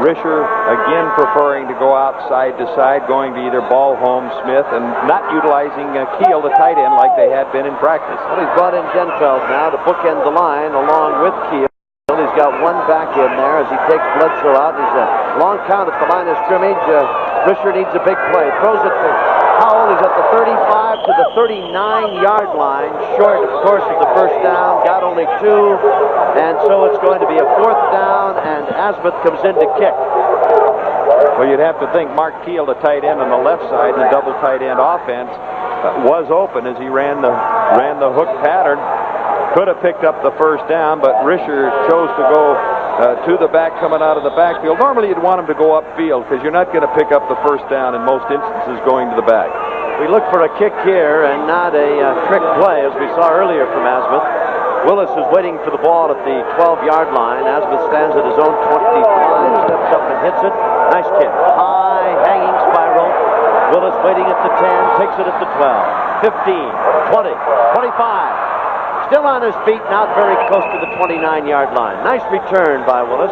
Risher, again, preferring to go out side to side, going to either Ballholm, Smith, and not utilizing Keel, the tight end, like they had been in practice. Well, he's brought in Genfeld now to bookend the line along with Keel. He's got one back in there as he takes Bledsoe out. He's a long count at the line of scrimmage. Risher needs a big play. Throws it to Howell. He's at the 35 to the 39-yard line. Short, of course, of the first down. Got only 2. And so it's going to be a 4th down, and Asmuth comes in to kick. Well, you'd have to think Mark Keel, the tight end on the left side, the double tight end offense, was open as he ran the hook pattern. Could have picked up the first down, but Risher chose to go to the back coming out of the backfield. Normally you'd want him to go upfield because you're not going to pick up the first down in most instances going to the back. We look for a kick here and not a trick play as we saw earlier from Asmuth. Willis is waiting for the ball at the 12-yard line. Asmuth stands at his own 25, steps up and hits it. Nice kick. High, hanging spiral. Willis waiting at the 10, takes it at the 12, 15, 20, 25. still on his feet, not very close to the 29-yard line. Nice return by Willis.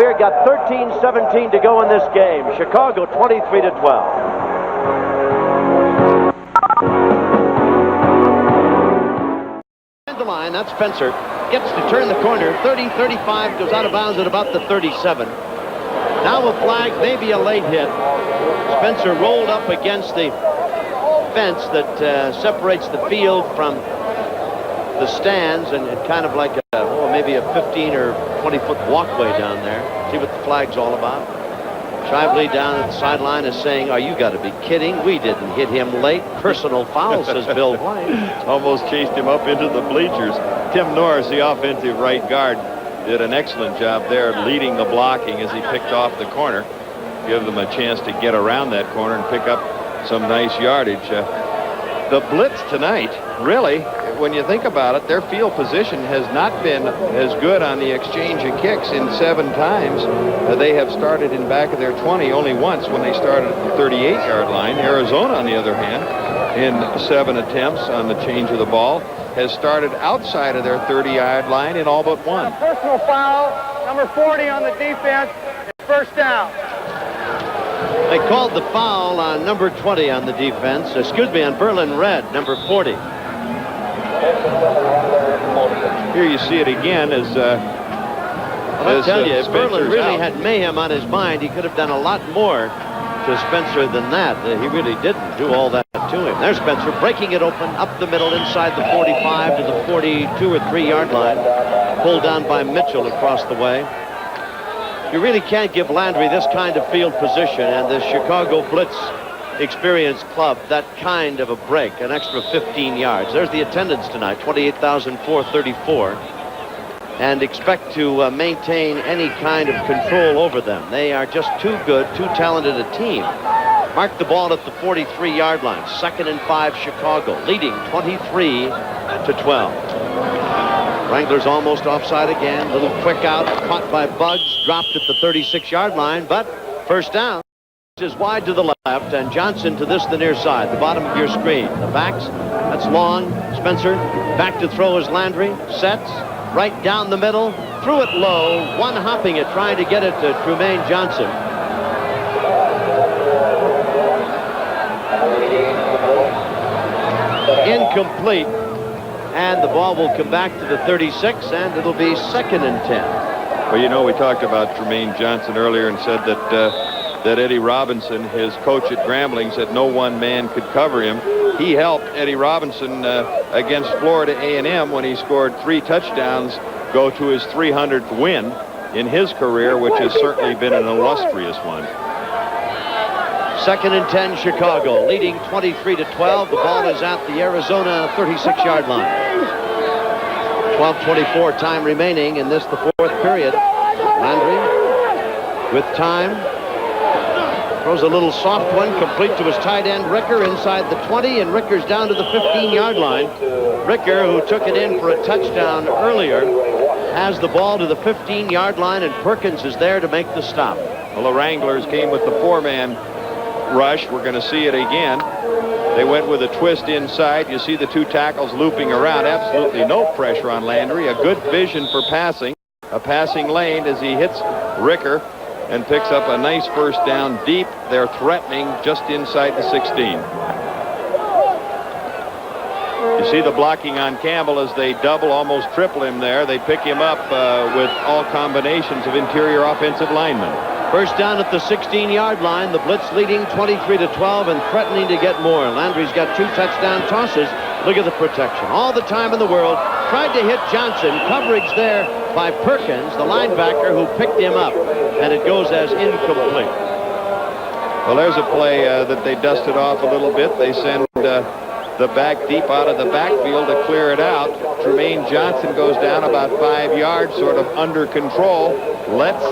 We've got 13-17 to go in this game. Chicago 23-12. The line, that's Spencer. Gets to turn the corner. 30-35, goes out of bounds at about the 37. Now a flag, maybe a late hit. Spencer rolled up against the fence that separates the field from the stands, and kind of like maybe a 15 or 20-foot walkway down there. See what the flag's all about. Shively down at the sideline is saying, "Oh, you got to be kidding. We didn't hit him late. Personal foul," says Bill White. Almost chased him up into the bleachers. Tim Norris, the offensive right guard, did an excellent job there leading the blocking as he picked off the corner. Give them a chance to get around that corner and pick up some nice yardage. The Blitz tonight, really, when you think about it, their field position has not been as good on the exchange of kicks in 7 times. They have started in back of their 20 only once when they started at the 38-yard line. Arizona, on the other hand, in 7 attempts on the change of the ball, has started outside of their 30-yard line in all but 1. Personal foul, number 40 on the defense. First down. They called the foul on number 20 on the defense. On Berlin Red, number 40. Here you see it again as I'll tell you, if Berlin really had mayhem on his mind, he could have done a lot more to Spencer than that. He really didn't do all that to him. There's Spencer breaking it open up the middle inside the 45 to the 42 or 3-yard line. Pulled down by Mitchell across the way. You really can't give Landry this kind of field position and the Chicago Blitz experienced club that kind of a break, an extra 15 yards. There's the attendance tonight, 28,434, and expect to maintain any kind of control over them. They are just too good, too talented a team. Mark the ball at the 43-yard line. 2nd and 5 Chicago, leading 23-12. Wranglers almost offside again. Little quick out, caught by Buggs, dropped at the 36-yard line, but first down. Is wide to the left, and Johnson to the near side, the bottom of your screen. The backs, that's long. Spencer back to throw is Landry. Sets right down the middle, threw it low, one hopping it, trying to get it to Trumaine Johnson. Incomplete. And the ball will come back to the 36, and it'll be 2nd and 10. Well, you know, we talked about Trumaine Johnson earlier and said that that Eddie Robinson, his coach at Grambling, said no one man could cover him. He helped Eddie Robinson against Florida A&M when he scored 3 touchdowns, go to his 300th win in his career, which has certainly been an illustrious one. 2nd and 10 Chicago, leading 23-12. The ball is at the Arizona 36-yard line. 12:24 time remaining in this, the 4th period. Landry with time. Throws a little soft one, complete to his tight end, Ricker, inside the 20, and Ricker's down to the 15-yard line. Ricker, who took it in for a touchdown earlier, has the ball to the 15-yard line, and Perkins is there to make the stop. Well, the Wranglers came with the 4-man rush. We're going to see it again. They went with a twist inside. You see the 2 tackles looping around. Absolutely no pressure on Landry. A good vision for passing. A passing lane as he hits Ricker and picks up a nice first down deep. They're threatening just inside the 16. You see the blocking on Campbell as they double, almost triple him there. They pick him up with all combinations of interior offensive linemen. First down at the 16-yard line. The Blitz leading 23-12 and threatening to get more. Landry's got 2 touchdown tosses. Look at the protection. All the time in the world. Tried to hit Johnson. Coverage there by Perkins, the linebacker who picked him up. And it goes as incomplete. Well, there's a play that they dusted off a little bit. They send the back deep out of the backfield to clear it out. Trumaine Johnson goes down about 5 yards, sort of under control. Lets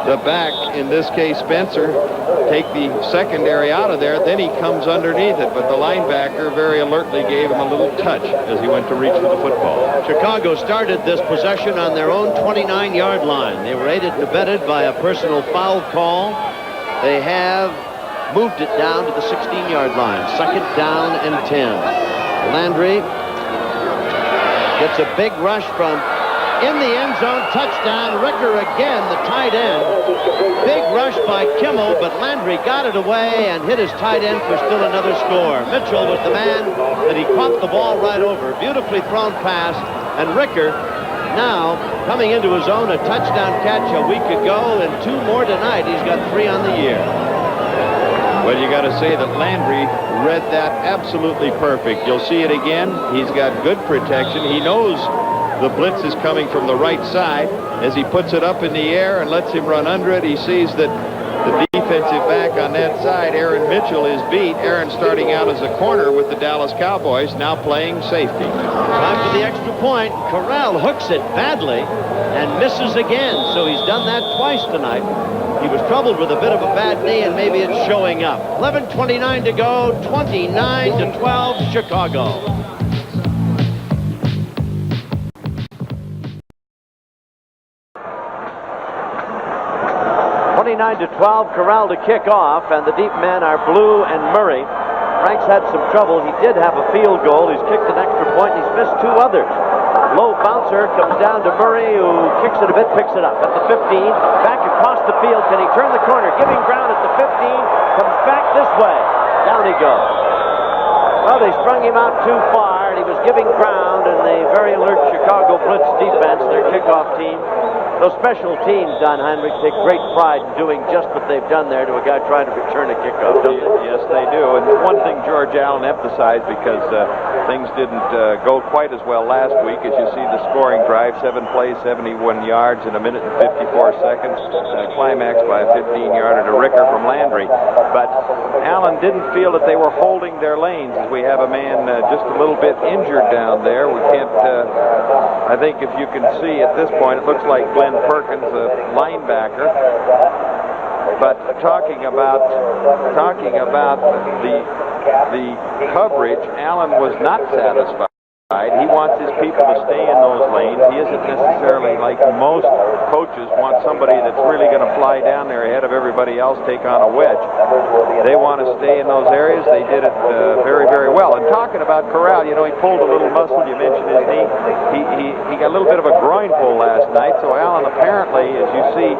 the back, in this case Spencer, take the secondary out of there. Then he comes underneath it, but the linebacker very alertly gave him a little touch as he went to reach for the football. Chicago started this possession on their own 29-yard line. They were aided and abetted by a personal foul call. They have moved it down to the 16-yard line. 2nd down and 10. Landry Gets a big rush from in the end zone. Touchdown. Ricker again, the tight end. Big rush by Kimmel, but Landry got it away and hit his tight end for still another score. Mitchell was the man that he caught the ball right over. Beautifully thrown pass. And Ricker now coming into his own, a touchdown catch a week ago, and 2 more tonight. He's got 3 on the year. Well, you got to say that Landry read that absolutely perfect. You'll see it again. He's got good protection. He knows the blitz is coming from the right side. As he puts it up in the air and lets him run under it, he sees that the defensive back on that side, Aaron Mitchell, is beat. Aaron starting out as a corner with the Dallas Cowboys, now playing safety. Time for the extra point. Corral hooks it badly and misses again, so he's done that twice tonight. He was troubled with a bit of a bad knee, and maybe it's showing up. 11:29 to go, 29-12, Chicago. To 12, Corral to kick off, and the deep men are Blue and Murray. Frank's had some trouble. He did have a field goal. He's kicked an extra point, and he's missed 2 others. Low bouncer comes down to Murray, who kicks it a bit, picks it up at the 15, back across the field. Can he turn the corner? Giving ground at the 15, comes back this way. Down he goes. Well, they sprung him out too far, and he was giving ground, and the very alert Chicago Blitz defense, their kickoff team. Those special teams, Don Heinrich, take great pride in doing just what they've done there to a guy trying to return a kickoff, don't they? Yes, they do. And one thing George Allen emphasized, because things didn't go quite as well last week, as you see the scoring drive, 7 plays, 71 yards in 1 minute and 54 seconds, climaxed by a 15-yarder to Ricker from Landry. But Allen didn't feel that they were holding their lanes, as we have a man just a little bit injured down there. We can't, I think if you can see at this point, it looks like Glenn Perkins, a linebacker. But talking about the coverage, Allen was not satisfied. He wants his people to stay in those lanes. He isn't necessarily, like most coaches, want somebody that's really going to fly down there ahead of everybody else, take on a wedge. They want to stay in those areas. They did it very, very well. And talking about Corral, you know, he pulled a little muscle. You mentioned his knee. He got a little bit of a groin pull last night. So Allen apparently, as you see,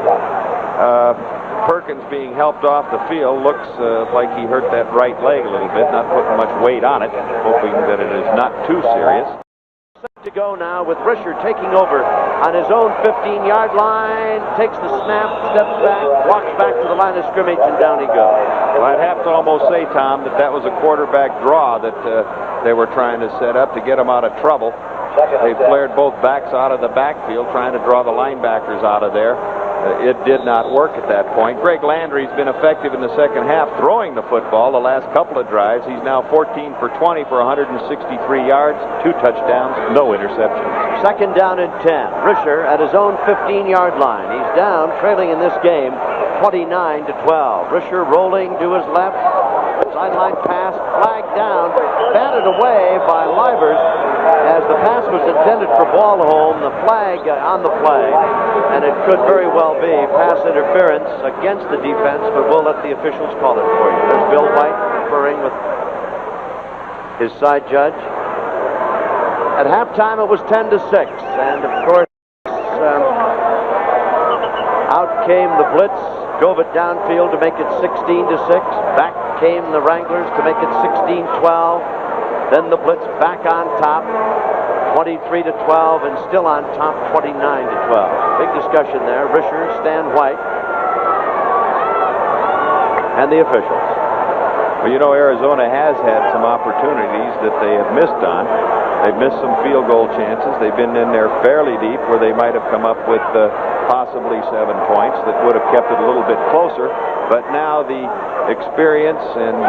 Perkins being helped off the field, looks like he hurt that right leg a little bit, not putting much weight on it, hoping that it is not too serious. Set to go now with Risher taking over on his own 15-yard line, takes the snap, steps back, walks back to the line of scrimmage, and down he goes. Well, I'd have to almost say, Tom, that was a quarterback draw that they were trying to set up to get him out of trouble. They flared both backs out of the backfield, trying to draw the linebackers out of there. It did not work at that point. Greg Landry's been effective in the second half throwing the football the last couple of drives. He's now 14 for 20 for 163 yards, 2 touchdowns, no interceptions. Second down and 10. Risher at his own 15-yard line. He's down, trailing in this game, 29-12. Risher rolling to his left. Sideline pass, flagged down, batted away by Livers as the pass was intended for ball home. The flag on the play, and it could very well be pass interference against the defense, but we'll let the officials call it for you. There's Bill White conferring with his side judge. At halftime, it was 10-6, and of course, out came the Blitz, drove it downfield to make it 16-6. Back came the Wranglers to make it 16-12. Then the Blitz back on top, 23-12, and still on top, 29-12. Big discussion there. Risher, Stan White, and the officials. Well, you know, Arizona has had some opportunities that they have missed on. They've missed some field goal chances. They've been in there fairly deep where they might have come up with possibly 7 points that would have kept it a little bit closer. But now the experience and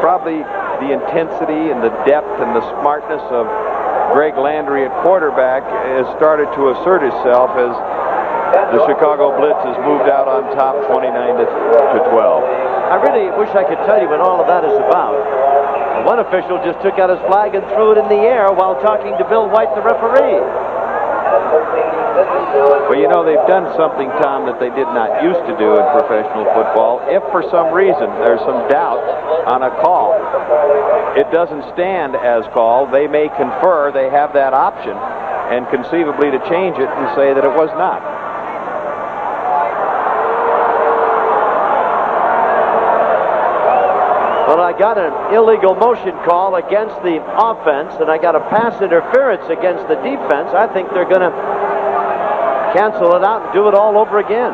probably the intensity and the depth and the smartness of Greg Landry at quarterback has started to assert itself as the Chicago Blitz has moved out on top 29-12. I really wish I could tell you what all of that is about. One official just took out his flag and threw it in the air while talking to Bill White, the referee. Well, you know, they've done something, Tom, that they did not used to do in professional football. If for some reason there's some doubt on a call, it doesn't stand as called. They may confer. They have that option, and conceivably to change it and say that it was not. Well, I got an illegal motion call against the offense, and I got a pass interference against the defense. I think they're going to cancel it out and do it all over again.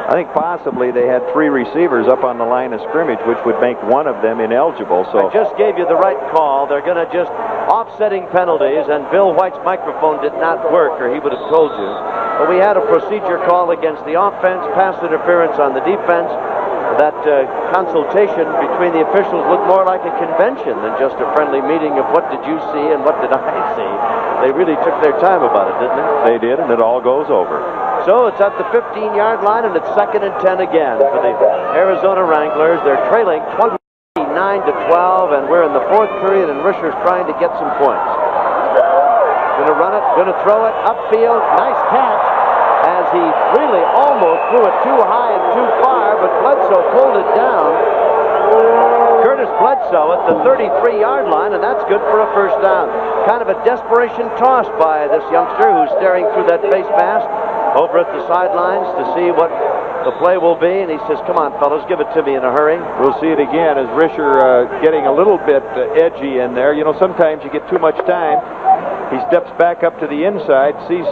I think possibly they had 3 receivers up on the line of scrimmage, which would make one of them ineligible. So I just gave you the right call. They're going to just offsetting penalties, and Bill White's microphone did not work, or he would have told you. But we had a procedure call against the offense, pass interference on the defense. That consultation between the officials looked more like a convention than just a friendly meeting of what did you see and what did I see. They really took their time about it, didn't they? They did, and it all goes over. So it's at the 15-yard line, and it's 2nd and 10 again for the Arizona Wranglers. They're trailing 29-12, and we're in the 4th period, and Risher's trying to get some points. Going to run it, going to throw it, upfield, nice catch, as he really almost threw it too high and too far, but Bledsoe pulled it down. Curtis Bledsoe at the 33-yard line, and that's good for a first down. Kind of a desperation toss by this youngster who's staring through that face mask over at the sidelines to see what the play will be, and he says, come on, fellas, give it to me in a hurry. We'll see it again as Risher getting a little bit edgy in there. You know, sometimes you get too much time. He steps back up to the inside, sees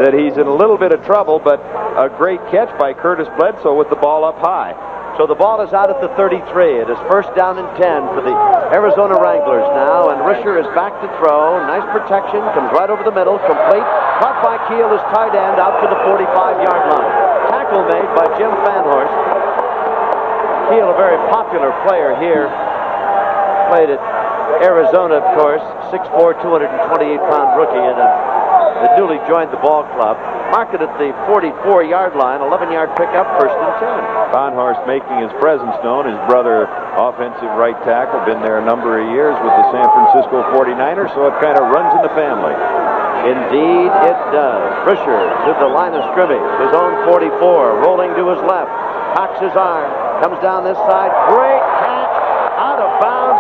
that he's in a little bit of trouble, but a great catch by Curtis Bledsoe with the ball up high. So the ball is out at the 33. It is first down and 10 for the Arizona Wranglers now, and Risher is back to throw. Nice protection, comes right over the middle, complete. Caught by Keel, his tight end, out to the 45-yard line. Tackle made by Jim Fanhorst. Keel, a very popular player here. Played at Arizona, of course, 6'4", 228-pound rookie, and had newly joined the ball club. Marked it at the 44-yard line, 11-yard pickup, first and 10. Fanhorst making his presence known. His brother, offensive right tackle, been there a number of years with the San Francisco 49ers, so it kind of runs in the family. Indeed it does. Risher to the line of scrimmage, his own 44, rolling to his left, cocks his arm, comes down this side, great catch, out of bounds,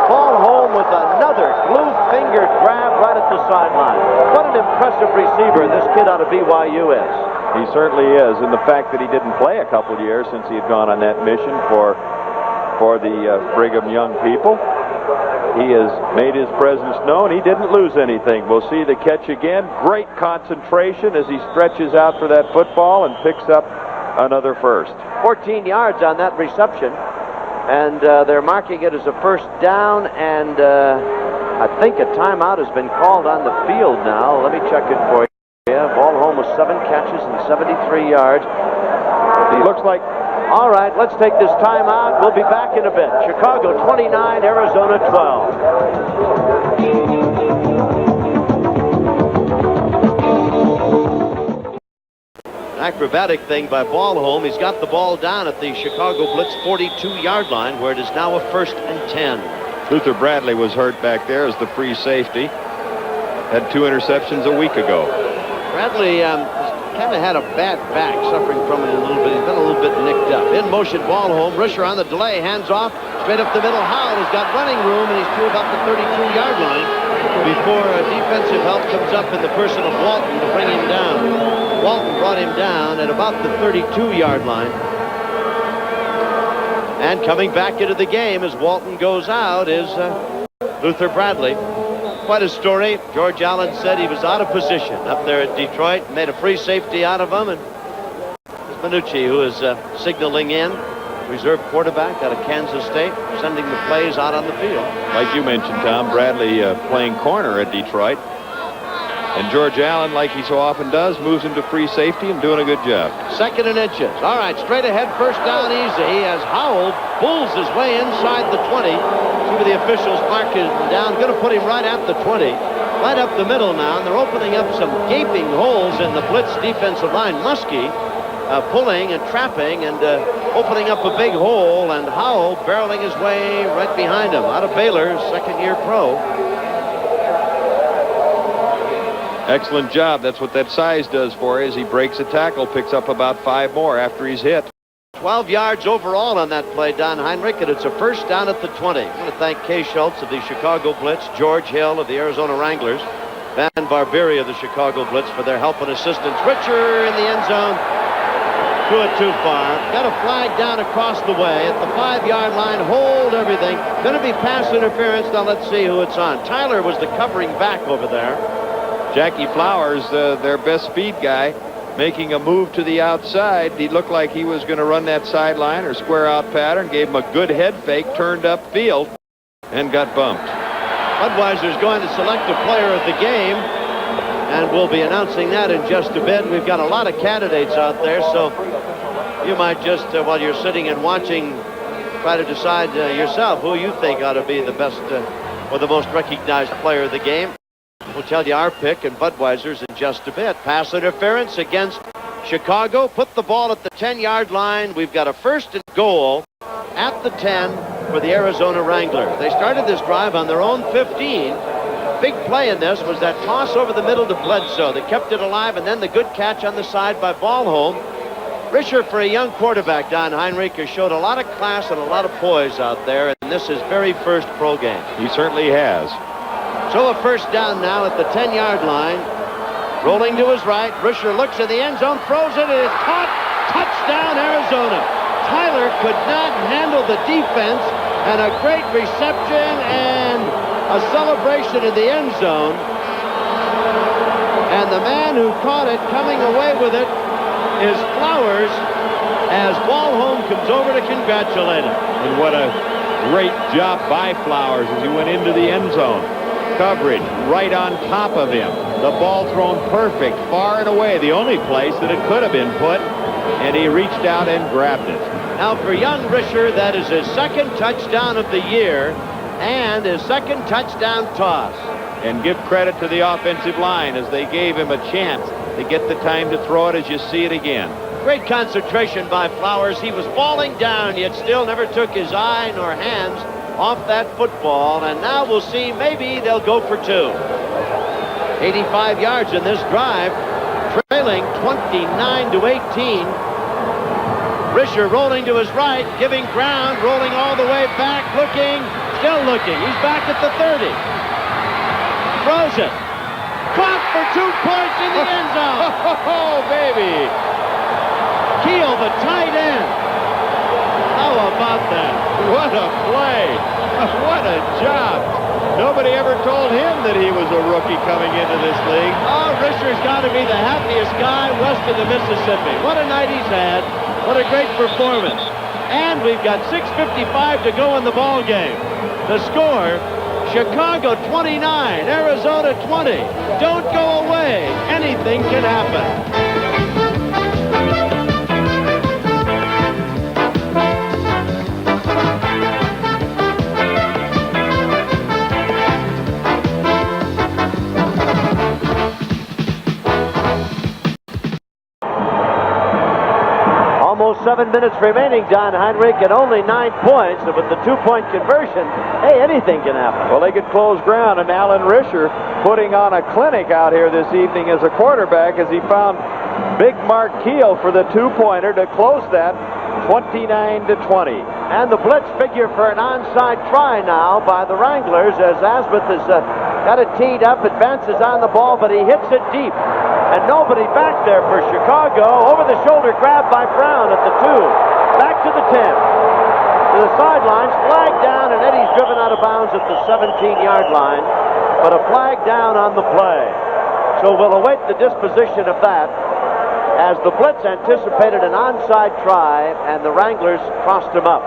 fall home with another glue-fingered grab right at the sideline. What an impressive receiver this kid out of BYU is. He certainly is, and the fact that he didn't play a couple years since he had gone on that mission for the Brigham Young people, he has made his presence known. He didn't lose anything. We'll see the catch again. Great concentration as he stretches out for that football and picks up another first. 14 yards on that reception. And they're marking it as a first down, and I think a timeout has been called on the field now. Let me check it for you. Yeah, ball home with 7 catches and 73 yards. It looks like... All right, let's take this timeout. We'll be back in a bit. Chicago 29, Arizona 12. Acrobatic thing by Ballholm. He's got the ball down at the Chicago Blitz 42-yard line, where it is now a first and 10. Luther Bradley was hurt back there as the free safety. Had 2 interceptions a week ago. Bradley kind of had a bad back, suffering from it a little bit. He's been a little bit nicked up. In motion, Ballholm. Risher on the delay, hands off, straight up the middle. Howell has got running room, and he's through about the 32-yard line before defensive help comes up in the person of Walton to bring him down. Walton brought him down at about the 32-yard line. And coming back into the game as Walton goes out is Luther Bradley. Quite a story. George Allen said he was out of position up there at Detroit, made a free safety out of him, and it's Minucci who is signaling in, reserve quarterback out of Kansas State, sending the plays out on the field. Like you mentioned, Tom, Bradley playing corner at Detroit. And George Allen, like he so often does, moves into free safety and doing a good job. 2nd and inches. All right, straight ahead, first down easy as Howell bulls his way inside the 20. See where the officials mark him down. Going to put him right at the 20. Right up the middle now, and they're opening up some gaping holes in the Blitz defensive line. Muskie pulling and trapping and opening up a big hole, and Howell barreling his way right behind him. Out of Baylor, 2nd-year pro. Excellent job. That's what that size does for you. As he breaks a tackle, picks up about 5 more after he's hit. 12 yards overall on that play, Don Heinrich, and it's a first down at the 20. I want to thank Kay Schultz of the Chicago Blitz, George Hill of the Arizona Wranglers, Van Barbieri of the Chicago Blitz for their help and assistance. Richer in the end zone. Threw it too far. Got a flag down across the way at the 5-yard line. Hold everything. Going to be pass interference. Now let's see who it's on. Tyler was the covering back over there. Jackie Flowers, their best speed guy, making a move to the outside. He looked like he was going to run that sideline or square out pattern. Gave him a good head fake, turned up field, and got bumped. Budweiser's going to select a player of the game, and we'll be announcing that in just a bit. We've got a lot of candidates out there, so you might just, while you're sitting and watching, try to decide yourself who you think ought to be the best or the most recognized player of the game. We'll tell you our pick and Budweiser's in just a bit. Pass interference against Chicago. Put the ball at the 10-yard line. We've got a first and goal at the 10 for the Arizona Wranglers. They started this drive on their own 15. Big play in this was that toss over the middle to Bledsoe that kept it alive, and then the good catch on the side by Ballholm. Risher, for a young quarterback, Don Heinrich, has showed a lot of class and a lot of poise out there, and this is very first pro game. He certainly has. So a first down now at the 10-yard line. Rolling to his right. Risher looks in the end zone, throws it, and it's caught. Touchdown, Arizona. Tyler could not handle the defense, and a great reception and a celebration in the end zone. And the man who caught it coming away with it is Flowers, as Ballholm comes over to congratulate him. And what a great job by Flowers as he went into the end zone. Coverage right on top of him. The ball thrown perfect, far and away, the only place that it could have been put, and he reached out and grabbed it. Now for young Risher, that is his second touchdown of the year and his second touchdown toss. And give credit to the offensive line as they gave him a chance to get the time to throw it as you see it again. Great concentration by Flowers. He was falling down, yet still never took his eye nor hands off that football, and now we'll see, maybe they'll go for 2. 85 yards in this drive, trailing 29-18. Risher rolling to his right, giving ground, rolling all the way back, looking, still looking. He's back at the 30. Throws it. Caught for 2 points in the end zone. Oh, baby. Keel, the tight end. How about that? What a play. What a job. Nobody ever told him that he was a rookie coming into this league. Oh, Risher's got to be the happiest guy west of the Mississippi. What a night he's had. What a great performance. And we've got 6:55 to go in the ball game. The score, Chicago 29, Arizona 20. Don't go away. Anything can happen. Almost 7 minutes remaining, Don Heinrich, and only 9 points. And with the 2-point conversion, hey, anything can happen. Well, they could close ground, and Alan Risher putting on a clinic out here this evening as a quarterback as he found Big Mark Keel for the 2-pointer to close that 29-20. And the blitz figure for an onside try now by the Wranglers as Asmuth has got it teed up, advances on the ball, but he hits it deep. And nobody back there for Chicago. Over the shoulder grab by Brown at the 2. Back to the 10. To the sidelines, flag down, and Eddie's driven out of bounds at the 17-yard line. But a flag down on the play. So we'll await the disposition of that as the blitz anticipated an onside try, and the Wranglers crossed him up.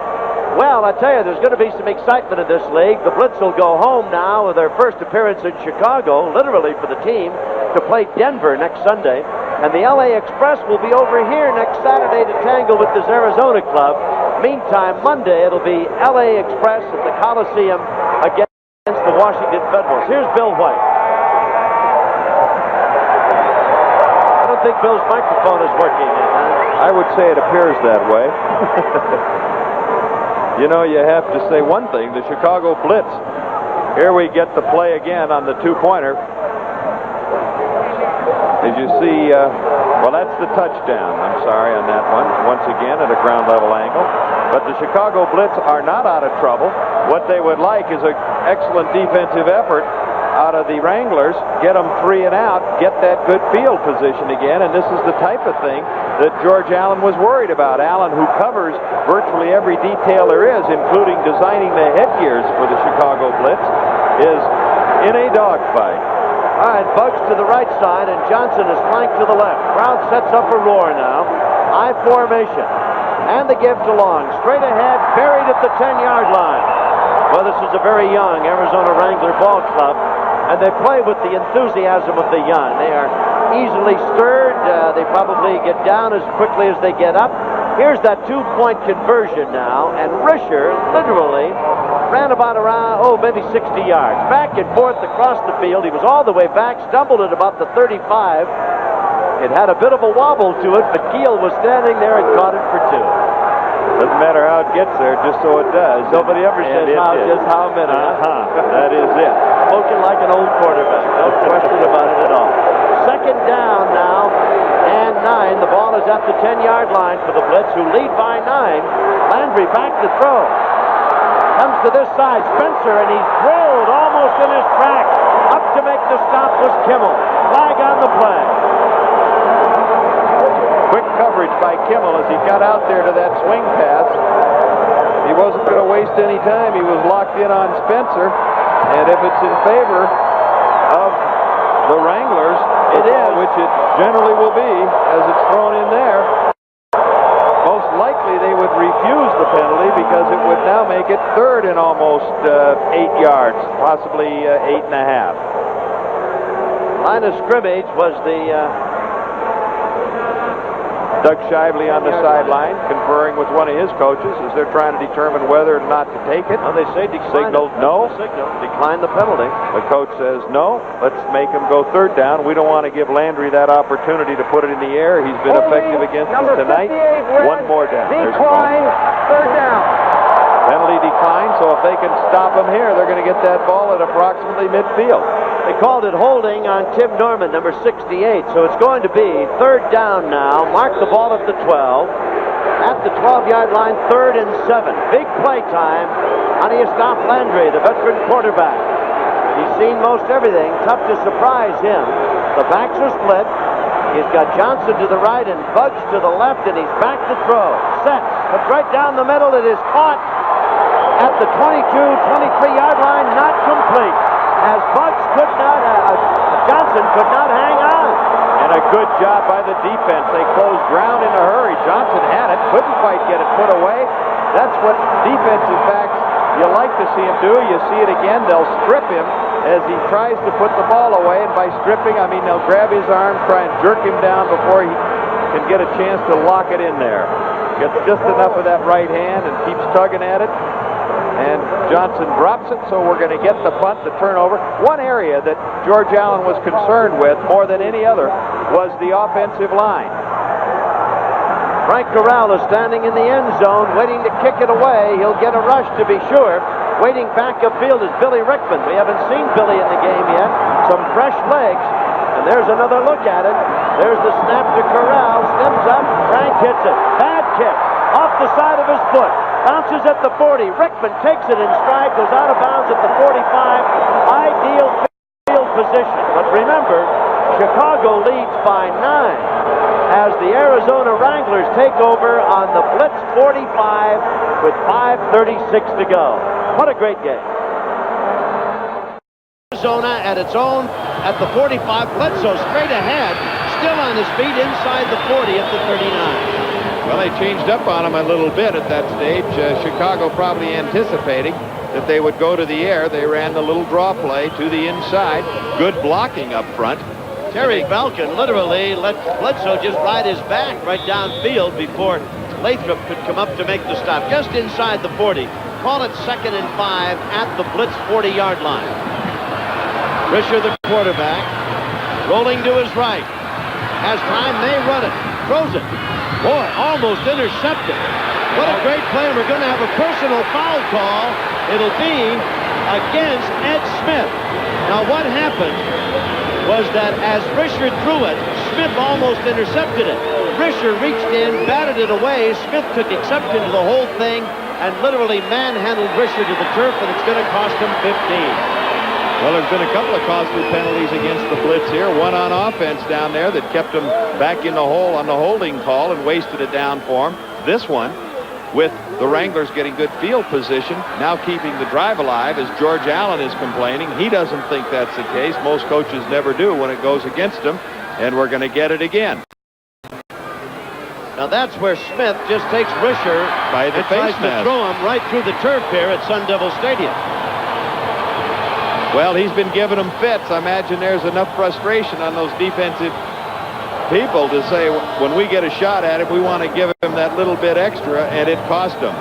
Well, I tell you, there's going to be some excitement in this league. The Blitz will go home now with their first appearance in Chicago, literally for the team, to play Denver next Sunday. And the LA Express will be over here next Saturday to tangle with this Arizona club. Meantime, Monday, it'll be LA Express at the Coliseum against the Washington Federals. Here's Bill White. I don't think Bill's microphone is working. I would say it appears that way. You know, you have to say one thing, the Chicago Blitz. Here we get the play again on the 2-pointer. As you see, well, that's the touchdown. I'm sorry on that one. Once again at a ground level angle. But the Chicago Blitz are not out of trouble. What they would like is an excellent defensive effort out of the Wranglers, get them 3 and out, get that good field position again, and this is the type of thing that George Allen was worried about. Allen, who covers virtually every detail there is, including designing the headgears for the Chicago Blitz, is in a dogfight. All right, Bugs to the right side, and Johnson is flanked to the left. Crowd sets up a roar now. I formation. And the give to Long. Straight ahead, buried at the 10-yard line. Well, this is a very young Arizona Wrangler ball club, and they play with the enthusiasm of the young. They are easily stirred. They probably get down as quickly as they get up. Here's that 2-point conversion now, and Risher literally ran about around, maybe 60 yards. Back and forth across the field. He was all the way back, stumbled at about the 35. It had a bit of a wobble to it, but Keel was standing there and caught it for 2. Doesn't matter how it gets there, just so it does. Nobody ever says just how many. That is it. Spoken like an old quarterback. No question about it at all. Second down now, and 9. The ball is at the 10-yard line for the Blitz, who lead by 9. Landry back to throw. Comes to this side, Spencer, and he's drilled almost in his tracks. Up to make the stop was Kimmel. Flag on the play. Quick coverage by Kimmel as he got out there to that swing pass. He wasn't going to waste any time. He was locked in on Spencer. And if it's in favor of the Wranglers, it is, which it generally will be as it's thrown in there, most likely they would refuse the penalty because it would now make it 3rd and almost 8 yards, possibly 8.5. Line of scrimmage was the... Doug Shively on the sideline conferring with one of his coaches as they're trying to determine whether or not to take it. Well, they say decline. Signaled no. Decline the penalty. The coach says no. Let's make him go 3rd down. We don't want to give Landry that opportunity to put it in the air. He's been effective against us tonight. One more down. Decline, 3rd down. Penalty decline, so if they can stop him here, they're going to get that ball at approximately midfield. They called it holding on Tim Norman, number 68, so it's going to be 3rd down now. Mark the ball at the 12. At the 12-yard line, 3rd and 7. Big play time. How do you stop Landry, the veteran quarterback? He's seen most everything. Tough to surprise him. The backs are split. He's got Johnson to the right and Bugs to the left, and he's back to throw. Sets, but right down the middle. It is caught at the 22, 23-yard line, not complete. As Bugs could not, Johnson could not hang on. And a good job by the defense. They closed ground in a hurry. Johnson had it, couldn't quite get it put away. That's what defensive backs you like to see him do. You see it again. They'll strip him as he tries to put the ball away. And by stripping, I mean they'll grab his arm, try and jerk him down before he can get a chance to lock it in there. Gets just enough of that right hand and keeps tugging at it. And Johnson drops it, so we're going to get the punt, the turnover. One area that George Allen was concerned with more than any other was the offensive line. Frank Corral is standing in the end zone, waiting to kick it away. He'll get a rush to be sure. Waiting back upfield is Billy Rickman. We haven't seen Billy in the game yet. Some fresh legs, and there's another look at it. There's the snap to Corral. Steps up. Frank hits it. Bad kick. Off the side of his foot. Bounces at the 40. Rickman takes it in stride, goes out of bounds at the 45. Ideal field position. But remember, Chicago leads by 9 as the Arizona Wranglers take over on the Blitz 45 with 5:36 to go. What a great game. Arizona at its own at the 45. Bledsoe straight ahead, still on his feet inside the 40 at the 39. Well, they changed up on him a little bit at that stage. Chicago probably anticipating that they would go to the air. They ran the little draw play to the inside. Good blocking up front. Terry Balkin literally let Bledsoe just ride his back right downfield before Lathrop could come up to make the stop. Just inside the 40. Call it 2nd and 5 at the Blitz 40-yard line. Risher, the quarterback, rolling to his right. Has time, may run it. Throws it. Boy, almost intercepted. What a great play. We're going to have a personal foul call. It'll be against Ed Smith. Now, what happened was that as Risher threw it, Smith almost intercepted it. Risher reached in, batted it away. Smith took exception to the whole thing and literally manhandled Risher to the turf, and it's going to cost him 15. Well, there's been a couple of costly penalties against the Blitz here. One on offense down there that kept him back in the hole on the holding call and wasted it down for him. This one, with the Wranglers getting good field position, now keeping the drive alive, as George Allen is complaining. He doesn't think that's the case. Most coaches never do when it goes against them, and we're going to get it again. Now that's where Smith just takes Risher by the and tries to throw him right through the turf here at Sun Devil Stadium. Well, he's been giving them fits. I imagine there's enough frustration on those defensive people to say, when we get a shot at it, we want to give him that little bit extra, and it cost him.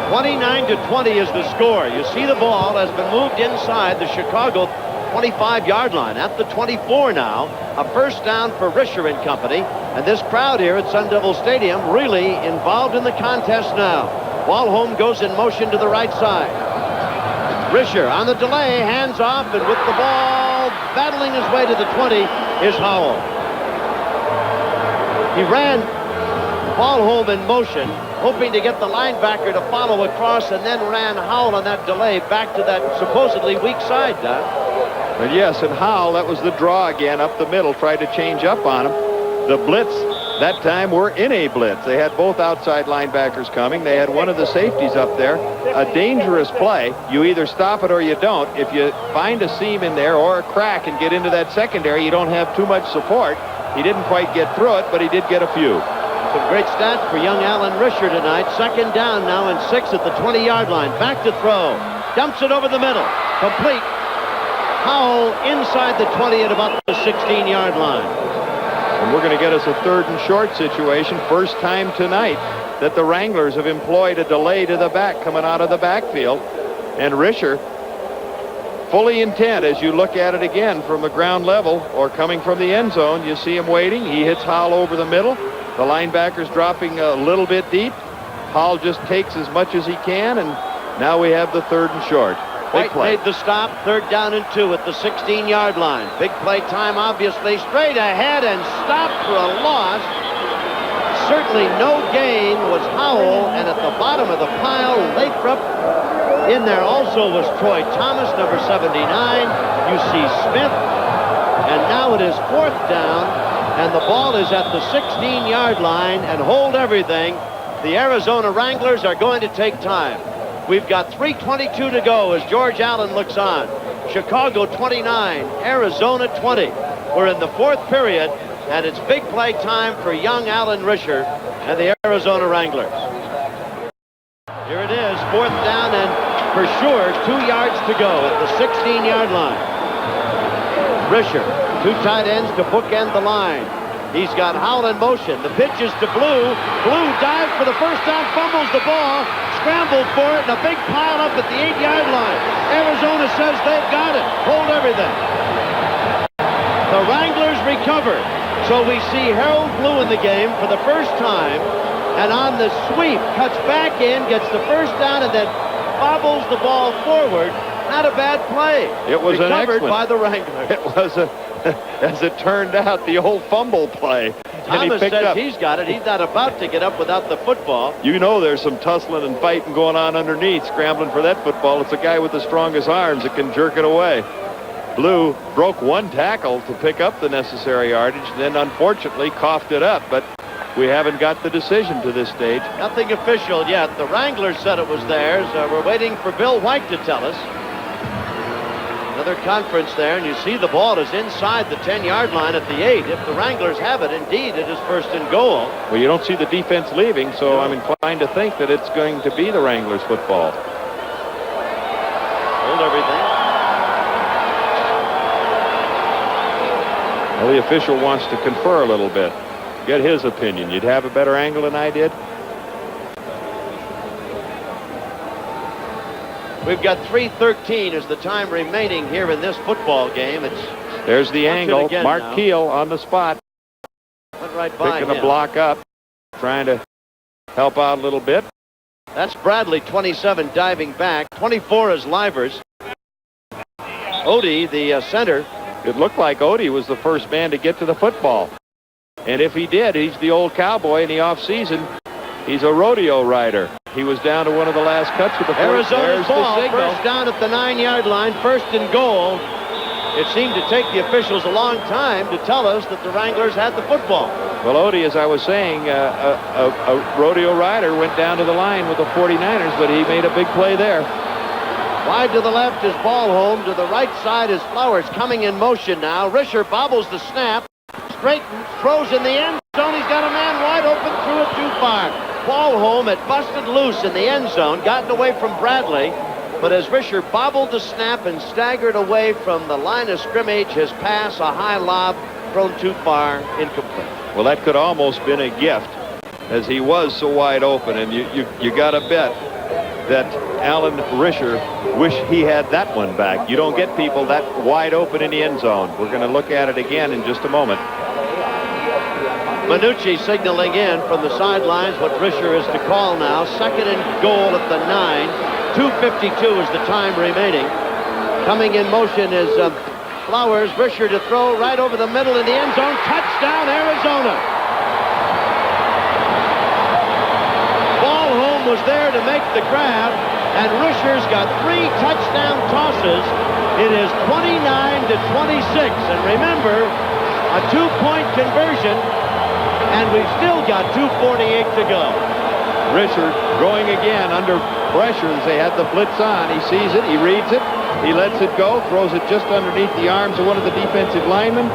29-20 is the score. You see the ball has been moved inside the Chicago 25-yard line at the 24 now. A first down for Risher and company. And this crowd here at Sun Devil Stadium really involved in the contest now. Walholm goes in motion to the right side. Risher on the delay, hands off, and with the ball battling his way to the 20 is Howell. He ran Walholm in motion, hoping to get the linebacker to follow across, and then ran Howell on that delay back to that supposedly weak side, Doug. And yes, and Howell, that was the draw again up the middle, tried to change up on him. The Blitz that time were in a blitz. They had both outside linebackers coming. They had one of the safeties up there. A dangerous play. You either stop it or you don't. If you find a seam in there or a crack and get into that secondary, you don't have too much support. He didn't quite get through it, but he did get a few. Some great stats for young Alan Risher tonight. Second down now and 6 at the 20-yard line. Back to throw. Dumps it over the middle. Complete. Howell inside the 20 at about the 16-yard line. And we're going to get us a 3rd and short situation. First time tonight that the Wranglers have employed a delay to the back coming out of the backfield. And Risher, fully intent as you look at it again from the ground level or coming from the end zone. You see him waiting. He hits Howell over the middle. The linebacker's dropping a little bit deep. Howell just takes as much as he can, and now we have the 3rd and short. White made the stop, 3rd down and 2 at the 16-yard line. Big play time, obviously. Straight ahead and stopped for a loss. Certainly no gain was Howell, and at the bottom of the pile, Lathrop. In there also was Troy Thomas, number 79. You see Smith. And now it is 4th down, and the ball is at the 16-yard line, and hold everything. The Arizona Wranglers are going to take time. We've got 3:22 to go as George Allen looks on. Chicago 29, Arizona 20. We're in the 4th period, and it's big play time for young Alan Risher and the Arizona Wranglers. Here it is, 4th down, and for sure 2 yards to go at the 16-yard line. Risher, 2 tight ends to bookend the line. He's got Howell in motion. The pitch is to Blue. Blue dives for the first down, fumbles the ball, scrambled for it, and a big pile up at the 8-yard line. Arizona says they've got it. Hold everything. The Wranglers recovered. So we see Harold Blue in the game for the first time, and on the sweep, cuts back in, gets the first down, and then bobbles the ball forward. Not a bad play. It was recovered by the Wranglers. It was as it turned out, the old fumble play. Thomas says he's got it. He's not about to get up without the football. You know there's some tussling and fighting going on underneath, scrambling for that football. It's a guy with the strongest arms that can jerk it away. Blue broke 1 tackle to pick up the necessary yardage, and then unfortunately coughed it up, but we haven't got the decision to this stage. Nothing official yet. The Wranglers said it was theirs. We're waiting for Bill White to tell us. Another conference there, and you see the ball is inside the 10-yard line at the 8. If the Wranglers have it, indeed, it is 1st and goal. Well, you don't see the defense leaving, so I'm inclined to think that it's going to be the Wranglers football. Hold everything. Well, the official wants to confer a little bit. Get his opinion. You'd have a better angle than I did? We've got 3:13 as the time remaining here in this football game. There's the angle. Mark now. Keel on the spot. Went right by picking the block up. Trying to help out a little bit. That's Bradley, 27, diving back. 24 is Livers. Odie, the center, it looked like Odie was the first man to get to the football. And if he did, he's the old cowboy in the offseason. He's a rodeo rider. He was down to one of the last cuts of the first. Arizona's ball, first down at the 9-yard line, first and goal. It seemed to take the officials a long time to tell us that the Wranglers had the football. Well, Odie, as I was saying, a rodeo rider went down to the line with the 49ers, but he made a big play there. Wide to the left is Ballholm. To the right side is Flowers coming in motion now. Risher bobbles the snap. Straightens, throws in the end zone. He's got a man wide open, threw it too far. Ballholm had busted loose in the end zone, gotten away from Bradley. But as Risher bobbled the snap and staggered away from the line of scrimmage, his pass, a high lob, thrown too far, incomplete. Well, that could almost been a gift, as he was so wide open. And you got to bet that Alan Risher wish he had that one back. You don't get people that wide open in the end zone. We're going to look at it again in just a moment. Manucci signaling in from the sidelines what Risher is to call now. Second and goal at the 9. 2:52 is the time remaining. Coming in motion is Flowers. Risher to throw right over the middle in the end zone. Touchdown, Arizona. Ballholm was there to make the grab, and Risher's got 3 touchdown tosses. It is 29-26, and remember, a 2-point conversion, and we've still got 2:48 to go. Risher going again under pressure as they had the blitz on. He sees it, he reads it, he lets it go, throws it just underneath the arms of one of the defensive linemen.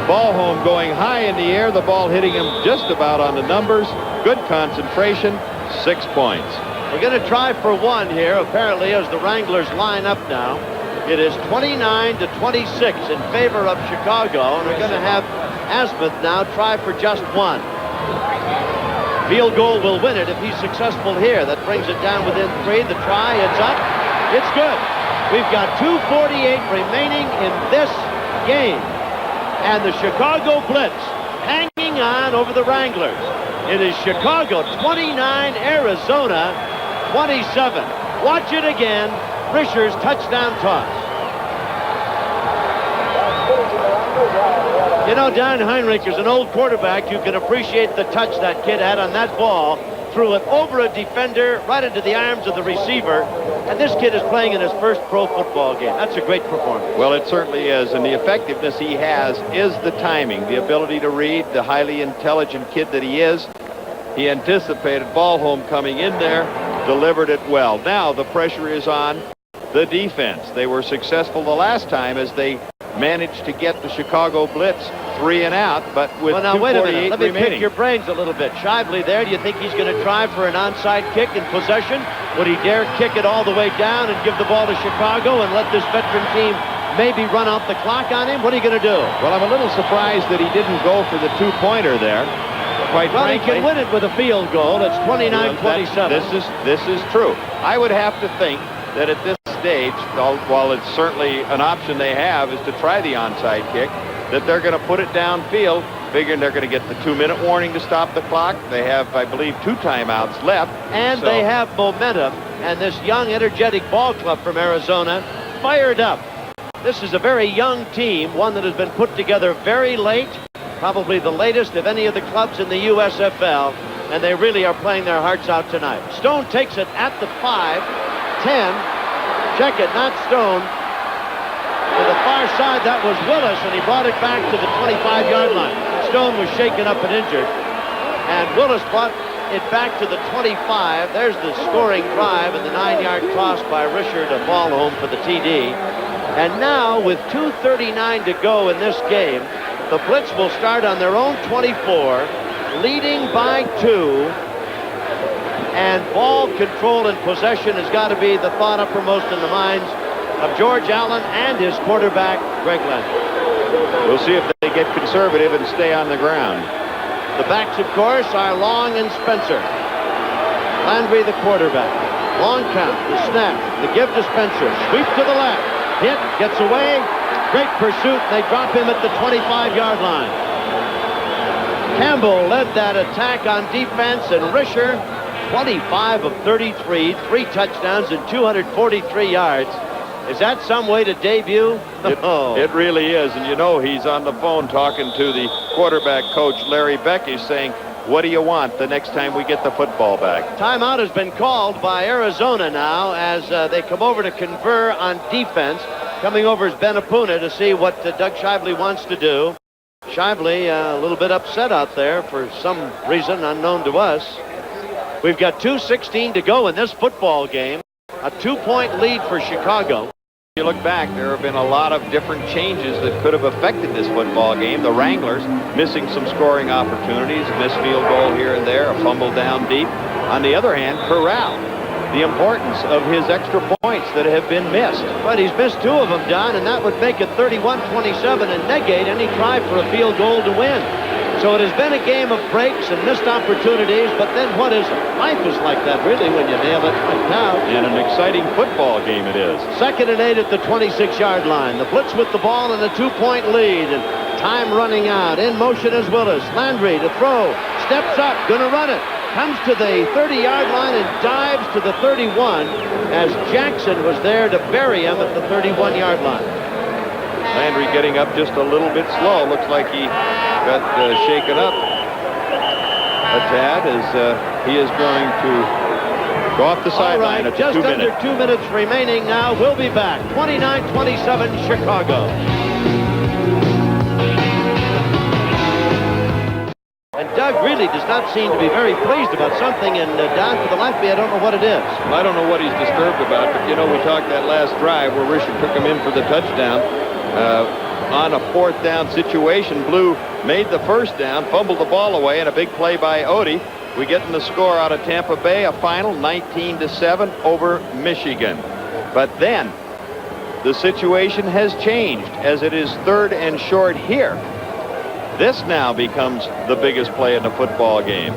Ballholm going high in the air, the ball hitting him just about on the numbers. Good concentration, 6 points. We're going to try for one here, apparently, as the Wranglers line up now. It is 29-26 in favor of Chicago, and we're going to have Asmuth now try for just one. Field goal will win it if he's successful here. That brings it down within 3. The try, it's up. It's good. We've got 2:48 remaining in this game. And the Chicago Blitz hanging on over the Wranglers. It is Chicago 29, Arizona 27. Watch it again. Risher's touchdown toss. You know, Dan Heinrich is an old quarterback. You can appreciate the touch that kid had on that ball. Threw it over a defender, right into the arms of the receiver. And this kid is playing in his first pro football game. That's a great performance. Well, it certainly is. And the effectiveness he has is the timing, the ability to read, the highly intelligent kid that he is. He anticipated Ballholm coming in there, delivered it well. Now the pressure is on the defense. They were successful the last time as they managed to get the Chicago Blitz 3 and out, but with well, now wait a minute. Let me remaining. pick your brains a little bit. Shively there, do you think he's going to try for an onside kick in possession? Would he dare kick it all the way down and give the ball to Chicago and let this veteran team maybe run out the clock on him? What are you going to do? Well, I'm a little surprised that he didn't go for the 2-pointer there. Quite frankly, he can win it with a field goal. It's 29-27. This is true. I would have to think that at this stage, while it's certainly an option they have is to try the onside kick, that they're going to put it downfield, figuring they're going to get the 2-minute warning to stop the clock. They have, I believe, 2 timeouts left. And they have momentum, and this young, energetic ball club from Arizona fired up. This is a very young team, one that has been put together very late, probably the latest of any of the clubs in the USFL, and they really are playing their hearts out tonight. Stone takes it at the 5, 10. Check it, not Stone. To the far side, that was Willis, and he brought it back to the 25-yard line. Stone was shaken up and injured, and Willis brought it back to the 25. There's the scoring drive and the 9-yard toss by Risher to Ballholm for the TD. And now, with 2:39 to go in this game, the Blitz will start on their own 24, leading by 2. And ball control and possession has got to be the thought uppermost in the minds of George Allen and his quarterback, Greg Landry. We'll see if they get conservative and stay on the ground. The backs, of course, are Long and Spencer. Landry, the quarterback. Long count, the snap, the give to Spencer. Sweep to the left. Hit, gets away. Great pursuit. They drop him at the 25-yard line. Campbell led that attack on defense, and Risher, 25 of 33, 3 touchdowns and 243 yards. Is that some way to debut? It really is. And you know, he's on the phone talking to the quarterback coach, Larry Becky, saying, what do you want the next time we get the football back? Timeout has been called by Arizona now as they come over to confer on defense. Coming over is Ben Apuna to see what Doug Shively wants to do. Shively a little bit upset out there for some reason unknown to us. We've got 2:16 to go in this football game. A 2-point lead for Chicago. If you look back, there have been a lot of different changes that could have affected this football game. The Wranglers missing some scoring opportunities, missed field goal here and there, a fumble down deep. On the other hand, Corral, the importance of his extra points that have been missed. But he's missed 2 of them, Don, and that would make it 31-27 and negate any try for a field goal to win. So it has been a game of breaks and missed opportunities, but then what is it? Life is like that, really, when you nail it like now. And an exciting football game it is. 2nd and 8 at the 26-yard line. The Blitz with the ball and a 2-point lead. And time running out. In motion is Willis. Landry to throw. Steps up. Gonna run it. Comes to the 30-yard line and dives to the 31 as Jackson was there to bury him at the 31-yard line. Landry getting up just a little bit slow. Looks like he got shaken up a tad as he is going to go off the sideline at just 2 minutes. Under 2 minutes remaining now. We'll be back. 29-27 Chicago. And Doug really does not seem to be very pleased about something, and Don, for the life of me, I don't know what it is. Well, I don't know what he's disturbed about, but you know, we talked that last drive where Risher took him in for the touchdown. On a 4th down situation, Blue made the 1st down, fumbled the ball away, and a big play by Odie. We get in the score out of Tampa Bay, a final 19-7 over Michigan. But then the situation has changed as it is 3rd and short here. This now becomes the biggest play in the football game.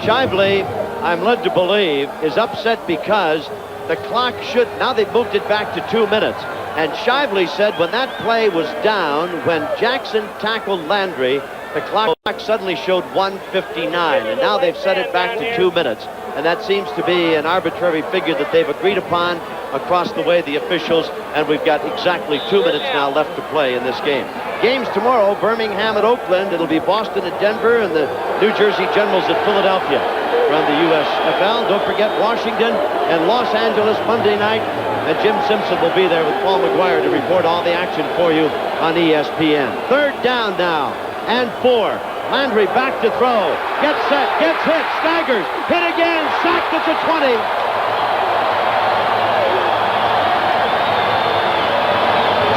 Shively, I'm led to believe, is upset because the clock should, now they've moved it back to 2 minutes. And Shively said when that play was down, when Jackson tackled Landry, the clock suddenly showed 1:59, and now they've set it back to 2 minutes. And that seems to be an arbitrary figure that they've agreed upon across the way, the officials, and we've got exactly 2 minutes now left to play in this game. Games tomorrow, Birmingham at Oakland. It'll be Boston at Denver and the New Jersey Generals at Philadelphia. From the USFL, don't forget Washington and Los Angeles Monday night. And Jim Simpson will be there with Paul McGuire to report all the action for you on ESPN. 3rd down now and 4. Landry back to throw. Gets set, gets hit, staggers, hit again, sacked at the 20.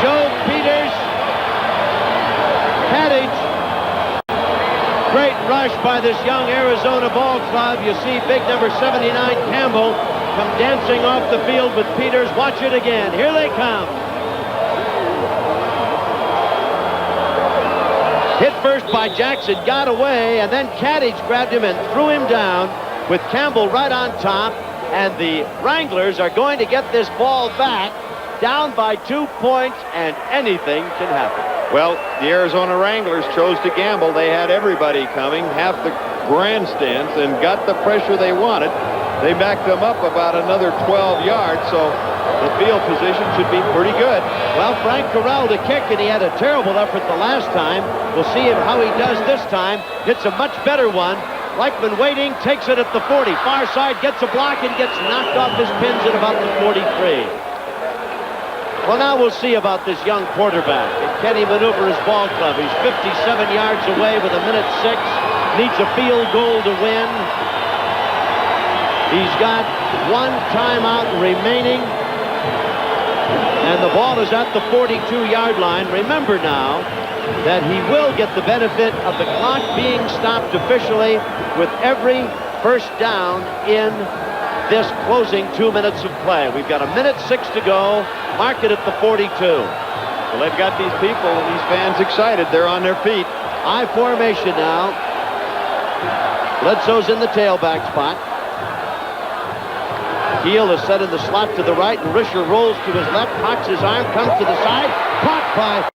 Joe Peters, Hadage. Great rush by this young Arizona ball club. You see big number 79 Campbell come dancing off the field with Peters. Watch it again. Here they come. Hit first by Jackson, got away, and then Kadich grabbed him and threw him down with Campbell right on top. And the Wranglers are going to get this ball back, down by 2 points, and anything can happen. Well, the Arizona Wranglers chose to gamble. They had everybody coming, half the grandstands, and got the pressure they wanted. They backed them up about another 12 yards, so the field position should be pretty good. Well, Frank Corral to kick, and he had a terrible effort the last time. We'll see how he does this time. Hits a much better one. Reichman waiting, takes it at the 40. Far side, gets a block, and gets knocked off his pins at about the 43. Well, now we'll see about this young quarterback. Can he maneuver his ball club? He's 57 yards away with 1:06. Needs a field goal to win. He's got 1 timeout remaining. And the ball is at the 42-yard line. Remember now that he will get the benefit of the clock being stopped officially with every first down in this closing 2 minutes of play. We've got 1:06 to go. Mark it at the 42. Well, they've got these people and these fans excited. They're on their feet. I formation now. Bledsoe's in the tailback spot. Heel is set in the slot to the right, and Risher rolls to his left, cocks his arm, comes to the side, caught by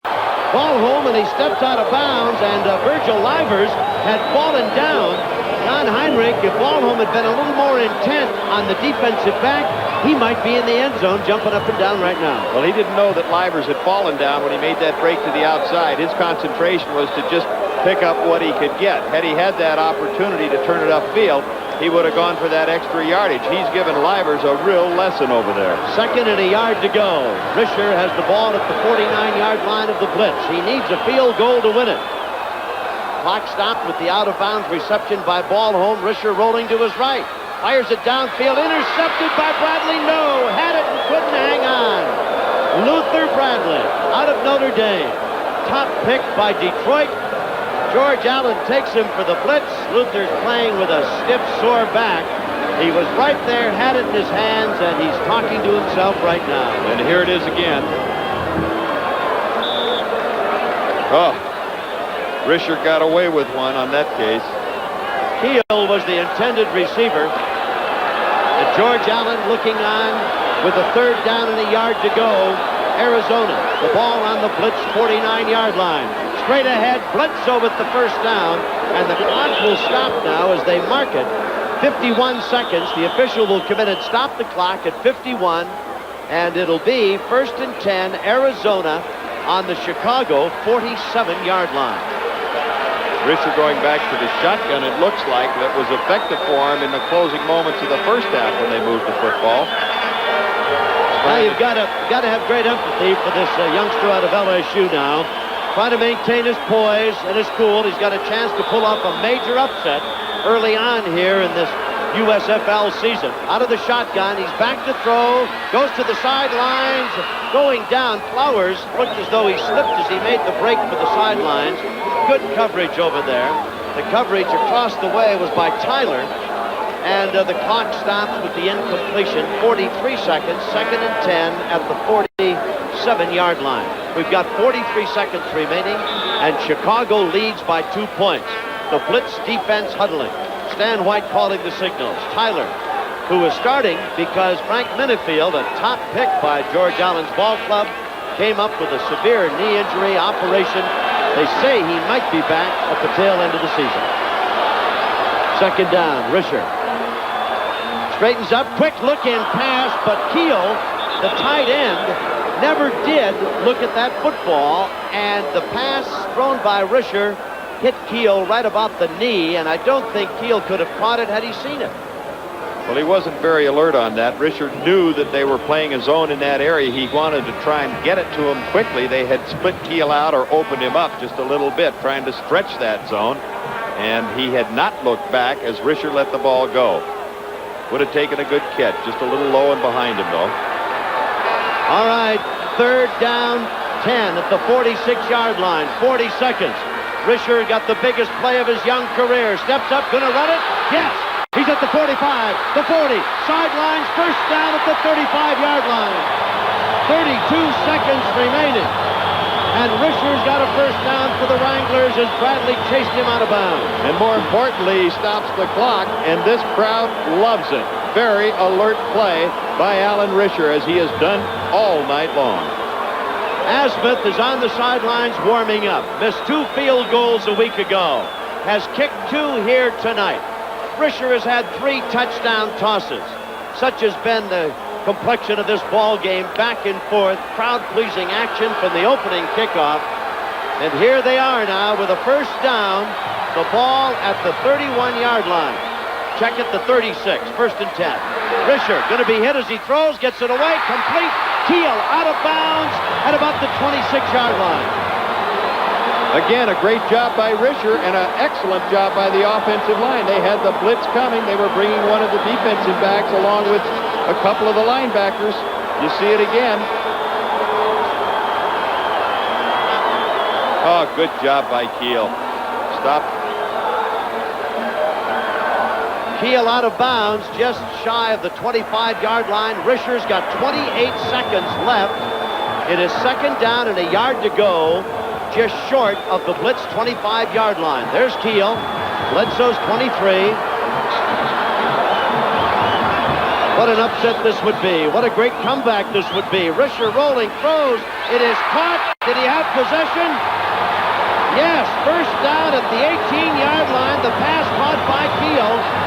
Ballholm, and he steps out of bounds, and Virgil Livers had fallen down. Don Heinrich if Ballholm had been a little more intent on the defensive back, he might be in the end zone jumping up and down right now. Well, he didn't know that Livers had fallen down when he made that break to the outside. His concentration was to just pick up what he could get. Had he had that opportunity to turn it upfield, he would have gone for that extra yardage. He's given Livers a real lesson over there. 2nd and a yard to go. Risher has the ball at the 49-yard line of the Blitz. He needs a field goal to win it. Clock stopped with the out-of-bounds reception by Ballholm. Risher rolling to his right. Fires it downfield. Intercepted by Bradley. No. Had it and couldn't hang on. Luther Bradley out of Notre Dame. Top pick by Detroit. George Allen takes him for the Blitz. Luther's playing with a stiff, sore back. He was right there, had it in his hands, and he's talking to himself right now. And here it is again. Oh, Risher got away with one on that case. Keel was the intended receiver. And George Allen looking on with a 3rd down and a yard to go. Arizona, the ball on the Blitz 49-yard line. Straight ahead, Bledsoe with the 1st down, and the clock will stop now as they mark it. 51 seconds. The official will come in and stop the clock at 51, and it'll be 1st and 10, Arizona on the Chicago 47-yard line. Risher going back to the shotgun, it looks like that was effective for him in the closing moments of the first half when they moved the football. Now you've got to have great empathy for this youngster out of LSU now. Trying to maintain his poise and his cool. He's got a chance to pull off a major upset early on here in this USFL season. Out of the shotgun, he's back to throw, goes to the sidelines, going down. Flowers looked as though he slipped as he made the break for the sidelines. Good coverage over there. The coverage across the way was by Tyler. And the clock stops with the incompletion. 43 seconds, 2nd and 10 at the 47-yard line. We've got 43 seconds remaining, and Chicago leads by 2 points. The Blitz defense huddling. Stan White calling the signals. Tyler, who is starting because Frank Minifield, a top pick by George Allen's ball club, came up with a severe knee injury operation. They say he might be back at the tail end of the season. 2nd down, Risher. Straightens up, quick look-in pass, but Keel, the tight end, never did look at that football, and the pass thrown by Risher hit Keel right about the knee, and I don't think Keel could have caught it had he seen it. Well, he wasn't very alert on that. Risher knew that they were playing a zone in that area. He wanted to try and get it to him quickly. They had split Keel out or opened him up just a little bit, trying to stretch that zone, and he had not looked back as Risher let the ball go. Would have taken a good catch, just a little low and behind him, though. All right, 3rd down, 10 at the 46-yard line, 40 seconds. Risher got the biggest play of his young career. Steps up, gonna run it? Yes! He's at the 45, the 40, sidelines, 1st down at the 35-yard line. 32 seconds remaining. And Risher's got a 1st down for the Wranglers as Bradley chased him out of bounds. And more importantly, he stops the clock, and this crowd loves it. Very alert play by Alan Risher, as he has done all night long. Asmith is on the sidelines warming up. Missed 2 field goals a week ago. Has kicked 2 here tonight. Risher has had 3 touchdown tosses. Such has been the complexion of this ball game, back and forth, crowd-pleasing action from the opening kickoff. And here they are now with a 1st down, the ball at the 31-yard line. Check at the 36, 1st and 10. Risher going to be hit as he throws, gets it away, complete. Keel out of bounds at about the 26-yard line. Again, a great job by Risher and an excellent job by the offensive line. They had the blitz coming. They were bringing one of the defensive backs along with a couple of the linebackers. You see it again. Oh, good job by Keel. Stop. Keel out of bounds, just shy of the 25-yard line. Risher's got 28 seconds left. It is 2nd down and a yard to go, just short of the Blitz 25-yard line. There's Keel. Bledsoe's 23. What an upset this would be. What a great comeback this would be. Risher rolling, throws. It is caught. Did he have possession? Yes, 1st down at the 18-yard line. The pass caught by Keel.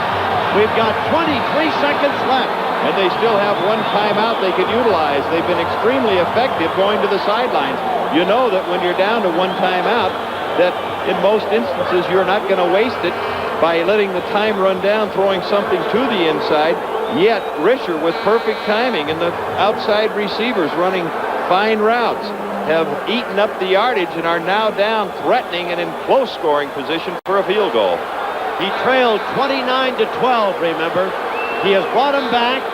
We've got 23 seconds left. And they still have one timeout they could utilize. They've been extremely effective going to the sidelines. You know that when you're down to one timeout, that in most instances you're not going to waste it by letting the time run down, throwing something to the inside. Yet Risher, with perfect timing, and the outside receivers running fine routes, have eaten up the yardage and are now down threatening and in close scoring position for a field goal. He trailed 29-12, remember. He has brought him back.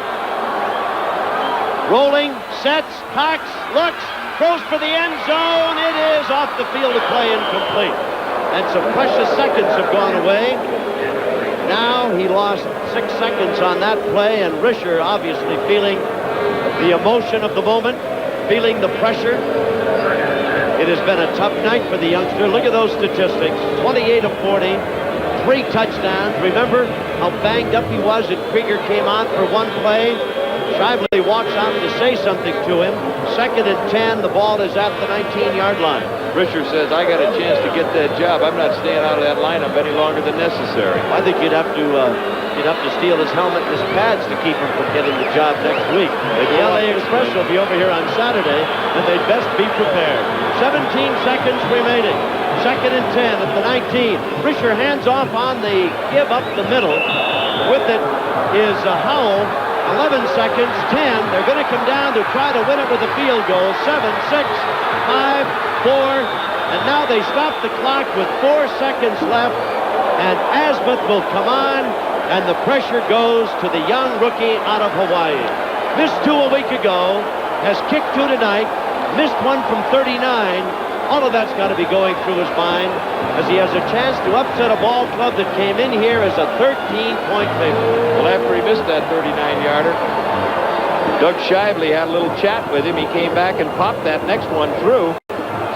Rolling, sets, cocks, looks, throws for the end zone. It is off the field of play, incomplete. And some precious seconds have gone away. Now he lost 6 seconds on that play, and Risher obviously feeling the emotion of the moment, feeling the pressure. It has been a tough night for the youngster. Look at those statistics. 28 of 40. 3 touchdowns. Remember how banged up he was, and Krieger came on for one play. Shively walks out to say something to him. 2nd and 10. The ball is at the 19-yard line. Risher says, I got a chance to get that job. I'm not staying out of that lineup any longer than necessary. I think you'd have to steal his helmet and his pads to keep him from getting the job next week. The LA Express will be over here on Saturday, and they'd best be prepared. 17 seconds remaining. 2nd and 10 at the 19. Risher hands off on the give up the middle. With it is Howell. 11 seconds, 10. They're going to come down to try to win it with a field goal. 7, 6, 5, 4. And now they stop the clock with 4 seconds left. And Asmuth will come on. And the pressure goes to the young rookie out of Hawaii. Missed 2 a week ago. Has kicked 2 tonight. Missed 1 from 39. All of that's got to be going through his mind as he has a chance to upset a ball club that came in here as a 13-point favorite. Well, after he missed that 39-yarder, Doug Shively had a little chat with him. He came back and popped that next one through.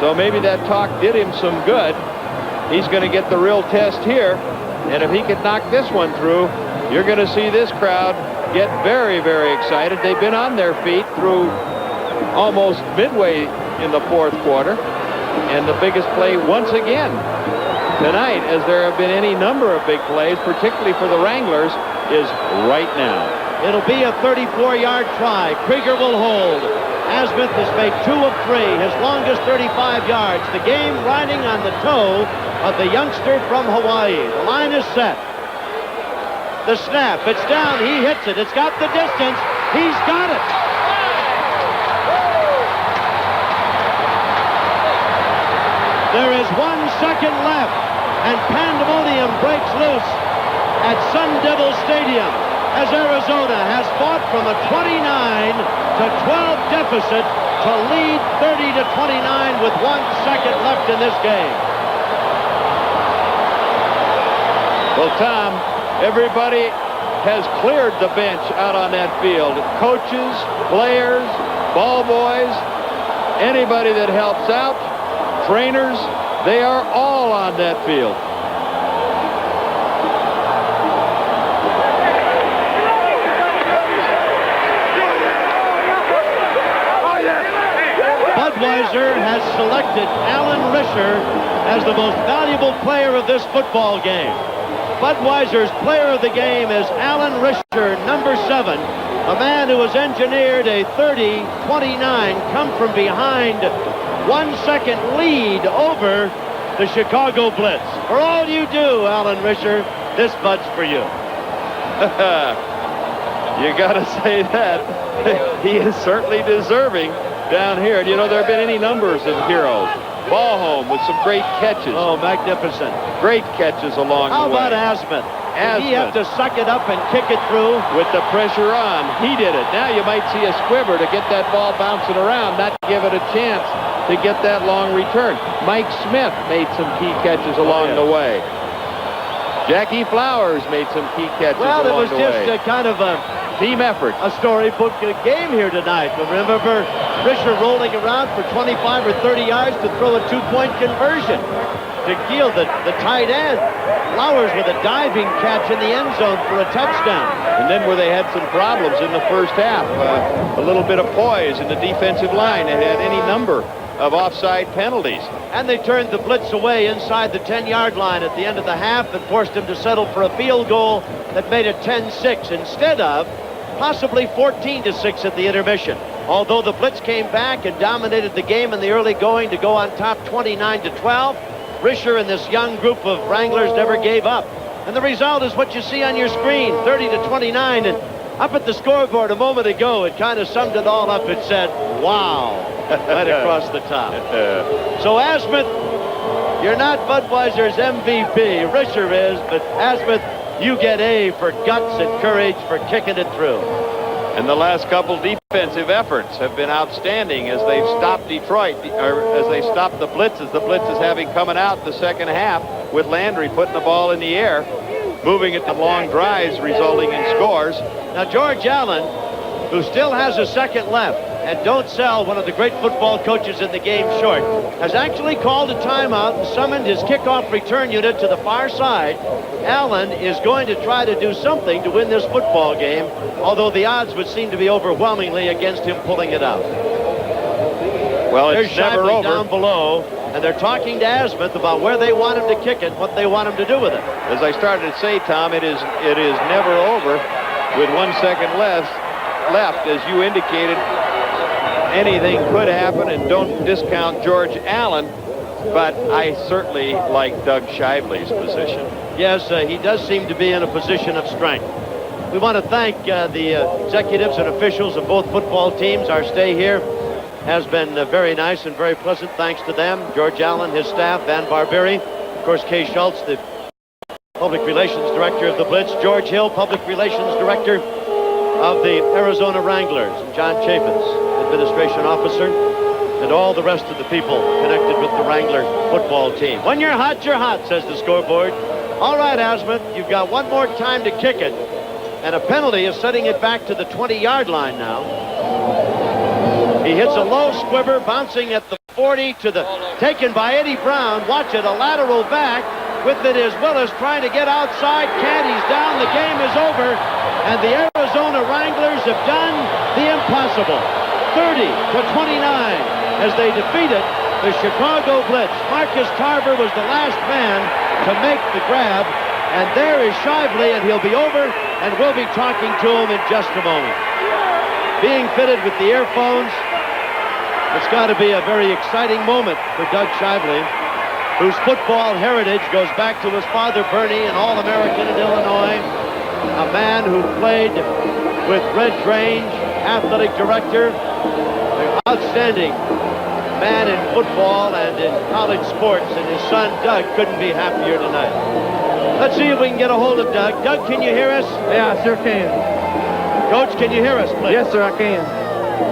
So maybe that talk did him some good. He's going to get the real test here. And if he could knock this one through, you're going to see this crowd get very, very excited. They've been on their feet through almost midway in the 4th quarter. And the biggest play once again tonight, as there have been any number of big plays, particularly for the Wranglers, is right now. It'll be a 34-yard try. Krieger will hold. Asmuth has made 2 of 3, his longest 35 yards. The game riding on the toe of the youngster from Hawaii. The line is set. The snap, it's down, he hits it. It's got the distance. He's got it. There is 1 second left, and pandemonium breaks loose at Sun Devil Stadium as Arizona has fought from a 29-12 deficit to lead 30-29 with 1 second left in this game. Well, Tom, everybody has cleared the bench out on that field. Coaches, players, ball boys, anybody that helps out, trainers, they are all on that field. Budweiser has selected Alan Risher as the most valuable player of this football game. Budweiser's player of the game is Alan Risher, number 7, a man who has engineered a 30-29 come from behind 1 second lead over the Chicago Blitz. For all you do, Alan Risher, this Bud's for you. You got to say that. He is certainly deserving down here. And you know, there have been any numbers of heroes. Ballhome with some great catches. Oh, magnificent. Great catches along the way. How about Asmuth? Did he have to suck it up and kick it through? With the pressure on, he did it. Now you might see a squibber to get that ball bouncing around, not give it a chance to get that long return. Mike Smith made some key catches along the way. Jackie Flowers made some key catches along the way. Well, it was just a kind of a team effort. A storybook game here tonight. But remember, Risher rolling around for 25 or 30 yards to throw a 2-point conversion to Gill, the tight end. Flowers with a diving catch in the end zone for a touchdown. And then where they had some problems in the first half, a little bit of poise in the defensive line. They had any number of offside penalties. And they turned the Blitz away inside the 10-yard line at the end of the half and forced him to settle for a field goal that made it 10-6 instead of possibly 14-6 at the intermission. Although the Blitz came back and dominated the game in the early going to go on top 29-12, Risher and this young group of Wranglers never gave up. And the result is what you see on your screen, 30-29. And up at the scoreboard a moment ago, it kind of summed it all up. It said, wow, right across the top. So Asmuth, you're not Budweiser's MVP. Risher is, but Asmuth, you get A for guts and courage for kicking it through. And the last couple defensive efforts have been outstanding as they've stopped Detroit, or as they stopped the Blitzes. The Blitzes having coming out the second half with Landry putting the ball in the air, moving it to long drives, resulting in scores. Now, George Allen, who still has a second left, and don't sell one of the great football coaches in the game short, has actually called a timeout and summoned his kickoff return unit to the far side. Allen is going to try to do something to win this football game, although the odds would seem to be overwhelmingly against him pulling it out. Well, it's never over. Down below, and they're talking to Asmuth about where they want him to kick it, what they want him to do with it. As I started to say, Tom, it is never over. With 1 second left, as you indicated, anything could happen, and don't discount George Allen, but I certainly like Doug Shively's position. Yes, he does seem to be in a position of strength. We want to thank the executives and officials of both football teams. Our stay here has been very nice and very pleasant thanks to them. George Allen, his staff, Van Barberi, of course, Kay Schultz, the Public Relations Director of the Blitz, George Hill, Public Relations Director of the Arizona Wranglers, and John Chaffetz, Administration Officer, and all the rest of the people connected with the Wrangler football team. When you're hot, says the scoreboard. All right, Asmuth, you've got one more time to kick it, and a penalty is setting it back to the 20-yard line now. He hits a low squibber, bouncing at the 40 to the, taken by Eddie Brown. Watch it, a lateral back. With it is Willis trying to get outside. Can't, he's down, the game is over. And the Arizona Wranglers have done the impossible. 30-29 as they defeated the Chicago Blitz. Marcus Tarver was the last man to make the grab. And there is Shively, and he'll be over, and we'll be talking to him in just a moment. Being fitted with the earphones, it's got to be a very exciting moment for Doug Shively, whose football heritage goes back to his father, Bernie, an All-American in Illinois, a man who played with Red Grange, athletic director, an outstanding man in football and in college sports, and his son, Doug, couldn't be happier tonight. Let's see if we can get a hold of Doug. Doug, can you hear us? Yeah, I sure can. Coach, can you hear us, please? Yes, sir, I can.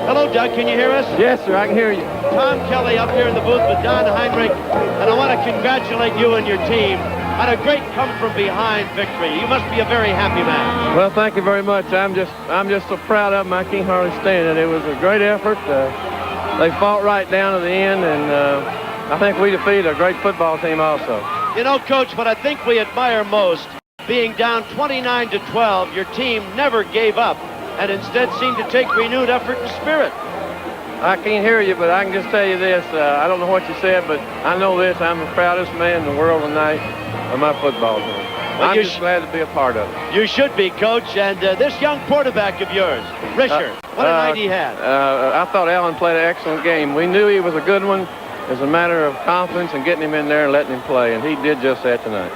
Hello, Doug, can you hear us? Yes, sir, I can hear you. Tom Kelly up here in the booth with Don Heinrich, and I want to congratulate you and your team on a great come-from-behind victory. You must be a very happy man. Well, thank you very much. I'm just so proud of them. I can't hardly stand it. It was a great effort. They fought right down to the end, and I think we defeated a great football team also. You know, Coach, what I think we admire most, being down 29-12, your team never gave up and instead seemed to take renewed effort and spirit. I can't hear you, but I can just tell you this. I don't know what you said, but I know this. I'm the proudest man in the world tonight of my football team. Well, I'm just glad to be a part of it. You should be, Coach. And this young quarterback of yours, Risher, what a night he had. I thought Allen played an excellent game. We knew he was a good one. It's a matter of confidence and getting him in there and letting him play, and he did just that tonight.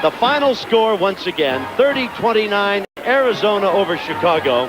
The final score, once again, 30-29, Arizona over Chicago.